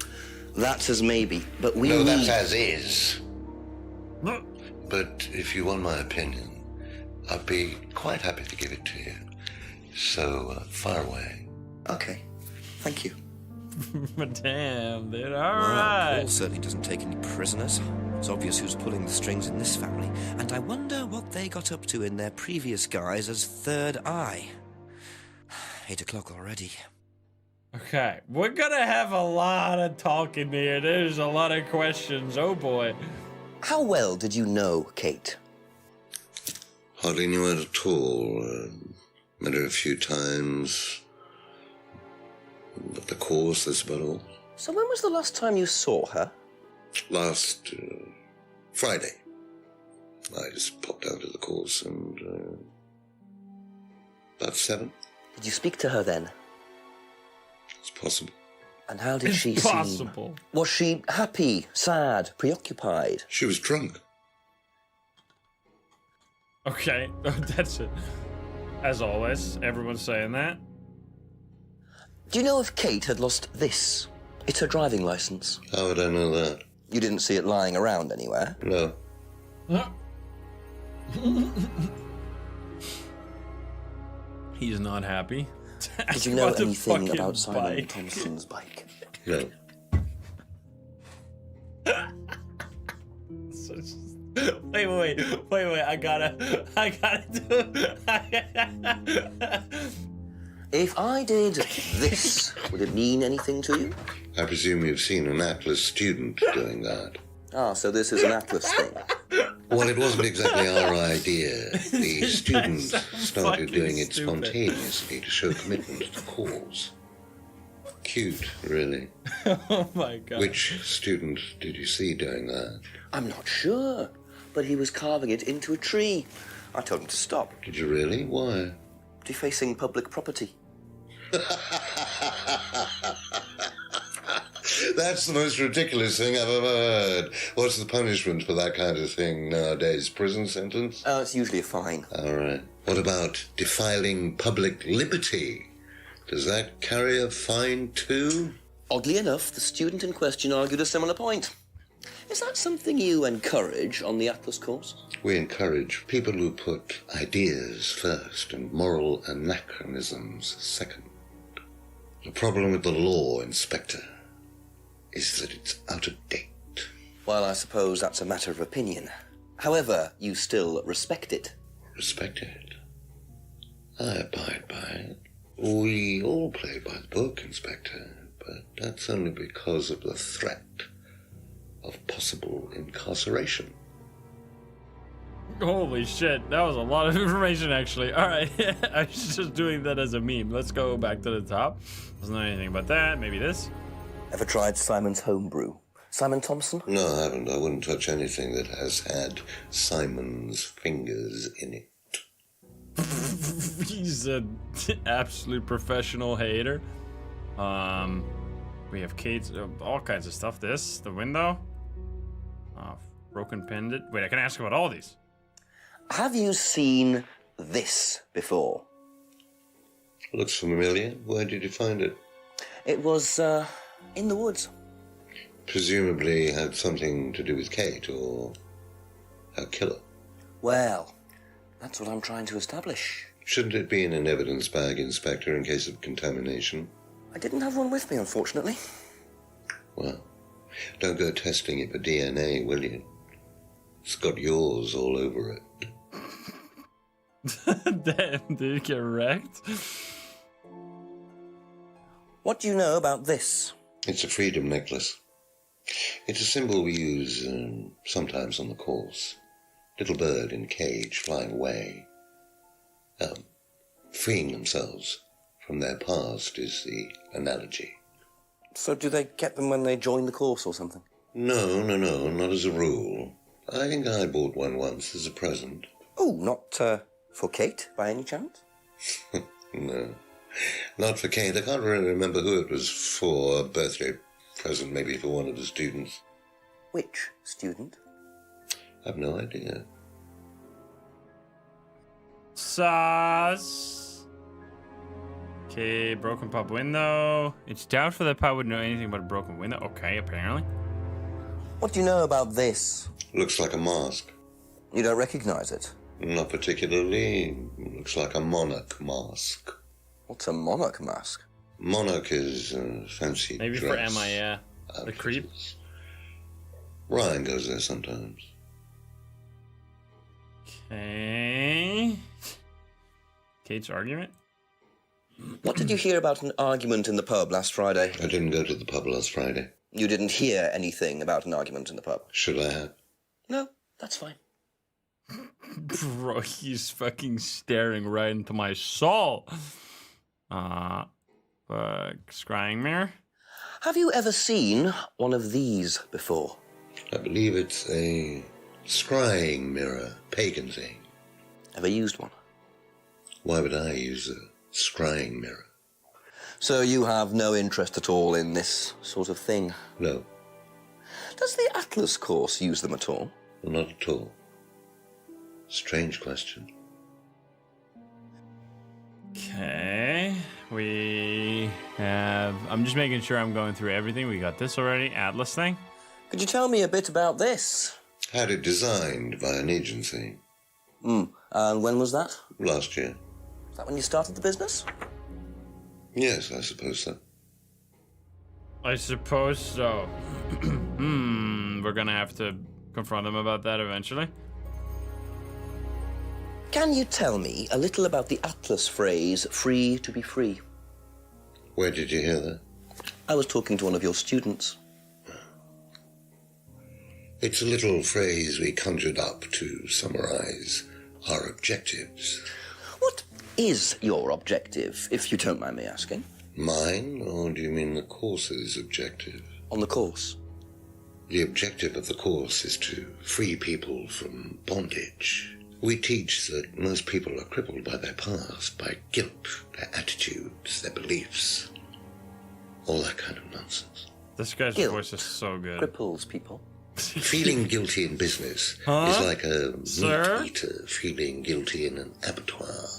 That's as maybe, but we No, need... that's as is. But if you want my opinion, I'd be quite happy to give it to you. So, fire away. Okay, thank you. Damn, dude. All Well, right. Paul certainly doesn't take any prisoners. It's obvious who's pulling the strings in this family, and I wonder what they got up to in their previous guise as Third Eye. 8 o'clock already. Okay, we're gonna have a lot of talking here. There's a lot of questions. Oh boy. How well did you know Kate? Hardly knew her at all. Met her a few times. But the course, that's about all. So when was the last time you saw her? Last Friday. I just popped out of the course and about 7. Did you speak to her then? It's possible. And how did she seem? Possible. Was she happy, sad, preoccupied? She was drunk. Okay, that's it. As always, everyone's saying that. Do you know if Kate had lost this? It's her driving license. How would I know that? You didn't see it lying around anywhere? No. He's not happy. Did you know About the anything fucking about Simon bike. Thompson's bike? No. Wait. I gotta do. If I did this, would it mean anything to you? I presume you've seen an Atlas student doing that. Ah, so this is an Atlas thing. Well, it wasn't exactly our idea. The students started doing it stupid. spontaneously to show commitment to the cause. Cute, really. Oh my god. Which student did you see doing that? I'm not sure, but he was carving it into a tree. I told him to stop. Did you really? Why? Defacing public property. That's the most ridiculous thing I've ever heard. What's the punishment for that kind of thing nowadays? Prison sentence? It's usually a fine. All right. What about defiling public liberty? Does that carry a fine too? Oddly enough, the student in question argued a similar point. Is that something you encourage on the Atlas course? We encourage people who put ideas first and moral anachronisms second. The problem with the law, Inspector, is that it's out of date. Well, I suppose that's a matter of opinion. However, you still respect it. Respect it. I abide by it. We all play by the book, Inspector, but that's only because of the threat of possible incarceration. Holy shit, that was a lot of information, actually. All right, I was just doing that as a meme. Let's go back to the top. Doesn't know anything about that. Maybe this. Ever tried Simon's homebrew? Simon Thompson? No, I haven't. I wouldn't touch anything that has had Simon's fingers in it. He's an absolute professional hater. We have Kate's, all kinds of stuff. This, the window. Broken pendant. Wait, I can ask about all these. Have you seen this before? Looks familiar. Where did you find it? It was, in the woods. Presumably had something to do with Kate or her killer. Well, that's what I'm trying to establish. Shouldn't it be in an evidence bag, Inspector, in case of contamination? I didn't have one with me, unfortunately. Well, don't go testing it for DNA, will you? It's got yours all over it. Damn, did you get wrecked? What do you know about this? It's a freedom necklace. It's a symbol we use sometimes on the course. Little bird in cage flying away. Freeing themselves from their past is the analogy. So do they get them when they join the course or something? No, not as a rule. I think I bought one once as a present. Oh, not for Kate, by any chance? No, not for Kate. I can't really remember who it was for. A birthday present, maybe for one of the students. Which student? I've no idea. Sauce. Okay, broken pub window. It's doubtful that pub would know anything about a broken window. Okay, apparently. What do you know about this? Looks like a mask. You don't recognize it? Not particularly. Looks like a monarch mask. What's a monarch mask? Monarch is fancy Maybe dress. for Emma, yeah. The creep. Ryan goes there sometimes. Okay. Kate's argument? What did you hear about an argument in the pub last Friday? I didn't go to the pub last Friday. You didn't hear anything about an argument in the pub? Should I have? No, that's fine. Bro, he's fucking staring right into my soul. Scrying mirror? Have you ever seen one of these before? I believe it's a scrying mirror, pagan thing. Ever used one? Why would I use a scrying mirror? So you have no interest at all in this sort of thing? No. Does the Atlas course use them at all? Not at all. Strange question. Okay, we have... I'm just making sure I'm going through everything. We got this already, Atlas thing. Could you tell me a bit about this? Had it designed by an agency. And when was that? Last year. Is that when you started the business? Yes, I suppose so. I suppose so. We're gonna have to confront him about that eventually. Can you tell me a little about the Atlas phrase, free to be free? Where did you hear that? I was talking to one of your students. It's a little phrase we conjured up to summarize our objectives. What is your objective, if you don't mind me asking? Mine, or do you mean the course's objective? On the course? The objective of the course is to free people from bondage. We teach that most people are crippled by their past, by guilt, their attitudes, their beliefs. All that kind of nonsense. This guy's Guilt voice is so good. Cripples people. Feeling guilty in business is like a meat eater feeling guilty in an abattoir.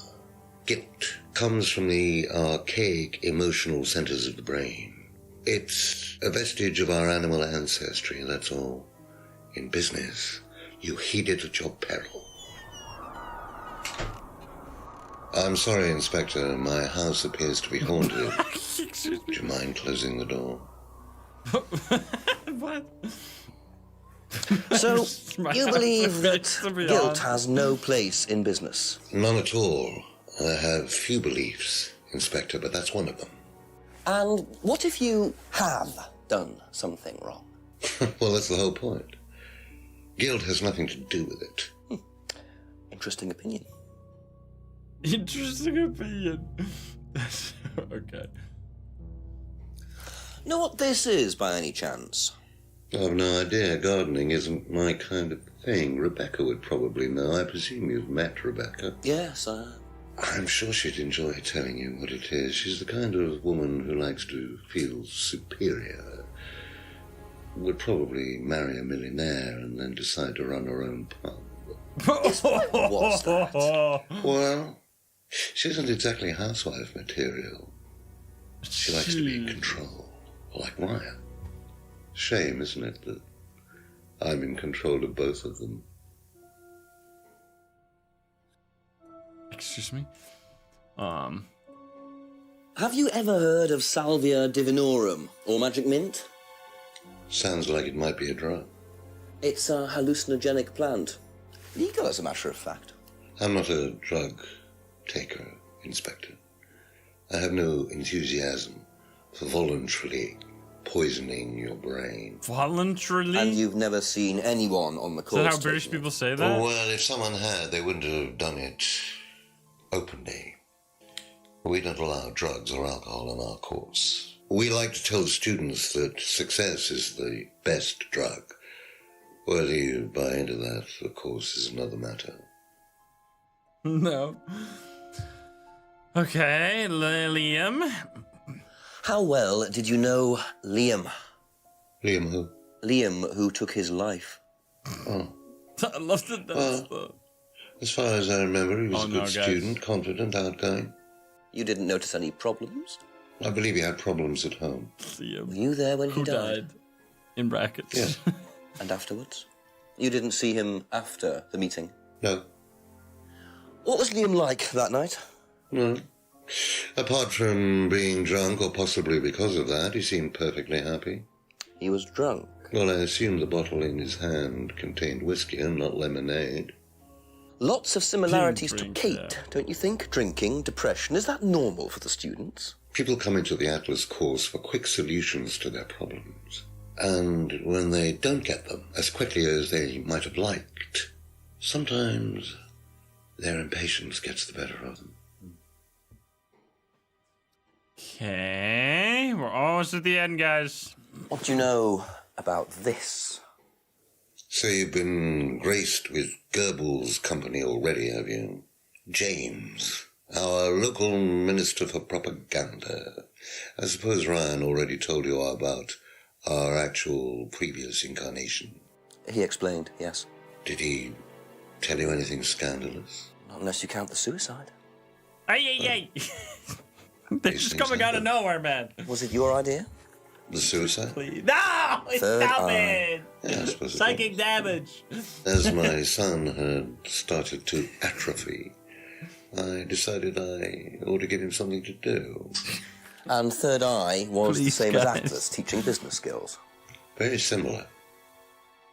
Guilt comes from the archaic emotional centers of the brain. It's a vestige of our animal ancestry, that's all. In business, you heed it at your peril. I'm sorry, Inspector. My house appears to be haunted. Do you mind closing the door? What? So, you believe that guilt has no place in business? None at all. I have few beliefs, Inspector, but that's one of them. And what if you have done something wrong? Well, that's the whole point. Guilt has nothing to do with it. Interesting opinion. Interesting opinion. Okay. Know what this is, by any chance? I've no idea. Gardening isn't my kind of thing. Rebecca would probably know. I presume you've met Rebecca. Yes, I'm sure she'd enjoy telling you what it is. She's the kind of woman who likes to feel superior. Would probably marry a millionaire and then decide to run her own pub. What's that? Well, she isn't exactly housewife material. She likes to be in control, like Ryan. Shame, isn't it, that I'm in control of both of them? Excuse me? Have you ever heard of Salvia divinorum, or magic mint? Sounds like it might be a drug. It's a hallucinogenic plant. Legal, as a matter of fact. I'm not a drug taker, Inspector. I have no enthusiasm for voluntarily poisoning your brain. Voluntarily? And you've never seen anyone on the course. Is that how British people say that? Well, if someone had, they wouldn't have done it openly. We don't allow drugs or alcohol on our course. We like to tell students that success is the best drug. Whether you buy into that, of course, is another matter. No. Okay, Liam. How well did you know Liam? Liam who? Liam, who took his life. Oh. I love that. Well, as far as I remember, he was a good student, confident, outgoing. You didn't notice any problems? I believe he had problems at home. Liam. Were you there when he Who died? In brackets. Yeah. And afterwards? You didn't see him after the meeting? No. What was Liam like that night? No. Apart from being drunk, or possibly because of that, he seemed perfectly happy. He was drunk? Well, I assume the bottle in his hand contained whiskey and not lemonade. Lots of similarities to Kate, don't you think? Drinking, depression, is that normal for the students? People come into the Atlas course for quick solutions to their problems. And when they don't get them as quickly as they might have liked, sometimes their impatience gets the better of them. Okay, we're almost at the end, guys. What do you know about this? So you've been graced with Goebbels' company already, have you? James, our local minister for propaganda. I suppose Ryan already told you about our actual previous incarnation. He explained, yes. Did he tell you anything scandalous? Not unless you count the suicide. Hey. They're just coming out of nowhere, man. Was it your idea? The suicide? Please. No! Stop it! Yeah, I suppose Psychic damage. As my son had started to atrophy, I decided I ought to give him something to do. And Third Eye was Please, the same guys. as Atlas, teaching business skills. Very similar.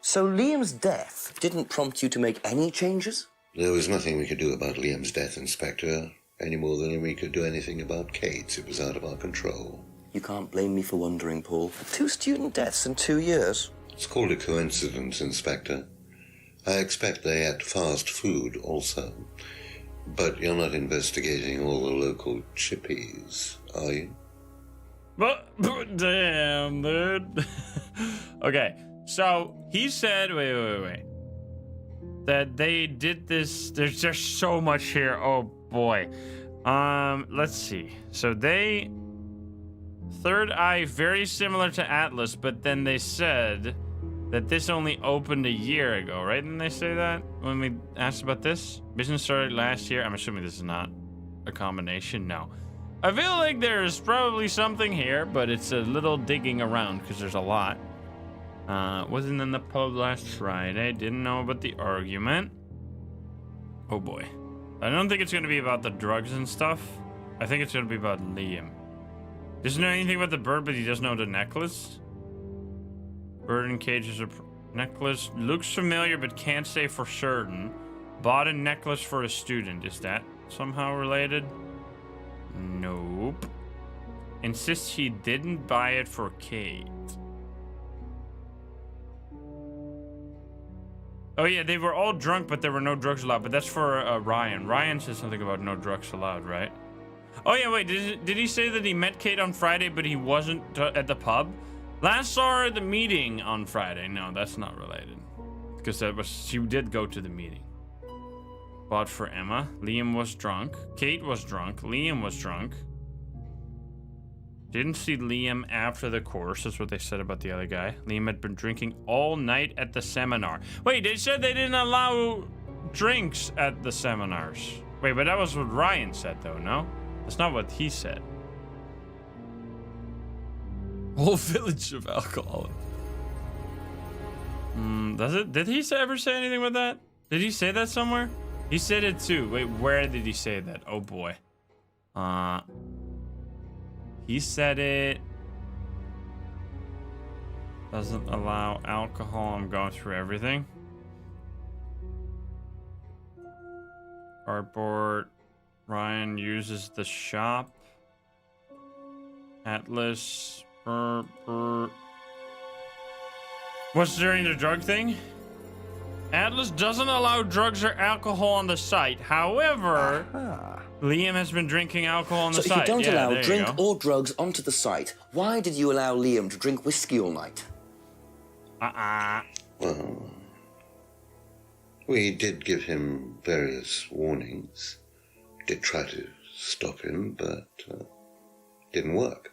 So Liam's death didn't prompt you to make any changes? There was nothing we could do about Liam's death, Inspector, any more than we could do anything about Kate's. It was out of our control. You can't blame me for wondering, Paul. 2 student deaths in 2 years. It's called a coincidence, Inspector. I expect they ate fast food also. But you're not investigating all the local chippies, are you? But damn, dude. Okay, so he said, wait. That they did this. There's just so much here. Oh boy. Let's see. So Third Eye, very similar to Atlas, but then they said that this only opened a year ago, right? Didn't they say that when we asked about this? Business started last year. I'm assuming this is not a combination. No. I feel like there's probably something here, but it's a little digging around because there's a lot. Wasn't in the pub last Friday. Didn't know about the argument. Oh boy. I don't think it's going to be about the drugs and stuff. I think it's going to be about Liam. Doesn't know anything about the bird, but he does know the necklace. Bird and cage is a necklace. Looks familiar, but can't say for certain. Bought a necklace for a student. Is that somehow related? Nope. Insists he didn't buy it for Kate. Oh yeah, they were all drunk, but there were no drugs allowed. But that's for Ryan. Ryan said something about no drugs allowed, right? Oh yeah, wait, did he say that he met Kate on Friday, but he wasn't at the pub? Last saw her at the meeting on Friday. No, that's not related. Because she did go to the meeting. Bought for Emma. Liam was drunk. Kate was drunk. Liam was drunk. Didn't see Liam after the course. That's what they said about the other guy. Liam had been drinking all night at the seminar. Wait, they said they didn't allow drinks at the seminars. Wait, but that was what Ryan said, though, no? That's not what he said. Whole village of alcohol. Does it? Did he ever say anything with that? Did he say that somewhere? He said it too. Wait, where did he say that? Oh boy. He said it. Doesn't allow alcohol. I'm going through everything. Cardboard. Ryan uses the shop. Atlas. What's during the drug thing? Atlas doesn't allow drugs or alcohol on the site. However, Liam has been drinking alcohol on the site. So if you don't allow drink or drugs onto the site, why did you allow Liam to drink whiskey all night? Well, we did give him various warnings. Did try to stop him, but didn't work.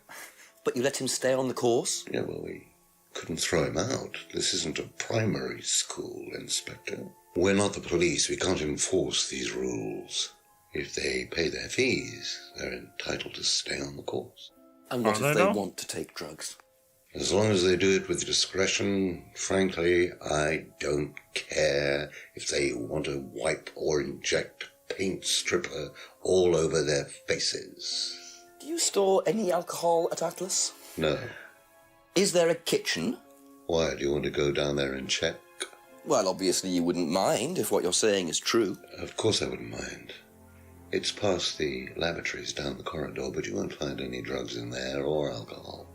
But you let him stay on the course? Yeah, well, we couldn't throw him out. This isn't a primary school, Inspector. We're not the police. We can't enforce these rules. If they pay their fees, they're entitled to stay on the course. And what if they want to take drugs? As long as they do it with discretion, frankly, I don't care if they want to wipe or inject paint stripper all over their faces. Do you store any alcohol at Atlas? No. Is there a kitchen? Why, do you want to go down there and check? Well, obviously you wouldn't mind if what you're saying is true. Of course I wouldn't mind. It's past the lavatories down the corridor, but you won't find any drugs in there or alcohol.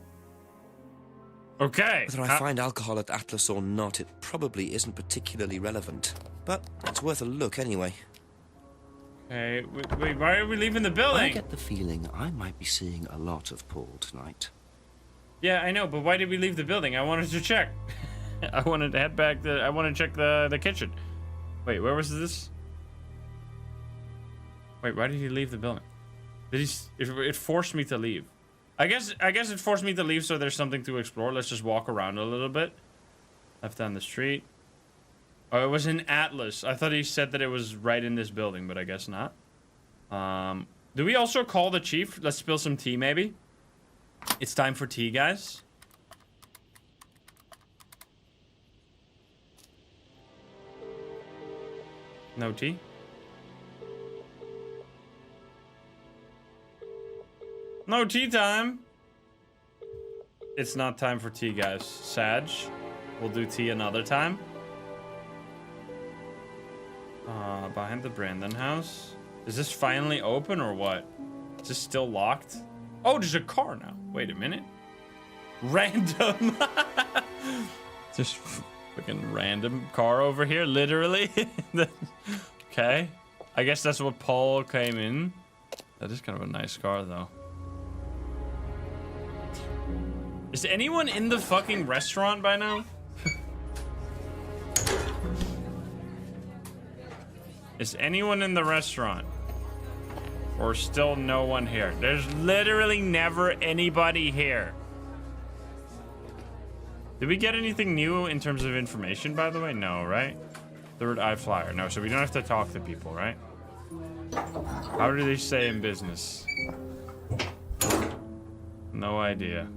Okay. Whether I find alcohol at Atlas or not, it probably isn't particularly relevant. But it's worth a look anyway. Hey, wait, why are we leaving the building? I get the feeling I might be seeing a lot of Paul tonight. Yeah, I know, but why did we leave the building? I wanted to check. I wanted to head back. I want to check the kitchen. Wait, where was this? Wait, why did he leave the building? Did he? It forced me to leave. I guess it forced me to leave, so there's something to explore. Let's just walk around a little bit. Left down the street. Oh, it was in Atlas. I thought he said that it was right in this building, but I guess not. Do we also call the chief? Let's spill some tea, maybe. It's time for tea, guys. No tea? No tea time. It's not time for tea, guys. Sag. We'll do tea another time. Behind the Brandon house. Is this finally open or what? Is this still locked? Oh, there's a car now. Wait a minute. Random. Just fucking random car over here, literally. Okay. I guess that's what Paul came in. That is kind of a nice car, though. Is anyone in the fucking restaurant by now? Is anyone in the restaurant? Or still no one here? There's literally never anybody here. Did we get anything new in terms of information, by the way? No, right? Third eye flyer. No, so we don't have to talk to people, right? How do they say in business? No idea.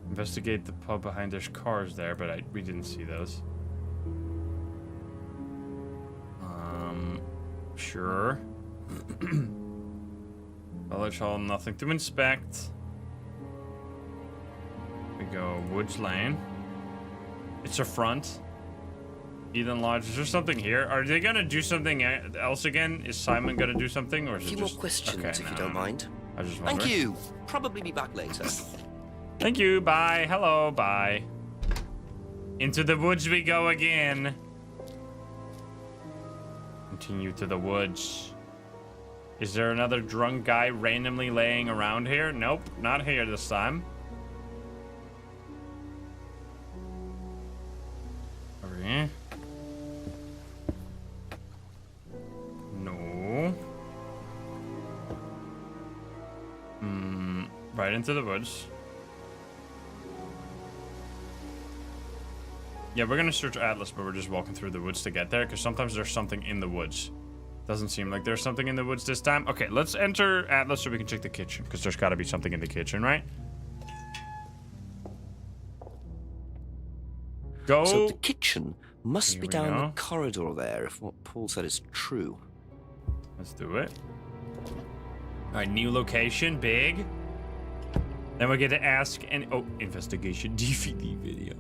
Investigate the pub behind. There's cars there, but we didn't see those. Sure. Village Hall, nothing to inspect. We go Woods Lane. It's a front. Eden Lodge. Is there something here? Are they gonna do something else again? Is Simon gonna do something, or is a few it just... more questions, okay, if you don't mind. I just wonder. Thank you. Probably be back later. Thank you. Bye. Hello. Bye. Into the woods we go again. Continue to the woods. Is there another drunk guy randomly laying around here? Nope, not here this time. Over here. No. Right into the woods. Yeah, we're gonna search Atlas, but we're just walking through the woods to get there, because sometimes there's something in the woods. Doesn't seem like there's something in the woods this time. Okay, let's enter Atlas so we can check the kitchen, because there's gotta be something in the kitchen, right? Go. So the kitchen must Here be we down go. the corridor there, if what Paul said is true. Let's do it. Alright, new location, big. Then we get to ask and oh, investigation DVD video.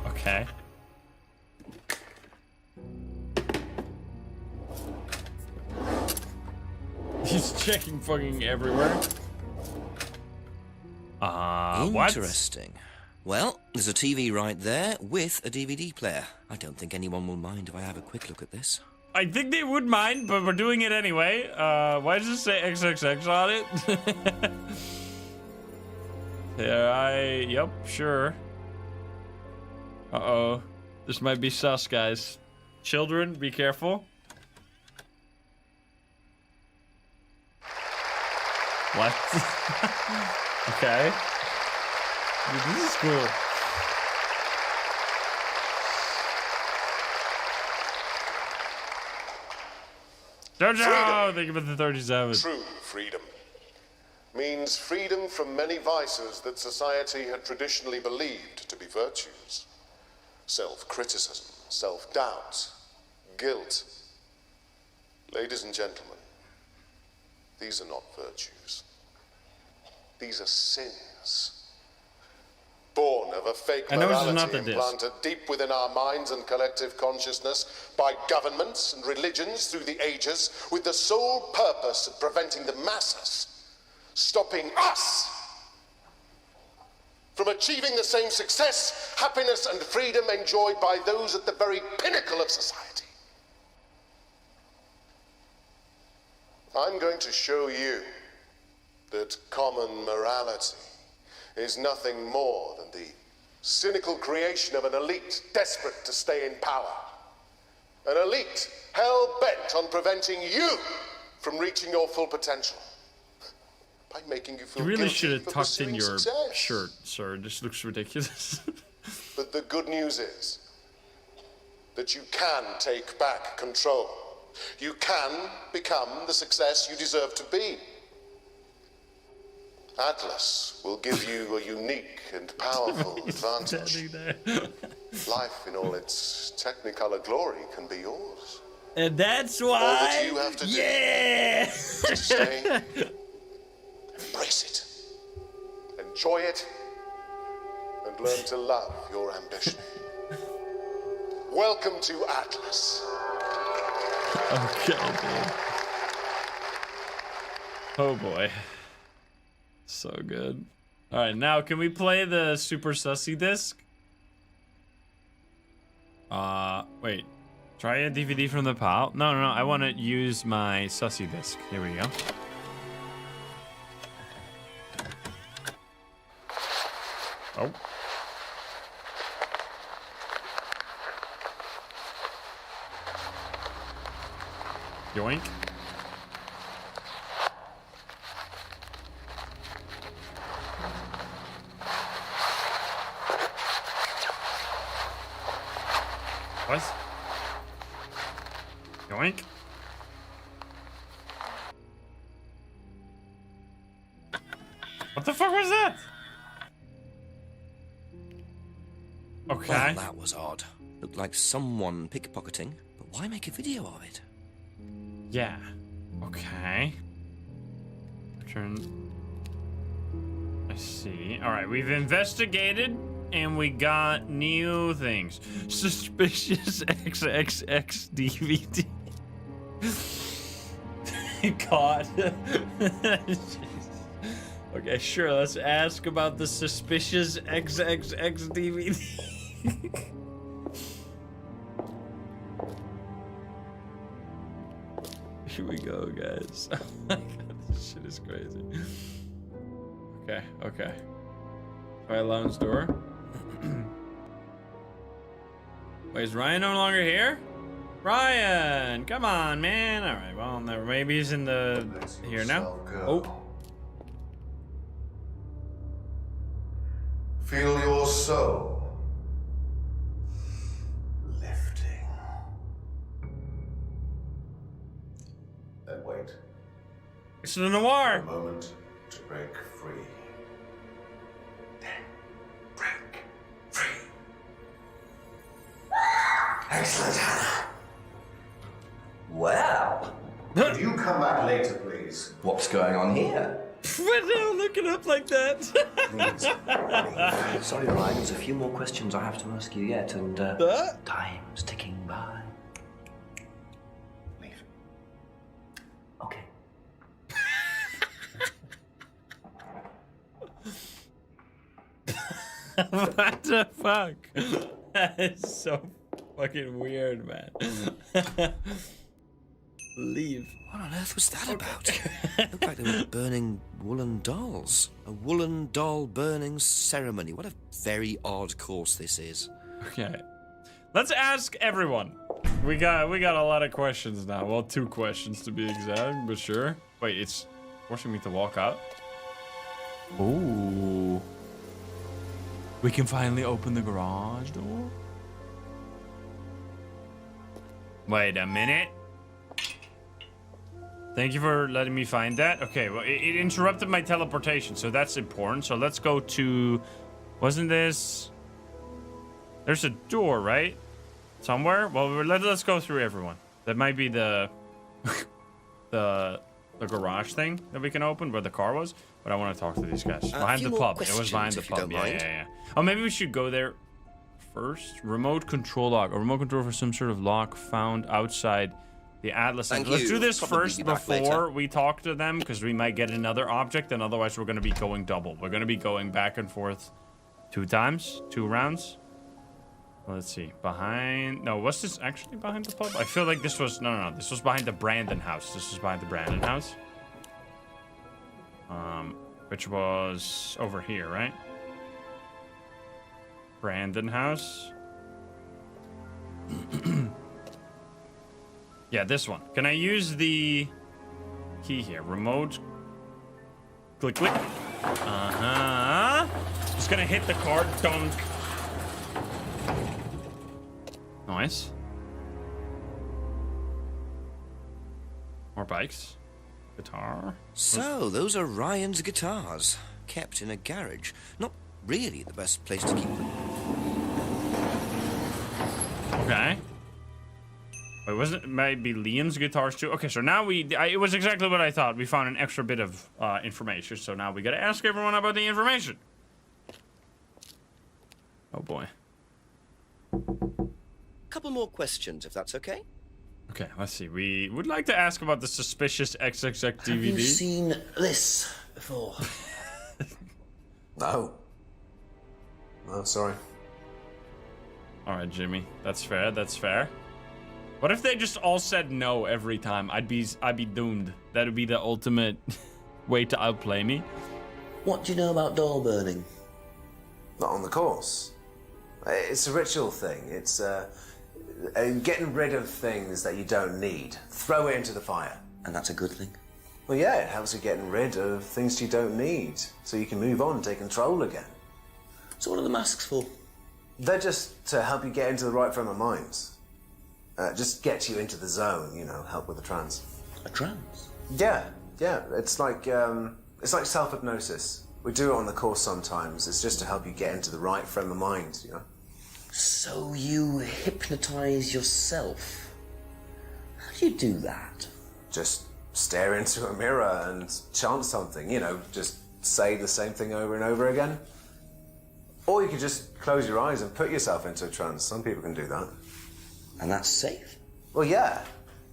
Okay. He's checking fucking everywhere. What? Interesting. Well, there's a TV right there with a DVD player. I don't think anyone will mind if I have a quick look at this. I think they would mind, but we're doing it anyway. Why does it say XXX on it? Yep, sure. Uh-oh. This might be sus, guys. Children, be careful. What? Okay. Dude, this is cool. Jojo! Think about the 37. True freedom means freedom from many vices that society had traditionally believed to be virtues. Self-criticism, self-doubt, guilt. Ladies and gentlemen, these are not virtues. These are sins. Born of a fake morality implanted deep within our minds and collective consciousness by governments and religions through the ages, with the sole purpose of preventing the masses, stopping us from achieving the same success, happiness, and freedom enjoyed by those at the very pinnacle of society. I'm going to show you that common morality is nothing more than the cynical creation of an elite desperate to stay in power. An elite hell-bent on preventing you from reaching your full potential. By making you feel You really guilty should have for tucked in pursuing your success. shirt, sir. This looks ridiculous. But the good news is that you can take back control. You can become the success you deserve to be. Atlas will give you a unique and powerful advantage. Life in all its technicolor glory can be yours. And that's why. All that you have to do is to stay, embrace it, enjoy it, and learn to love your ambition. Welcome to Atlas. Okay, dude. Oh boy. So good. Alright, now can we play the Super Sussy disc? Wait. Try a DVD from the pile? No, I want to use my Sussy disc. Here we go. Oh. Yoink. What? Yoink. What the fuck was that? Okay. Well, that was odd. Looked like someone pickpocketing, but why make a video of it? Yeah. Okay. Turn. I see. All right, we've investigated and we got new things. Suspicious XXX DVD. God. Okay, sure. Let's ask about the suspicious XXX DVD. Here we go, guys. Oh my god, this shit is crazy. Okay, okay. Try lounge door. Wait, is Ryan no longer here? Ryan, come on, man. All right, well, never. Maybe he's in the here now. Oh. Feel your soul lifting. Then wait. It's the noir. A moment to break free. Then break free. Excellent, Hannah. Well. Could you come back later, please? What's going on here? But don't look it up like that. Sorry, Ryan, there's a few more questions I have to ask you yet, and time's ticking by. Leave. Okay. What the fuck? That is so fucking weird, man. Leave. What on earth was that about? Looked like they were burning woolen dolls. A woolen doll burning ceremony. What a very odd course this is. Okay. Let's ask everyone. We got a lot of questions now. Well, 2 questions to be exact, but sure. Wait, it's forcing me to walk out? Ooh. We can finally open the garage door. Wait a minute. Thank you for letting me find that. Okay, well, it interrupted my teleportation, so that's important. So let's go to... Wasn't this... There's a door, right? Somewhere? Well, let's go through everyone. That might be the... the garage thing that we can open where the car was. But I want to talk to these guys. Behind the pub. It was behind the pub. Yeah. Oh, maybe we should go there first. Remote control lock. A remote control for some sort of lock found outside... the Atlas. Let's do this first before we talk to them, because we might get another object, and otherwise we're going to be going double. We're going to be going back and forth 2 times, 2 rounds. Let's see. Behind... No, was this actually behind the pub? I feel like this was... No. This was behind the Brandon house. This was behind the Brandon house. Which was over here, right? Brandon house. Yeah, this one. Can I use the key here? Remote. Click, click. Just gonna hit the card. Dunk. Nice. More bikes. Guitar. So, those are Ryan's guitars, kept in a garage. Not really the best place to keep them. Okay. Wait, wasn't it maybe Liam's guitars too? Okay, so now it was exactly what I thought. We found an extra bit of information, so now we gotta ask everyone about the information. Oh boy. Couple more questions, if that's okay. Okay, let's see. We would like to ask about the suspicious XXX DVD. Have you seen this before? No. No, sorry. All right, Jimmy. That's fair. That's fair. What if they just all said no every time? I'd be doomed. That would be the ultimate way to outplay me. What do you know about doll burning? Not on the course. It's a ritual thing. It's getting rid of things that you don't need. Throw it into the fire. And that's a good thing? Well, yeah, it helps you getting rid of things you don't need, so you can move on and take control again. So what are the masks for? They're just to help you get into the right frame of mind. Just get you into the zone, you know, help with the trance. A trance? Yeah. It's like self-hypnosis. We do it on the course sometimes. It's just to help you get into the right frame of mind, you know. So you hypnotize yourself? How do you do that? Just stare into a mirror and chant something, you know, just say the same thing over and over again. Or you could just close your eyes and put yourself into a trance. Some people can do that. And that's safe? Well, yeah.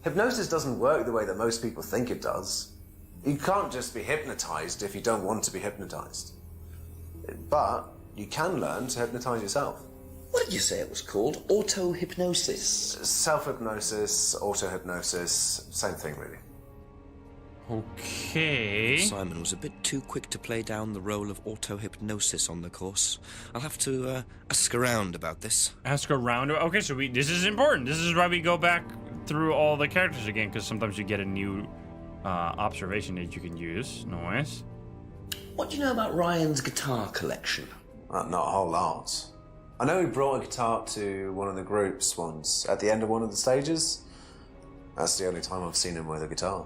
Hypnosis doesn't work the way that most people think it does. You can't just be hypnotized if you don't want to be hypnotized. But you can learn to hypnotize yourself. What did you say it was called? Auto-hypnosis? Self-hypnosis, auto-hypnosis, same thing, really. Okay. Simon was a bit too quick to play down the role of auto-hypnosis on the course. I'll have to ask around about this. Ask around? Okay, so this is important. This is why we go back through all the characters again, because sometimes you get a new observation that you can use. Nice. What do you know about Ryan's guitar collection? Not a whole lot. I know he brought a guitar to one of the groups once, at the end of one of the stages. That's the only time I've seen him with a guitar.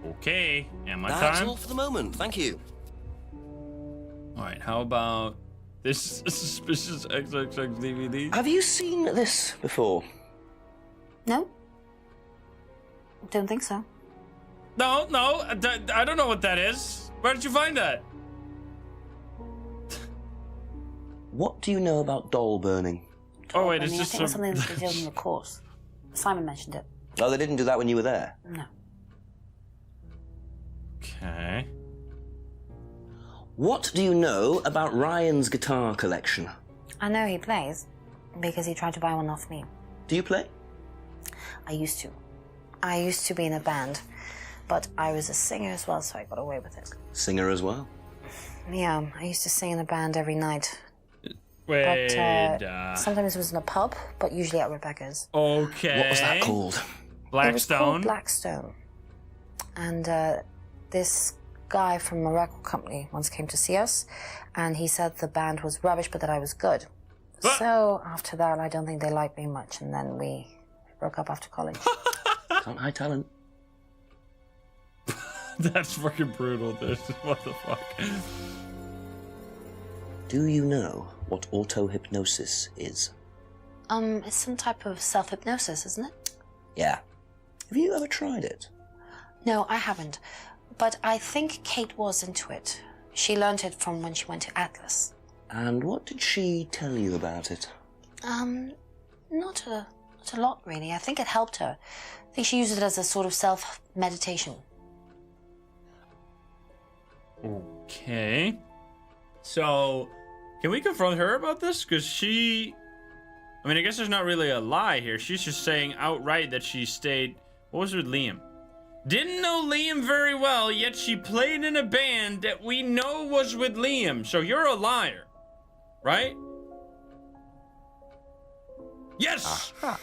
Okay, and my That's time? all for the moment, thank you. Alright, how about this suspicious XXX DVD? Have you seen this before? No. Don't think so. No, I don't know what that is. Where did you find that? What do you know about doll burning? Oh wait, I it's mean, just I think it was something that they did in the course. Simon mentioned it. Oh, they didn't do that when you were there? No. Okay. What do you know about Ryan's guitar collection? I know he plays because he tried to buy one off me. Do you play? I used to. I used to be in a band, but I was a singer as well, so I got away with it. Singer as well? Yeah, I used to sing in a band every night. Wait. But sometimes it was in a pub, but usually at Rebecca's. Okay. What was that called? It was called Blackstone. Blackstone. And this guy from a record company once came to see us, and he said the band was rubbish, but that I was good. So after that, I don't think they liked me much, and then we broke up after college. Can't hide talent. That's fucking brutal, dude. What the fuck? Do you know what auto-hypnosis is? It's some type of self-hypnosis, isn't it? Yeah. Have you ever tried it? No, I haven't. But I think Kate was into it. She learned it from when she went to Atlas. And what did she tell you about it? Not a lot, really. I think it helped her. I think she used it as a sort of self-meditation. Okay. So, can we confront her about this? Because she... I mean, I guess there's not really a lie here. She's just saying outright that she stayed... What was it with Liam? Didn't know Liam very well, yet she played in a band that we know was with Liam. So you're a liar. Right? Yes! Aha.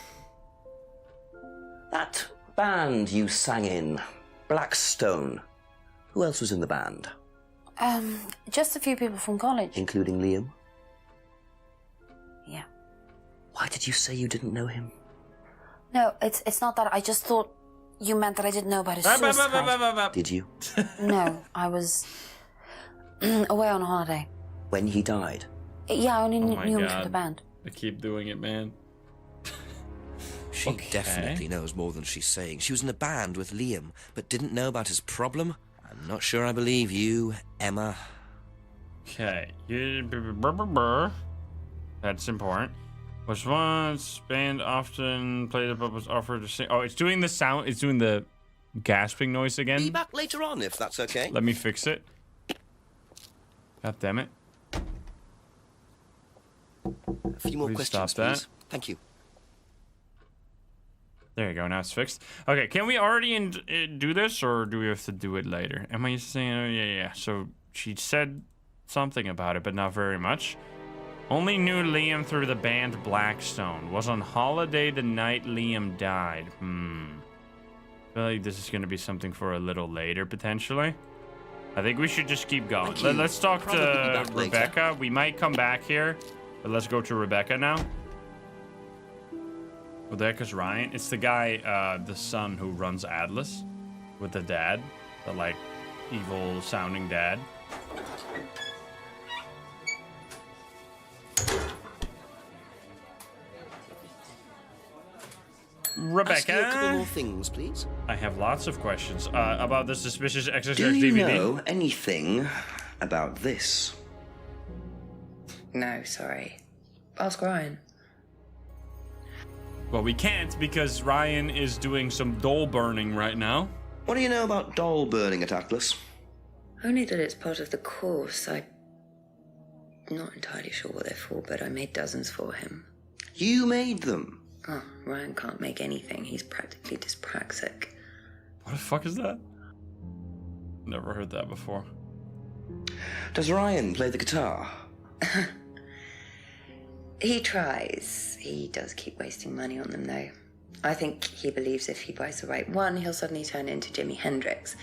That band you sang in, Blackstone. Who else was in the band? Just a few people from college. Including Liam? Yeah. Why did you say you didn't know him? No, it's not that. I just thought you meant that I didn't know about his suicide. Did you? No, I was away on holiday. When he died? Yeah, I only Oh my knew him God. through the band. I keep doing it, man. She definitely knows more than she's saying. She was in a band with Liam, but didn't know about his problem. I'm not sure I believe you, Emma. Okay. That's important. Was once band often played the was offered to sing. Oh, it's doing the sound. It's doing the gasping noise again. Be back later on if that's okay. Let me fix it. God damn it. A few more Please questions, stop that. please. Thank you. There you go. Now it's fixed. Okay. Can we already do this, or do we have to do it later? Am I saying? Oh, yeah. So she said something about it, but not very much. Only knew Liam through the band Blackstone. Was on holiday the night Liam died. I feel like this is going to be something for a little later, potentially. I think we should just keep going. Let's talk to Rebecca. We might come back here, but let's go to Rebecca now. Rebecca's Ryan. It's the guy, the son who runs Atlas with the dad. The, like, evil-sounding dad. Rebecca. Ask you a couple more things, please. I have lots of questions about the suspicious exercise Do you DVD. know anything about this? No, sorry. Ask Ryan. Well, we can't because Ryan is doing some doll burning right now. What do you know about doll burning at Atlas? Only that it's part of the course. I'm not entirely sure what they're for, but I made dozens for him. You made them? Oh, Ryan can't make anything. He's practically dyspraxic. What the fuck is that? Never heard that before. Does Ryan play the guitar? He tries. He does keep wasting money on them, though. I think he believes if he buys the right one, he'll suddenly turn into Jimi Hendrix.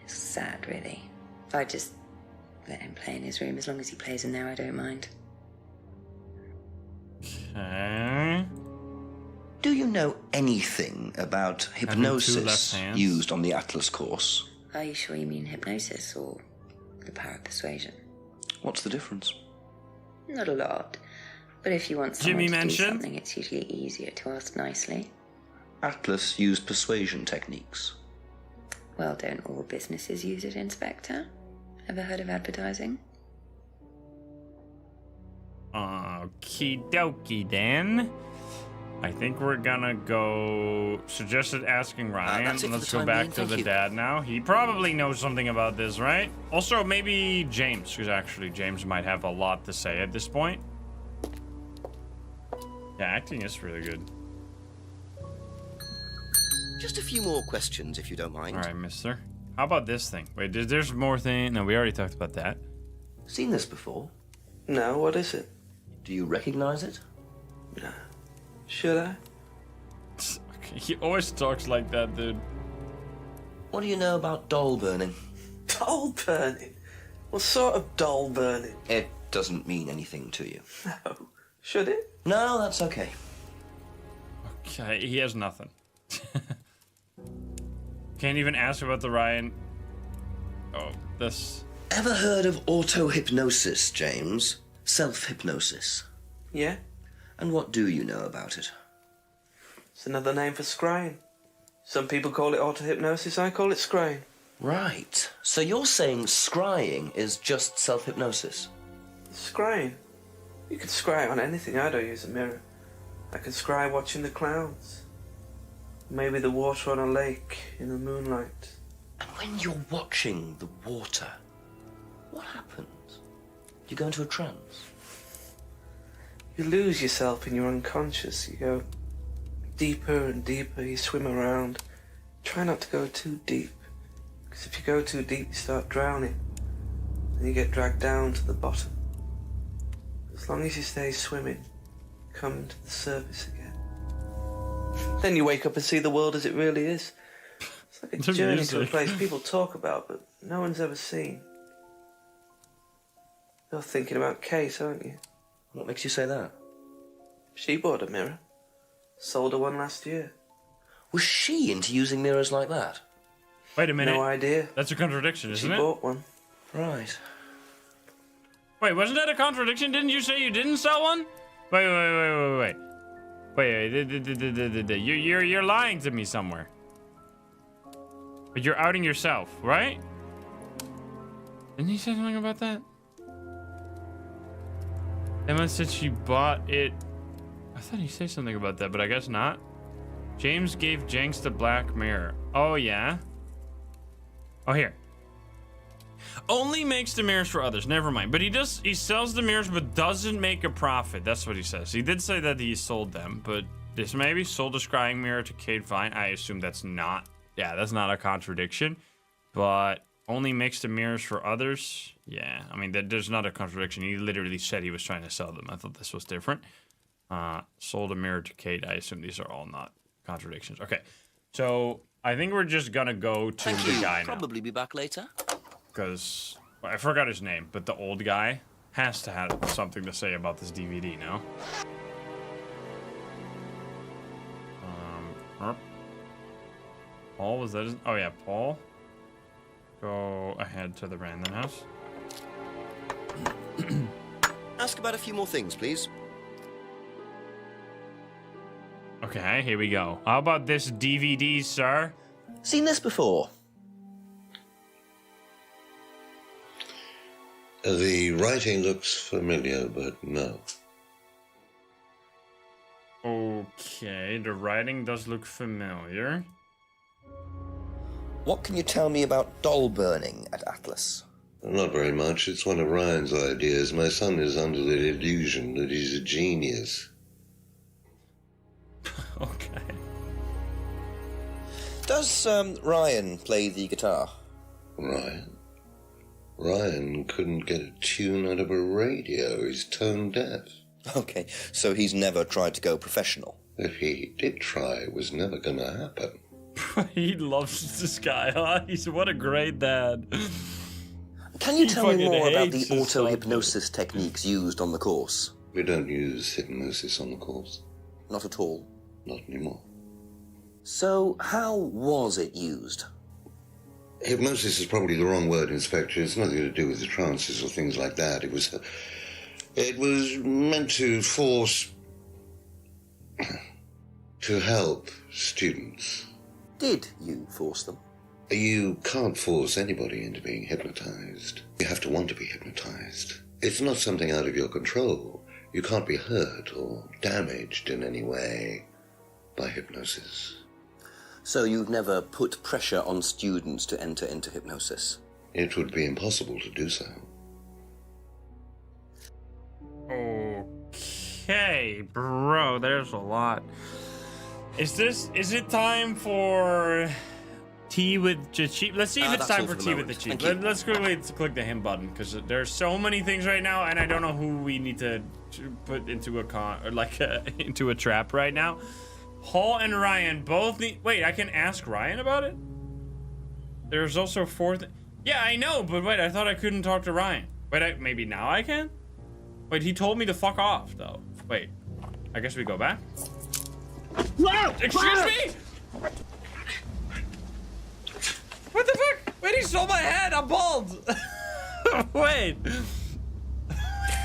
It's sad, really. I just let him play in his room. As long as he plays in there, I don't mind. Okay. Do you know anything about hypnosis used on the Atlas course? Are you sure you mean hypnosis or the power of persuasion? What's the difference? Not a lot. But if you want someone to do something, it's usually easier to ask nicely. Atlas used persuasion techniques. Well, don't all businesses use it, Inspector? Ever heard of advertising? Okie dokie then. I think we're gonna go. Suggested asking Ryan. Let's go back to the dad now. He probably knows something about this, right? Also, maybe James, because actually James might have a lot to say at this point. Yeah, acting is really good. Just a few more questions, if you don't mind. All right, mister. How about this thing? Wait, there's more thing. No, we already talked about that. Seen this before? No, what is it? Do you recognize it? No. Should I? He always talks like that, dude. What do you know about doll burning? Doll burning? What sort of doll burning? It doesn't mean anything to you. No. Should it? No, that's okay. Okay, he has nothing. Can't even ask about the Ryan. Oh, this. Ever heard of auto-hypnosis, James? Self-hypnosis? Yeah. And what do you know about it? It's another name for scrying. Some people call it auto-hypnosis, I call it scrying. Right. So you're saying scrying is just self-hypnosis? Scrying? You can scry on anything. I don't use a mirror. I can scry watching the clouds. Maybe the water on a lake in the moonlight. And when you're watching the water, what happens? You go into a trance? You lose yourself in your unconscious. You go deeper and deeper. You swim around. Try not to go too deep. Because if you go too deep, you start drowning. And you get dragged down to the bottom. As long as you stay swimming, come to the surface again. Then you wake up and see the world as it really is. It's like a journey to a place people talk about, but no one's ever seen. You're thinking about Kate, aren't you? What makes you say that? She bought a mirror. Sold her one last year. Was she into using mirrors like that? Wait a minute. No idea. That's a contradiction, isn't it? She bought one. Right. Wait, wasn't that a contradiction? Didn't you say you didn't sell one? Wait. You're lying to me somewhere. But you're outing yourself, right? Didn't he say something about that? Emma said she bought it. I thought he said something about that, but I guess not. James gave Jenks the black mirror. Oh, yeah? Oh, here. Only makes the mirrors for others. Never mind. But he sells the mirrors, but doesn't make a profit. That's what he says. He did say that he sold them, but this maybe sold a scrying mirror to Kate Vine. I assume that's not. Yeah, that's not a contradiction. But only makes the mirrors for others. Yeah, I mean, there's not a contradiction. He literally said he was trying to sell them. I thought this was different. Sold a mirror to Kate. I assume these are all not contradictions. Okay, so I think we're just gonna go to the guy now. Probably be back later. Because I forgot his name, but the old guy has to have something to say about this DVD, no? Paul, was that his? Oh yeah, Paul. Go ahead to the random house. Ask about a few more things, please. Okay, here we go. How about this DVD, sir? Seen this before? The writing looks familiar, but no. Okay, the writing does look familiar. What can you tell me about doll burning at Atlas? Not very much. It's one of Ryan's ideas. My son is under the illusion that he's a genius. Okay. Does Ryan play the guitar? Ryan? Ryan couldn't get a tune out of a radio. He's tone deaf. Okay, so he's never tried to go professional. If he did try, it was never going to happen. He loves this guy, huh? What a great dad. Can you tell me more about the hates his auto-hypnosis techniques used on the course? We don't use hypnosis on the course. Not at all. Not anymore. So, how was it used? Hypnosis is probably the wrong word, Inspector. It's nothing to do with the trances or things like that. It was meant to force... to help students. Did you force them? You can't force anybody into being hypnotized. You have to want to be hypnotized. It's not something out of your control. You can't be hurt or damaged in any way by hypnosis. So you've never put pressure on students to enter into hypnosis? It would be impossible to do so. Okay, bro, there's a lot. Is it time for tea with the chief? Let's see if it's time for tea with the chief. Let's quickly click the him button, because there's so many things right now, and I don't know who we need to put into into a trap right now. Hall and Ryan both need... Wait, I can ask Ryan about it? There's also Yeah, I know, but wait, I thought I couldn't talk to Ryan. Wait, maybe now I can? Wait, he told me to fuck off, though. Wait, I guess we go back? Excuse me? What the fuck? Wait, he stole my head. I'm bald. Wait.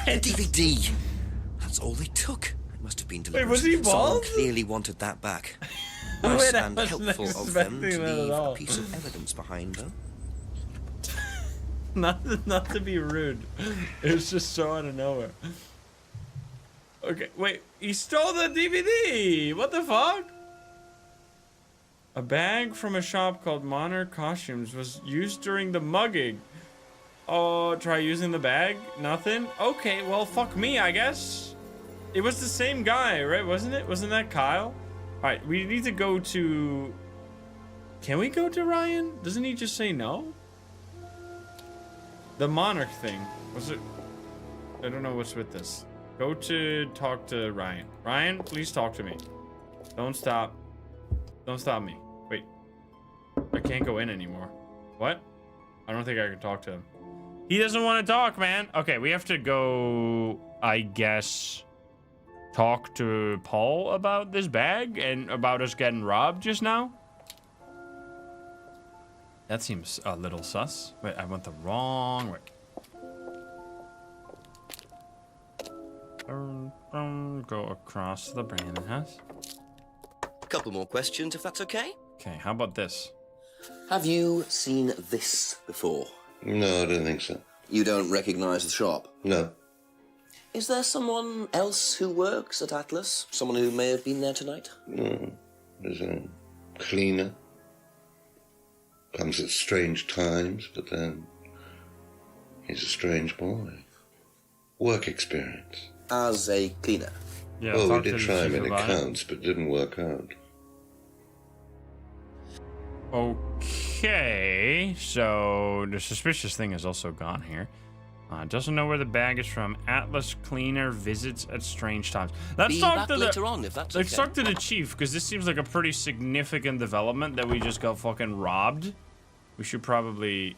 DVD. That's all they took. It must have been deliberate. Wait, was he bald? Someone clearly wanted that back. Wait, Nice I and wasn't helpful of them to expecting that at leave all. a piece of evidence behind, though. Not to be rude. It was just so out of nowhere. Okay, wait. He stole the DVD. What the fuck? A bag from a shop called Monarch Costumes was used during the mugging. Oh, try using the bag? Nothing? Okay, well, fuck me, I guess. It was the same guy, right? Wasn't it? Wasn't that Kyle? Alright, we need to go to... Can we go to Ryan? Doesn't he just say no? The Monarch thing. Was it... I don't know what's with this. Go to talk to Ryan. Ryan, please talk to me. Don't stop. Don't stop me. Wait. I can't go in anymore. What? I don't think I can talk to him. He doesn't want to talk, man. Okay, we have to go, I guess, talk to Paul about this bag and about us getting robbed just now. That seems a little sus. Wait, I went the wrong way. Go across the Brandon house. A couple more questions, if that's okay. Okay, how about this? Have you seen this before? No, I don't think so. You don't recognize the shop? No. Is there someone else who works at Atlas? Someone who may have been there tonight? No. There's a cleaner. Comes at strange times, but then he's a strange boy. Work experience. As a cleaner? Yeah, oh, we did try him in accounts, but it didn't work out. Okay, so the suspicious thing is also gone here. Doesn't know where the bag is from. Atlas cleaner visits at strange times. Let's talk to later on, if that's let's okay. talk to the chief, because this seems like a pretty significant development that we just got fucking robbed. We should probably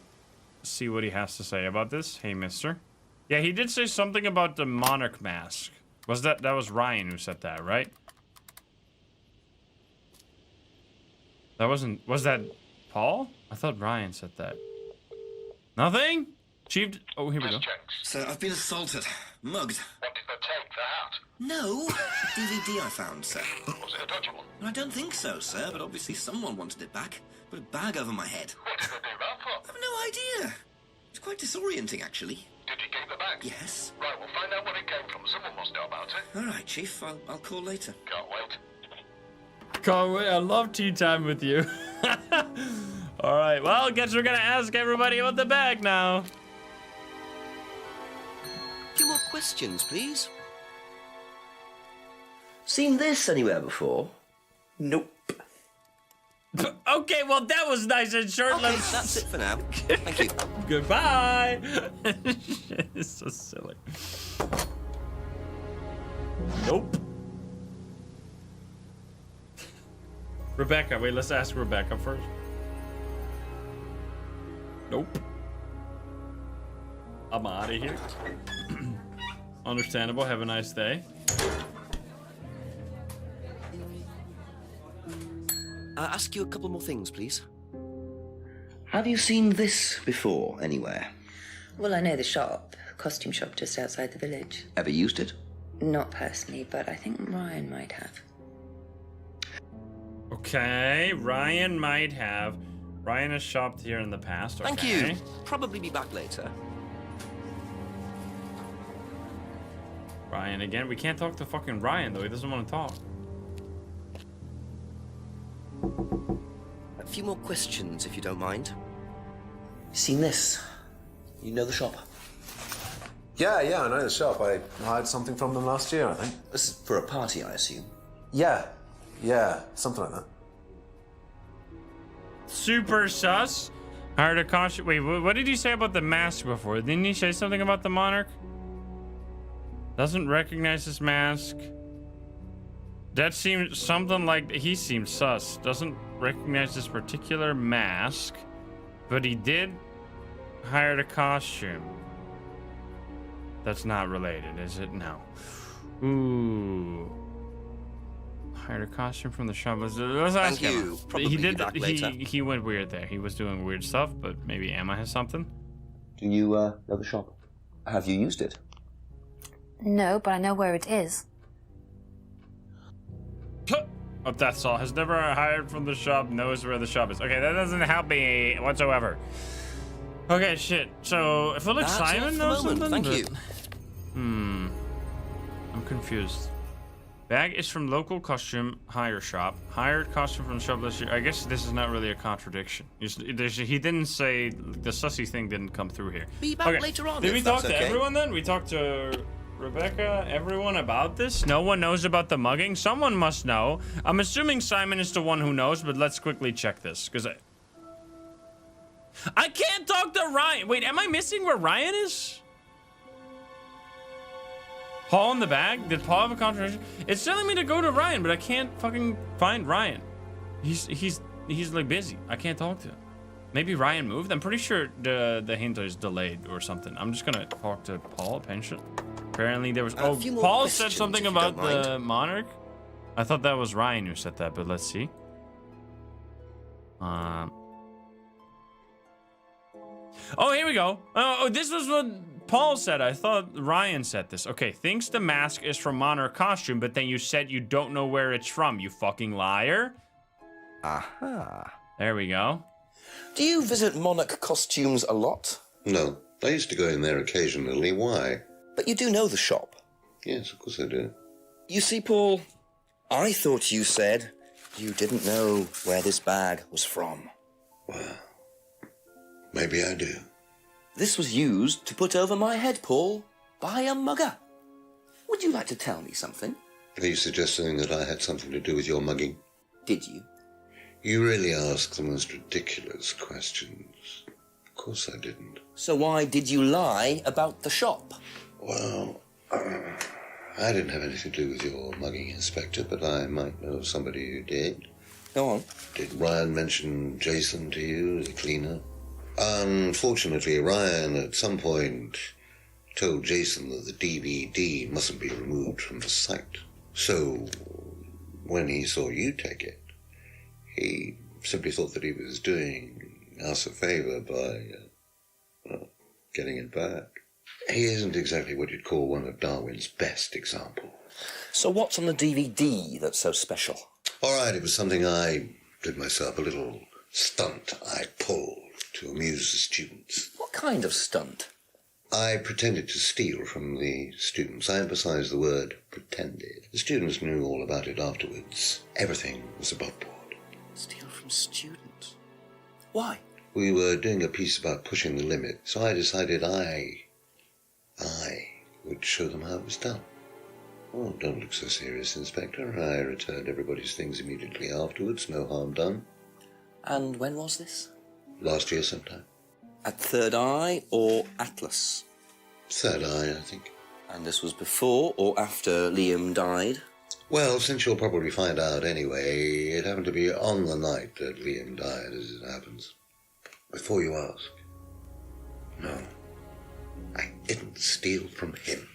see what he has to say about this. Hey, mister. Yeah, he did say something about the Monarch mask. That was Ryan who said that, right? That wasn't... Was that Paul? I thought Ryan said that. Nothing? Chief... Oh, here we go. Sir, I've been assaulted. Mugged. What did they take? The hat? No. DVD I found, sir. Was it a dodgy one? I don't think so, sir, but obviously someone wanted it back. Put a bag over my head. What did they do that for? I've no idea. It's quite disorienting, actually. Did you keep the bag? Yes. Right, we'll find out where it came from. Someone must know about it. All right, Chief. I'll call later. Can't wait. Can't wait. I love tea time with you. All right, well, guess we're gonna ask everybody about the bag now. A few more questions, please. Seen this anywhere before? Nope. Okay, well, that was nice and short. Okay, that's it for now. Thank you. Goodbye. It's so silly. Nope. Rebecca, wait, let's ask Rebecca first. Nope. I'm out of here. Understandable. Have a nice day. Ask you a couple more things, please. Have you seen this before anywhere? Well, I know the shop, costume shop just outside the village. Ever used it? Not personally, but I think Ryan might have. Okay, Ryan might have. Ryan has shopped here in the past. Okay. Thank you. Probably be back later. Ryan again. We can't talk to fucking Ryan though. He doesn't want to talk. A few more questions, if you don't mind. Seen this? You know the shop? Yeah, I know the shop. I hired something from them last year, I think. This is for a party, I assume. Yeah, something like that. Super sus. Hired a costume. Wait, what did he say about the mask before? Didn't he say something about the monarch? Doesn't recognize his mask. That seems something like he seems sus. Doesn't recognize this particular mask, but he did hire a costume. That's not related, is it? No. Ooh. Hired a costume from the shop. Let's ask him. He did. He went weird there. He was doing weird stuff, but maybe Emma has something. Do you know the shop? Have you used it? No, but I know where it is. Oh, that's all. Has never hired from the shop, knows where the shop is. Okay, that doesn't help me whatsoever. Okay, shit. So, I feel like Simon knows something. Thank you. I'm confused. Bag is from local costume hire shop. Hired costume from the shop last year. I guess this is not really a contradiction. He didn't say the sussy thing didn't come through here. Be back later on. Did we talk to everyone then? We talked to Rebecca, everyone about this? No one knows about the mugging? Someone must know. I'm assuming Simon is the one who knows, but let's quickly check this, because I can't talk to Ryan. Wait, am I missing where Ryan is? Paul in the bag? Did Paul have a contradiction? It's telling me to go to Ryan, but I can't fucking find Ryan. He's like busy. I can't talk to him. Maybe Ryan moved? I'm pretty sure the hint is delayed or something. I'm just gonna talk to Paul, pension. Apparently there was... Oh, Paul said something about the monarch. I thought that was Ryan who said that, but let's see. Oh, here we go. Oh, this was what Paul said. I thought Ryan said this. Okay, thinks the mask is from Monarch costume, but then you said you don't know where it's from, you fucking liar. Aha. There we go. Do you visit Monarch costumes a lot? No, I used to go in there occasionally. Why? But you do know the shop. Yes, of course I do. You see, Paul, I thought you said you didn't know where this bag was from. Well, maybe I do. This was used to put over my head, Paul, by a mugger. Would you like to tell me something? Are you suggesting that I had something to do with your mugging? Did you? You really ask the most ridiculous questions. Of course I didn't. So why did you lie about the shop? Well, I didn't have anything to do with your mugging, Inspector, but I might know somebody who did. Go on. Did Ryan mention Jason to you as a cleaner? Unfortunately, Ryan at some point told Jason that the DVD mustn't be removed from the site. So, when he saw you take it, he simply thought that he was doing us a favor by getting it back. He isn't exactly what you'd call one of Darwin's best examples. So what's on the DVD that's so special? All right, it was something I did myself, a little stunt I pulled to amuse the students. What kind of stunt? I pretended to steal from the students. I emphasize the word pretended. The students knew all about it afterwards. Everything was above board. Steal from students? Why? We were doing a piece about pushing the limit, so I decided I would show them how it was done. Oh, don't look so serious, Inspector. I returned everybody's things immediately afterwards. No harm done. And when was this? Last year sometime. At Third Eye or Atlas? Third Eye, I think. And this was before or after Liam died? Well, since you'll probably find out anyway, it happened to be on the night that Liam died, as it happens. Before you ask, no, I didn't steal from him.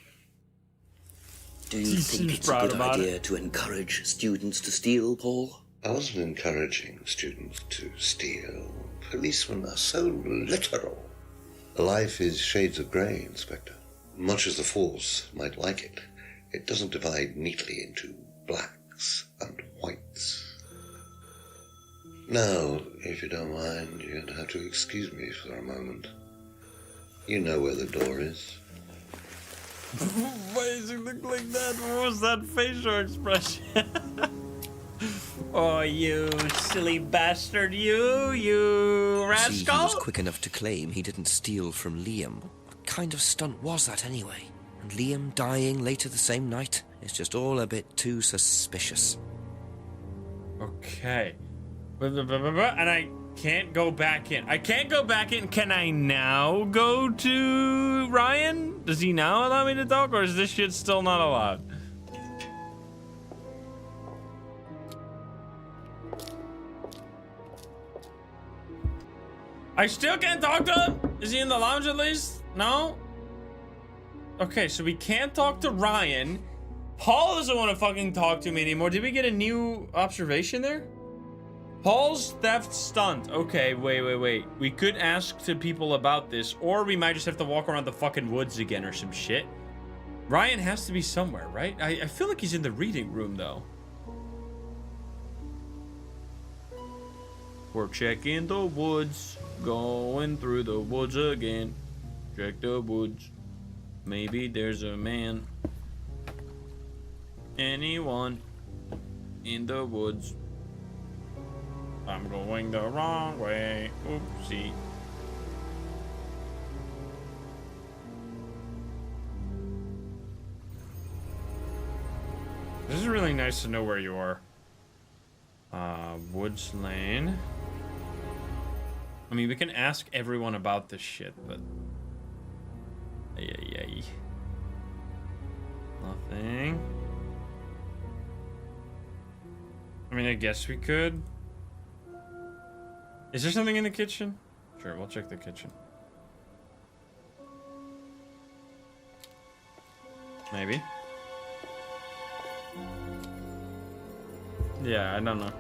Do you think it's a good idea to encourage students to steal, Paul? I wasn't encouraging students to steal. Policemen are so literal. Life is shades of grey, Inspector. Much as the Force might like it, it doesn't divide neatly into blacks and whites. Now, if you don't mind, you're going to have to excuse me for a moment. You know where the door is. Why does it look like that? What was that facial expression? Oh, you silly bastard, you rascal! See, he was quick enough to claim he didn't steal from Liam. What kind of stunt was that anyway? And Liam dying later the same night? It's just all a bit too suspicious. Okay. And I can't go back in. I can't go back in. Can I now go to Ryan? Does he now allow me to talk, or is this shit still not allowed? I still can't talk to him? Is he in the lounge at least? No? Okay, so we can't talk to Ryan. Paul doesn't want to fucking talk to me anymore. Did we get a new observation there? Paul's theft stunt. Okay, wait. We could ask to people about this, or we might just have to walk around the fucking woods again or some shit. Ryan has to be somewhere, right? I feel like he's in the reading room, though. We're checking the woods. Going through the woods again. Check the woods. Maybe there's a man. Anyone in the woods. I'm going the wrong way. Oopsie. This is really nice to know where you are. Woods Lane. I mean, we can ask everyone about this shit, but... Ay. Nothing. I mean, I guess we could. Is there something in the kitchen? Sure, we'll check the kitchen. Maybe. Yeah, I don't know.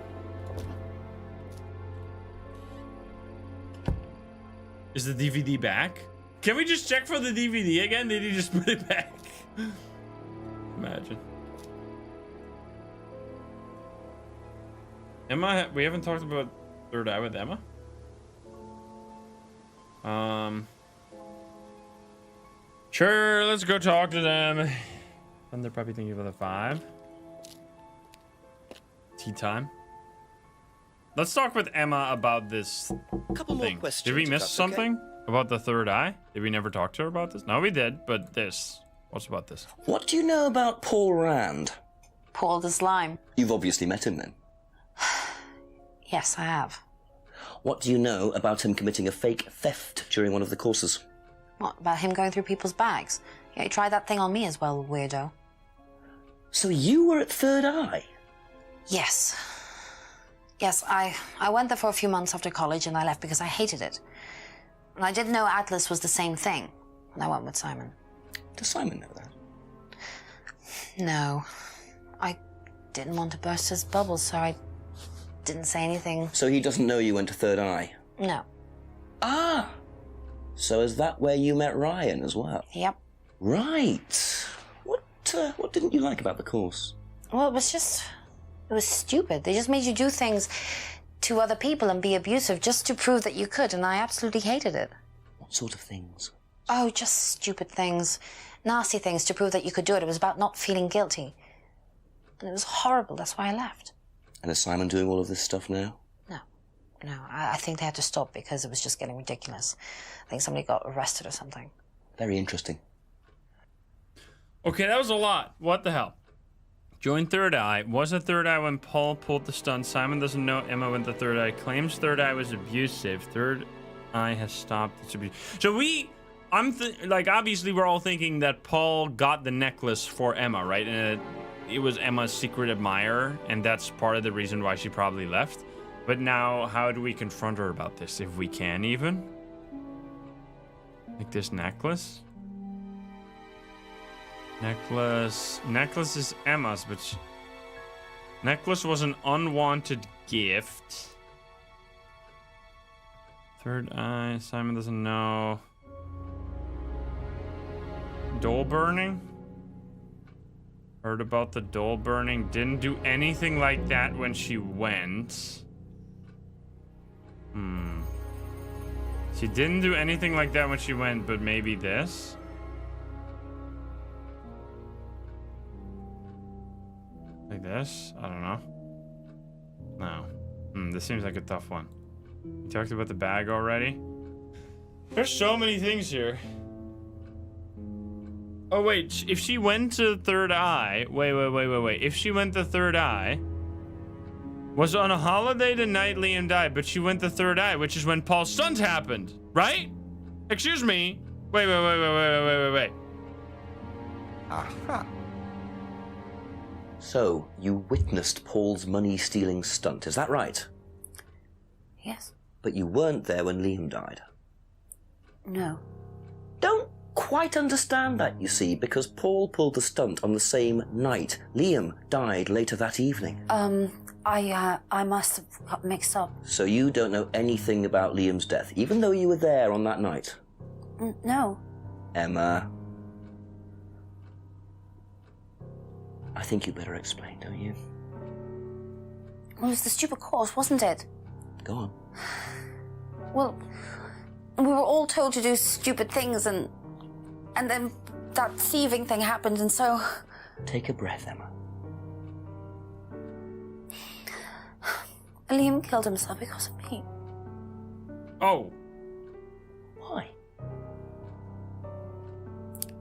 Is the DVD back? Can we just check for the DVD again? Did he just put it back? Imagine. Emma, we haven't talked about Third Eye with Emma. Sure, let's go talk to them. And they're probably thinking of the 5. Tea time. Let's talk with Emma about this Couple more questions. Did we if miss that's something okay? about the Third Eye? Did we never talk to her about this? No, we did, but this. What's about this? What do you know about Paul Rand? Paul the Slime. You've obviously met him then. Yes, I have. What do you know about him committing a fake theft during one of the courses? What, about him going through people's bags? Yeah, he tried that thing on me as well, weirdo. So you were at Third Eye? Yes. Yes, I went there for a few months after college and I left because I hated it. And I didn't know Atlas was the same thing. And I went with Simon. Does Simon know that? No. I didn't want to burst his bubble, so I didn't say anything. So he doesn't know you went to Third Eye? No. Ah! So is that where you met Ryan as well? Yep. Right. What didn't you like about the course? Well, it was stupid. They just made you do things to other people and be abusive just to prove that you could, and I absolutely hated it. What sort of things? Oh, just stupid things. Nasty things to prove that you could do it. It was about not feeling guilty. And it was horrible. That's why I left. And is Simon doing all of this stuff now? No. No, I think they had to stop because it was just getting ridiculous. I think somebody got arrested or something. Very interesting. Okay, that was a lot. What the hell? Joined Third Eye. Was a Third Eye when Paul pulled the stunt. Simon doesn't know Emma went to Third Eye. Claims Third Eye was abusive. Third Eye has stopped its abuse. So like, obviously we're all thinking that Paul got the necklace for Emma, right? And it was Emma's secret admirer, and that's part of the reason why she probably left. But now, how do we confront her about this, if we can even? Like this necklace? Necklace is Emma's, but necklace was an unwanted gift. Third Eye, Simon doesn't know. Doll burning? Heard about the doll burning. Didn't do anything like that when she went. She didn't do anything like that when she went, but maybe this? Like this? I don't know. No. This seems like a tough one. We talked about the bag already. There's so many things here. Oh, wait. If she went to Third Eye... Wait. If she went to Third Eye... Was on a holiday the night Liam died, but she went to Third Eye, which is when Paul's stunt happened, right? Excuse me. Wait. Aha. So, you witnessed Paul's money-stealing stunt, is that right? Yes. But you weren't there when Liam died. No. Don't quite understand that, you see, because Paul pulled the stunt on the same night. Liam died later that evening. I must have got mixed up. So you don't know anything about Liam's death, even though you were there on that night? No. Emma. I think you better explain, don't you? Well, it was the stupid course, wasn't it? Go on. Well, we were all told to do stupid things, and then that thieving thing happened, and so... Take a breath, Emma. Liam killed himself because of me. Oh. Why?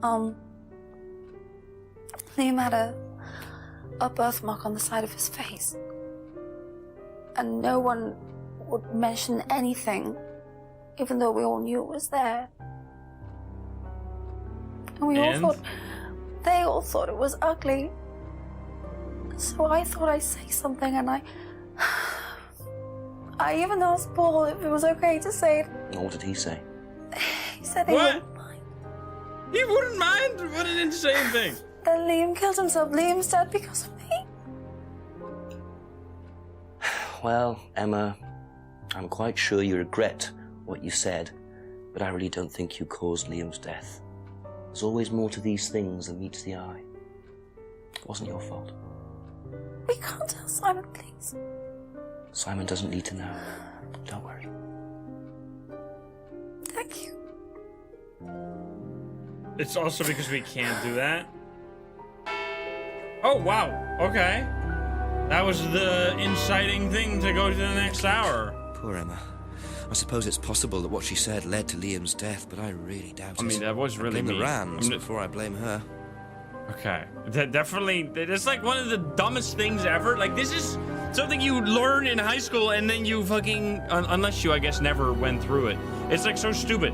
Liam had a birthmark on the side of his face. And no one would mention anything, even though we all knew it was there. And they all thought it was ugly. So I thought I'd say something, and I even asked Paul if it was okay to say it. What did he say? He said he wouldn't mind. He wouldn't mind? What did he say anything? Then Liam killed himself. Liam's dead because of me. Well, Emma, I'm quite sure you regret what you said, but I really don't think you caused Liam's death. There's always more to these things than meets the eye. It wasn't your fault. We can't tell Simon, please. Simon doesn't need to know. Don't worry. Thank you. It's also because we can't do that. Oh, wow. Okay. That was the inciting thing to go to the next hour. Poor Emma. I suppose it's possible that what she said led to Liam's death, but I really doubt it. I mean, that was really I blame mean. the Rands before I blame her. Okay. Definitely, it's like one of the dumbest things ever. Like, this is something you learn in high school and then you fucking, unless you, I guess, never went through it. It's like so stupid.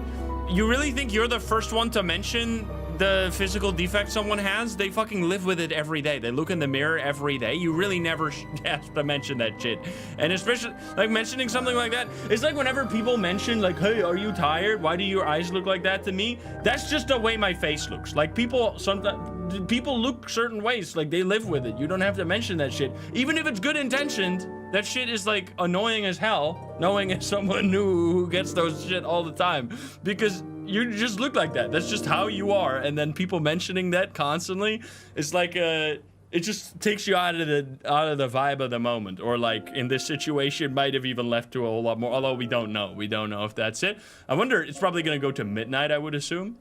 You really think you're the first one to mention the physical defect someone has? They fucking live with it every day. They look in the mirror every day. You really never have to mention that shit. And especially, like, mentioning something like that, it's like whenever people mention, like, hey, are you tired? Why do your eyes look like that to me? That's just the way my face looks. Like, people sometimes, people look certain ways. Like, they live with it. You don't have to mention that shit. Even if it's good intentioned, that shit is, like, annoying as hell, knowing as someone who gets those shit all the time. Because you just look like that. That's just how you are. And then people mentioning that constantly, it's like it just takes you out of the vibe of the moment. Or like in this situation might have even left to a whole lot more. Although we don't know. We don't know if that's it. I wonder, it's probably gonna go to midnight, I would assume.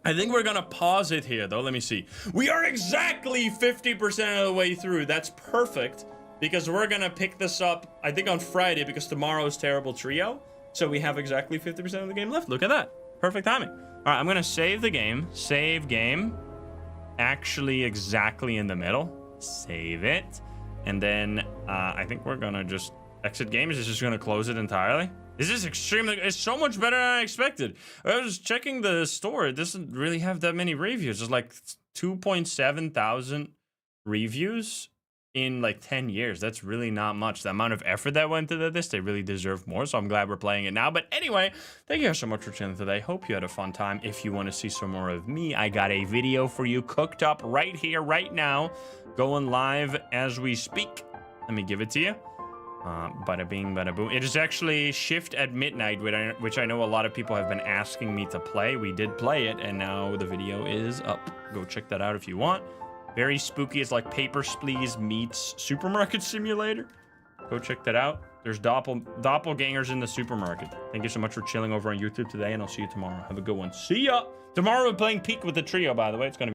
I think we're gonna pause it here though. Let me see. We are exactly 50% of the way through. That's perfect. because we're gonna pick this up, I think, on Friday, because tomorrow's Terrible Trio. So we have exactly 50% of the game left. Look at that. Perfect timing. All right, I'm gonna save the game. Save game. Actually, exactly in the middle. Save it. And then I think we're gonna just exit game. Is this just gonna close it entirely? This is extremely, it's so much better than I expected. I was checking the store. It doesn't really have that many reviews. It's like 2.7 thousand reviews in like 10 years. That's really not much. The amount of effort that went into this, they really deserve more. So I'm glad we're playing it now. But anyway, thank you guys so much for chilling today. Hope you had a fun time. If you want to see some more of me, I got a video for you cooked up right here, right now, going live as we speak. Let me give it to you. Bada bing, bada boom. It is actually Shift at Midnight, which I know a lot of people have been asking me to play. We did play it, and now the video is up. Go check that out if you want. Very spooky. It's like Papers, Please meets Supermarket Simulator. Go check that out. There's doppelgangers in the supermarket. Thank you so much for chilling over on YouTube today, and I'll see you tomorrow. Have a good one. See ya! Tomorrow we're playing Peak with the trio, by the way. It's gonna be